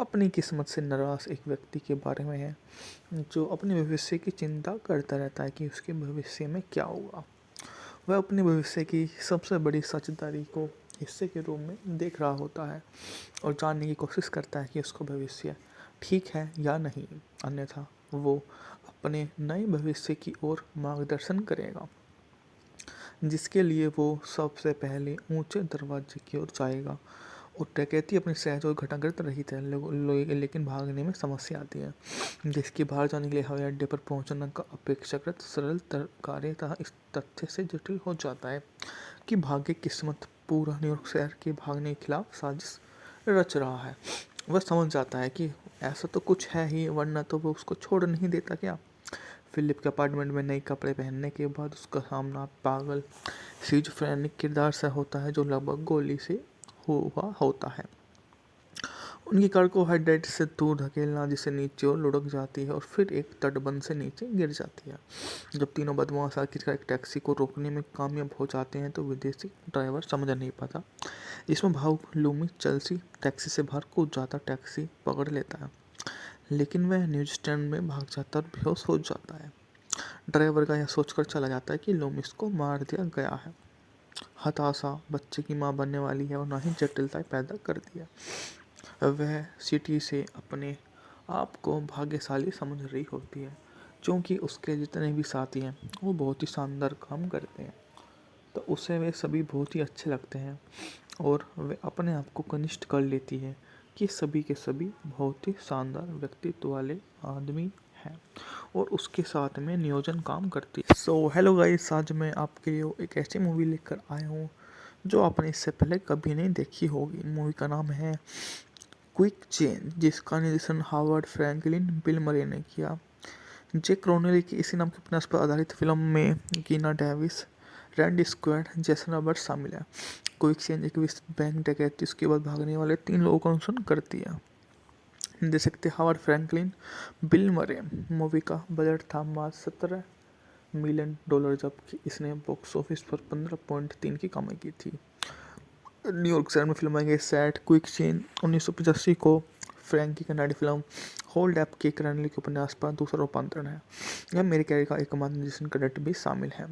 अपनी किस्मत से नाराज एक व्यक्ति के बारे में है, जो अपने भविष्य की चिंता करता रहता है कि उसके भविष्य में क्या होगा। वह अपने भविष्य की सबसे बड़ी साझेदारी को हिस्से के रूप में देख रहा होता है और जानने की कोशिश करता है कि उसका भविष्य ठीक है या नहीं, अन्यथा वो अपने नए भविष्य की ओर मार्गदर्शन करेगा, जिसके लिए वो सबसे पहले ऊंचे दरवाजे की ओर जाएगा। और डकैती अपनी सहज और घटाकृत रही है, लेकिन भागने में समस्या आती है, जिसके बाहर जाने के लिए हवाई अड्डे पर पहुंचना का अपेक्षाकृत सरल कार्य था। इस तथ्य से जटिल हो जाता है कि भाग्य किस्मत पूरा न्यूयॉर्क शहर के भागने के खिलाफ साजिश रच रहा है। वह समझ जाता है कि ऐसा तो कुछ है ही, वरना तो वो उसको छोड़ नहीं देता क्या। फिलिप के अपार्टमेंट में नए कपड़े पहनने के बाद उसका सामना पागल स्किज़ोफ्रेनिक किरदार से होता है, जो लगभग गोली से हुआ होता है। उनकी कार को हेडलाइट से दूर धकेलना, जिसे नीचे और लुढ़क जाती है और फिर एक तटबंध से नीचे गिर जाती है। जब तीनों बदमाश आखिरकार एक टैक्सी को रोकने में कामयाब हो जाते हैं, तो विदेशी ड्राइवर समझ नहीं पाता। इसमें भावुक लूमी चेल्सी टैक्सी से बाहर कूद जाता, टैक्सी पकड़ लेता है, लेकिन वह न्यूजीलैंड में भाग जाता और बेहोश हो जाता है। ड्राइवर का यह सोचकर चला जाता है कि लूमिस को मार दिया गया है। हताशा बच्चे की माँ बनने वाली है और ना ही जटिलताएं पैदा कर दी है। वह सिटी से अपने आप को भाग्यशाली समझ रही होती है, क्योंकि उसके जितने भी साथी हैं वो बहुत ही शानदार काम करते हैं, तो उसे वे सभी बहुत ही अच्छे लगते हैं और वे अपने आप को कनिष्ठ कर लेती है कि सभी के सभी बहुत ही शानदार व्यक्तित्व वाले आदमी हैं और उसके साथ में नियोजन काम करती है। सो हेलो गाइस, आज मैं आपके लिए एक ऐसी मूवी लेकर आया हूँ जो आपने इससे पहले कभी नहीं देखी होगी। मूवी का नाम है क्विक चेंज, जिसका निर्देशन हावर्ड फ्रैंकलिन बिल मरे ने किया। जे क्रोनेली की इसी नाम के उपन्यास पर आधारित फिल्म में कीना Davis, Randy squad, Jason Roberts शामिल है। क्विक चेंज एक विस्तृत बैंक डकैती उसके बाद भागने वाले 3 लोगों का अनुसरण करती है। देख सकते हैं हावर्ड फ्रैंकलिन, बिल मरे। मूवी का बजट था मात्र $17 मिलियन, जबकि इसने बॉक्स ऑफिस पर 15.3 की कमाई की थी। न्यूयॉर्क शहर में फिल्माई गई सैट क्विक चेन 1985 को फ्रैंकी कनाडी फिल्म होल्ड अप के क्रैनली के उपन्यास पर दूसरा रूपांतरण है। यह मेरे कैरियर का एकमात्र निर्देशन क्रेडिट भी शामिल है,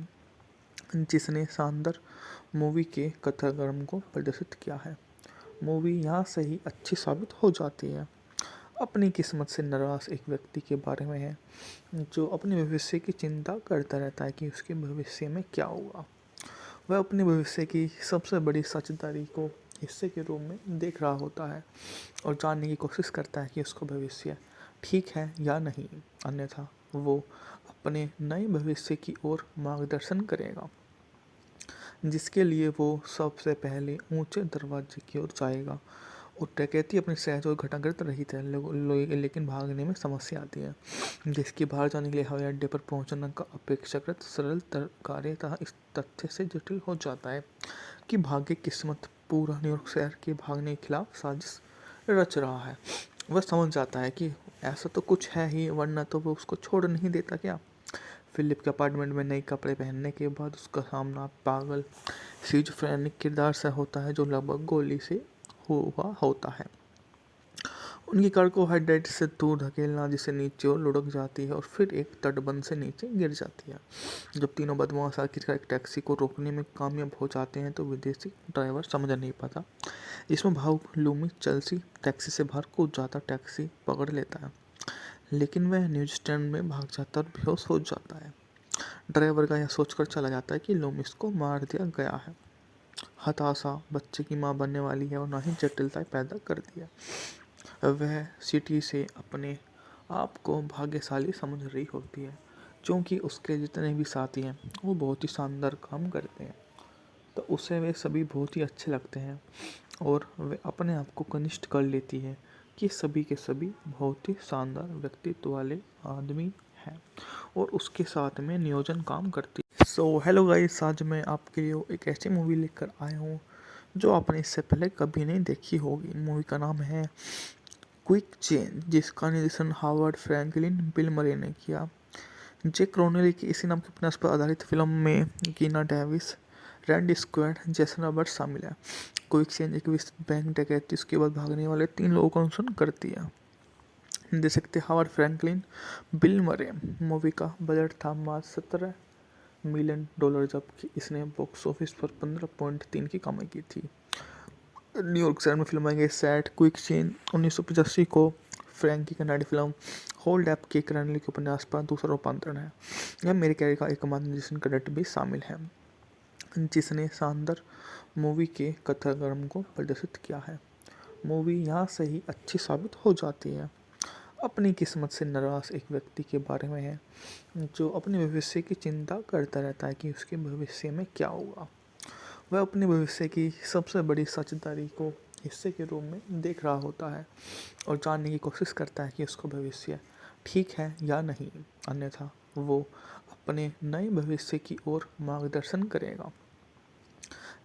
जिसने शानदार मूवी के कथाक्रम को प्रदर्शित किया है। मूवी यहाँ से ही अच्छी साबित हो जाती है। अपनी किस्मत से नाराज एक व्यक्ति के बारे में है जो अपने भविष्य की चिंता करता रहता है कि उसके भविष्य में क्या होगा। वह अपने भविष्य की सबसे बड़ी सच्चाई को हिस्से के रूप में देख रहा होता है और जानने की कोशिश करता है कि उसका भविष्य ठीक है या नहीं, अन्यथा वो अपने नए भविष्य की ओर मार्गदर्शन करेगा, जिसके लिए वो सबसे पहले ऊंचे दरवाजे की ओर जाएगा। और डकैती अपनी सहज और घटनाग्रस्त रही है, लेकिन भागने में समस्या आती है, जिसके बाहर जाने के लिए हवाई अड्डे पर पहुंचना का अपेक्षाकृत सरल कार्य था। इस तथ्य से जटिल हो जाता है कि भाग्य किस्मत पूरा न्यूयॉर्क शहर के भागने के खिलाफ साजिश रच रहा है। वह समझ जाता है कि ऐसा तो कुछ है ही, वरना तो वो उसको छोड़ नहीं देता क्या। फिलिप के अपार्टमेंट में नए कपड़े पहनने के बाद उसका सामना पागल स्किज़ोफ्रेनिक किरदार से होता है जो लगभग गोली से हुआ होता है। उनकी कार को हेडलाइट से दूर धकेलना जिसे नीचे और लुढ़क जाती है और फिर एक तटबंध से नीचे गिर जाती है। जब तीनों बदमाश आखिरकार एक टैक्सी को रोकने में कामयाब हो जाते हैं तो विदेशी ड्राइवर समझ नहीं पाता। इसमें भावुक लूमी चेल्सी टैक्सी से बाहर कूद जाता, टैक्सी पकड़ लेता है, लेकिन वह न्यूज स्टैंड में भाग जाता और बेहोश हो जाता है। ड्राइवर का यह सोचकर चला जाता है कि लूमिस को मार दिया गया है। हताशा बच्चे की माँ बनने वाली है और ना ही जटिलताएं पैदा कर दिया। वह सिटी से अपने आप को भाग्यशाली समझ रही होती है, क्योंकि उसके जितने भी साथी हैं वो बहुत ही शानदार काम करते हैं, तो उसे वे सभी बहुत ही अच्छे लगते हैं और वे अपने आप को कनिष्ठ कर लेती है कि सभी के सभी बहुत ही शानदार व्यक्तित्व वाले आदमी हैं और उसके साथ में नियोजन काम करती है। सो हेलो गाइस, आज मैं आपके लिए एक ऐसी मूवी लेकर आया हूँ जो आपने इससे पहले कभी नहीं देखी होगी। मूवी का नाम है क्विक चेंज, जिसका निर्देशन हावर्ड फ्रैंकलिन बिल मरे ने किया। जे क्रोनेली की इसी नाम के उपन्यास पर आधारित फिल्म में कीना Davis, Randy squad, Jason Roberts शामिल है। क्विक चेंज एक विस्तृत बैंक डकैती उसके बाद भागने वाले 3 लोगों का अनुसरण करती है। देख सकते हैं हावर्ड फ्रैंकलिन, बिल मरे। मूवी का बजट था मात्र $17 मिलियन, जबकि इसने बॉक्स ऑफिस पर 15.3 की कमाई की थी। न्यूयॉर्क शहर में फिल्माई गई सैट क्विक चेन 1985 को फ्रैंकी कनाडी फिल्म होल्ड अप के क्रैनली के उपन्यास पर दूसरा रूपांतरण है। यह मेरे कैरियर का एकमात्र निर्देशन क्रेडिट भी शामिल है, जिसने शानदार मूवी के कथाक्रम को प्रदर्शित किया है। मूवी यहाँ से ही अच्छी साबित हो जाती है। अपनी किस्मत से नाराज एक व्यक्ति के बारे में है जो अपने भविष्य की चिंता करता रहता है कि उसके भविष्य में क्या होगा। वह अपने भविष्य की सबसे बड़ी सच्चाई को हिस्से के रूप में देख रहा होता है और जानने की कोशिश करता है कि उसका भविष्य ठीक है या नहीं, अन्यथा वो अपने नए भविष्य की ओर मार्गदर्शन करेगा,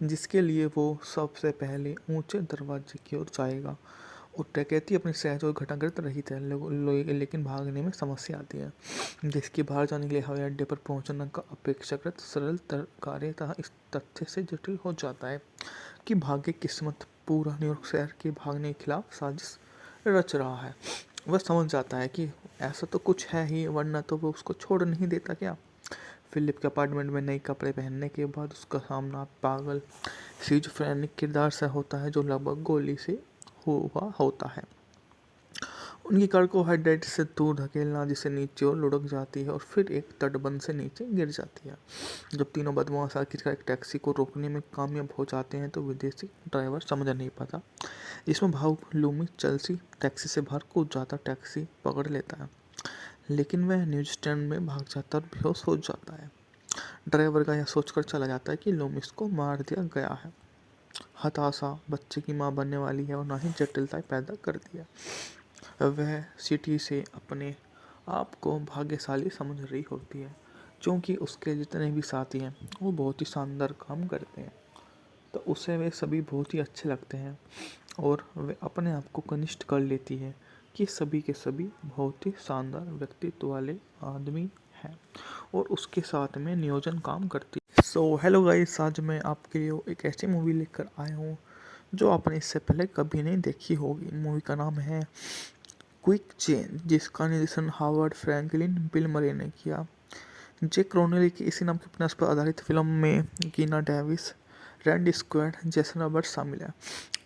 जिसके लिए वो सबसे पहले ऊंचे दरवाजे की ओर जाएगा। और डकैती अपनी सहज और घटनाग्रस्त रही है, लेकिन भागने में समस्या आती है, जिसके बाहर जाने के लिए हवाई अड्डे पर पहुंचना का अपेक्षाकृत सरल कार्य था। इस तथ्य से जटिल हो जाता है कि भाग्य किस्मत पूरा न्यूयॉर्क शहर के भागने के खिलाफ साजिश रच रहा है। वह समझ जाता है कि ऐसा तो कुछ है ही, वरना तो वो उसको छोड़ नहीं देता क्या। फिलिप के अपार्टमेंट में नए कपड़े पहनने के बाद उसका सामना पागल स्किज़ोफ्रेनिक किरदार से होता है जो लगभग गोली से हुआ होता है। उनकी कार को हेडलाइट से दूर धकेलना जिसे नीचे और लुढ़क जाती है और फिर एक तटबंध से नीचे गिर जाती है। जब तीनों बदमाश आखिरकार एक टैक्सी को रोकने में कामयाब हो जाते हैं तो विदेशी ड्राइवर समझ नहीं पाता। इसमें भावुक लूमी चेल्सी टैक्सी से बाहर कूद जाता, टैक्सी पकड़ लेता है, लेकिन वह न्यूज स्टैंड में भाग जाता और बेहोश हो जाता है। ड्राइवर का यह सोचकर चला जाता है कि लूमिस को मार दिया गया है। हताशा बच्चे की माँ बनने वाली है और ना ही जटिलता पैदा कर दिया। वह सिटी से अपने आप को भाग्यशाली समझ रही होती है, क्योंकि उसके जितने भी साथी हैं वो बहुत ही शानदार काम करते हैं, तो उसे वे सभी बहुत ही अच्छे लगते हैं और वे अपने आप को कनिष्ठ कर लेती है कि सभी के सभी बहुत ही शानदार व्यक्तित्व वाले आदमी हैं और उसके साथ में नियोजन काम करती है। सो हेलो गाइस, आज मैं आपके लिए एक ऐसी मूवी लेकर आया हूँ जो आपने इससे पहले कभी नहीं देखी होगी। मूवी का नाम है क्विक चेंज, जिसका निर्देशन हावर्ड फ्रैंकलिन बिल मरे ने किया। जेक रोनेली की इसी नाम के उपन्यास पर आधारित फिल्म में गिना Davis, Randy squad, Jason Roberts शामिल है।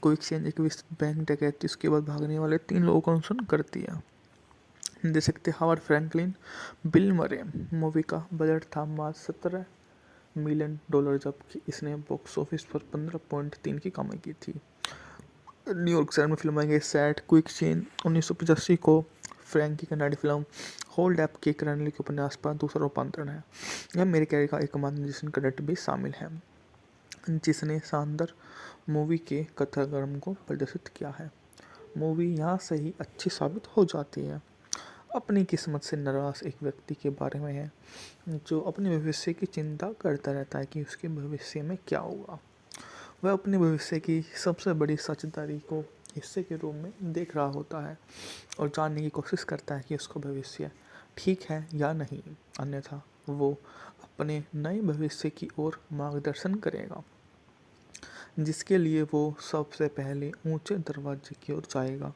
क्विक चेंज एक विस्तृत बैंक डकैती उसके बाद भागने वाले 3 लोगों का अनुसरण करती है। देख सकते हावर्ड फ्रैंकलिन, बिल मरे। मूवी का बजट था मात्र $17 मिलियन, जबकि इसने बॉक्स ऑफिस पर 15.3 की कमाई की थी। न्यूयॉर्क शहर में फिल्माई गई सेट क्विक चेंज 1985 को फ्रैंक की कन्नड़ फिल्म होल्ड एप के रणनीति के उपन्यास पर दूसरा रूपांतरण है। यह मेरे कैरियर का एकमात्र निर्देशन क्रेडिट भी शामिल है, जिसने शानदार मूवी के कथाक्रम को प्रदर्शित किया है। मूवी यहाँ से ही अच्छी साबित हो जाती है। अपनी किस्मत से नाराज एक व्यक्ति के बारे में है जो अपने भविष्य की चिंता करता रहता है कि उसके भविष्य में क्या होगा। वह अपने भविष्य की सबसे बड़ी सच्चाई को हिस्से के रूप में देख रहा होता है और जानने की कोशिश करता है कि उसका भविष्य ठीक है या नहीं, अन्यथा वो अपने नए भविष्य की ओर मार्गदर्शन करेगा, जिसके लिए वो सबसे पहले ऊंचे दरवाजे की ओर जाएगा।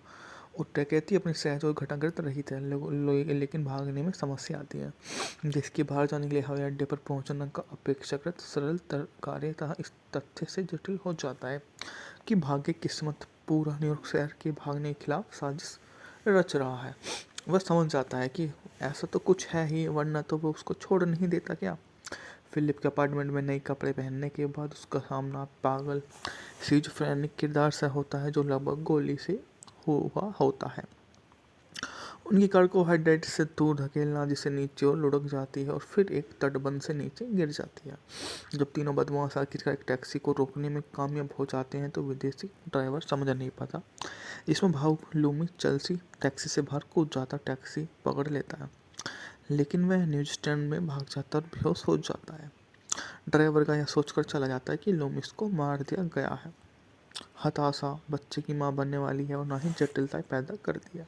और डकैती अपनी सहज और घटाघट रही है, लेकिन भागने में समस्या आती है, जिसके बाहर जाने के लिए हवाई अड्डे पर पहुंचना का अपेक्षाकृत सरल कार्य था। इस तथ्य से जटिल हो जाता है कि भाग्य किस्मत पूरा न्यूयॉर्क शहर के भागने के खिलाफ साजिश रच रहा है। वह समझ जाता है कि ऐसा तो कुछ है ही, वरना तो वो उसको छोड़ नहीं देता क्या। फिलिप के अपार्टमेंट में नए कपड़े पहनने के बाद उसका सामना पागल सिजोफ्रेनिक किरदार से होता है, जो लगभग गोली से हुआ होता है। उनकी कार को हाइड्रेट से दूर धकेलना, जिसे नीचे और लुढ़क जाती है और फिर एक तटबंध से नीचे गिर जाती है। जब तीनों बदमाश आखिरकार एक टैक्सी को रोकने में कामयाब हो जाते हैं तो विदेशी ड्राइवर समझ नहीं पाता। इसमें भावुक लूमी चेल्सी टैक्सी से बाहर कूद जाता, टैक्सी पकड़ लेता है, लेकिन वह न्यूजीलैंड में भाग जाता और बेहोश हो जाता है। ड्राइवर का यह सोचकर चला जाता है कि लूमिस को मार दिया गया है। हताशा बच्चे की माँ बनने वाली है और ना ही जटिलता पैदा कर दिया।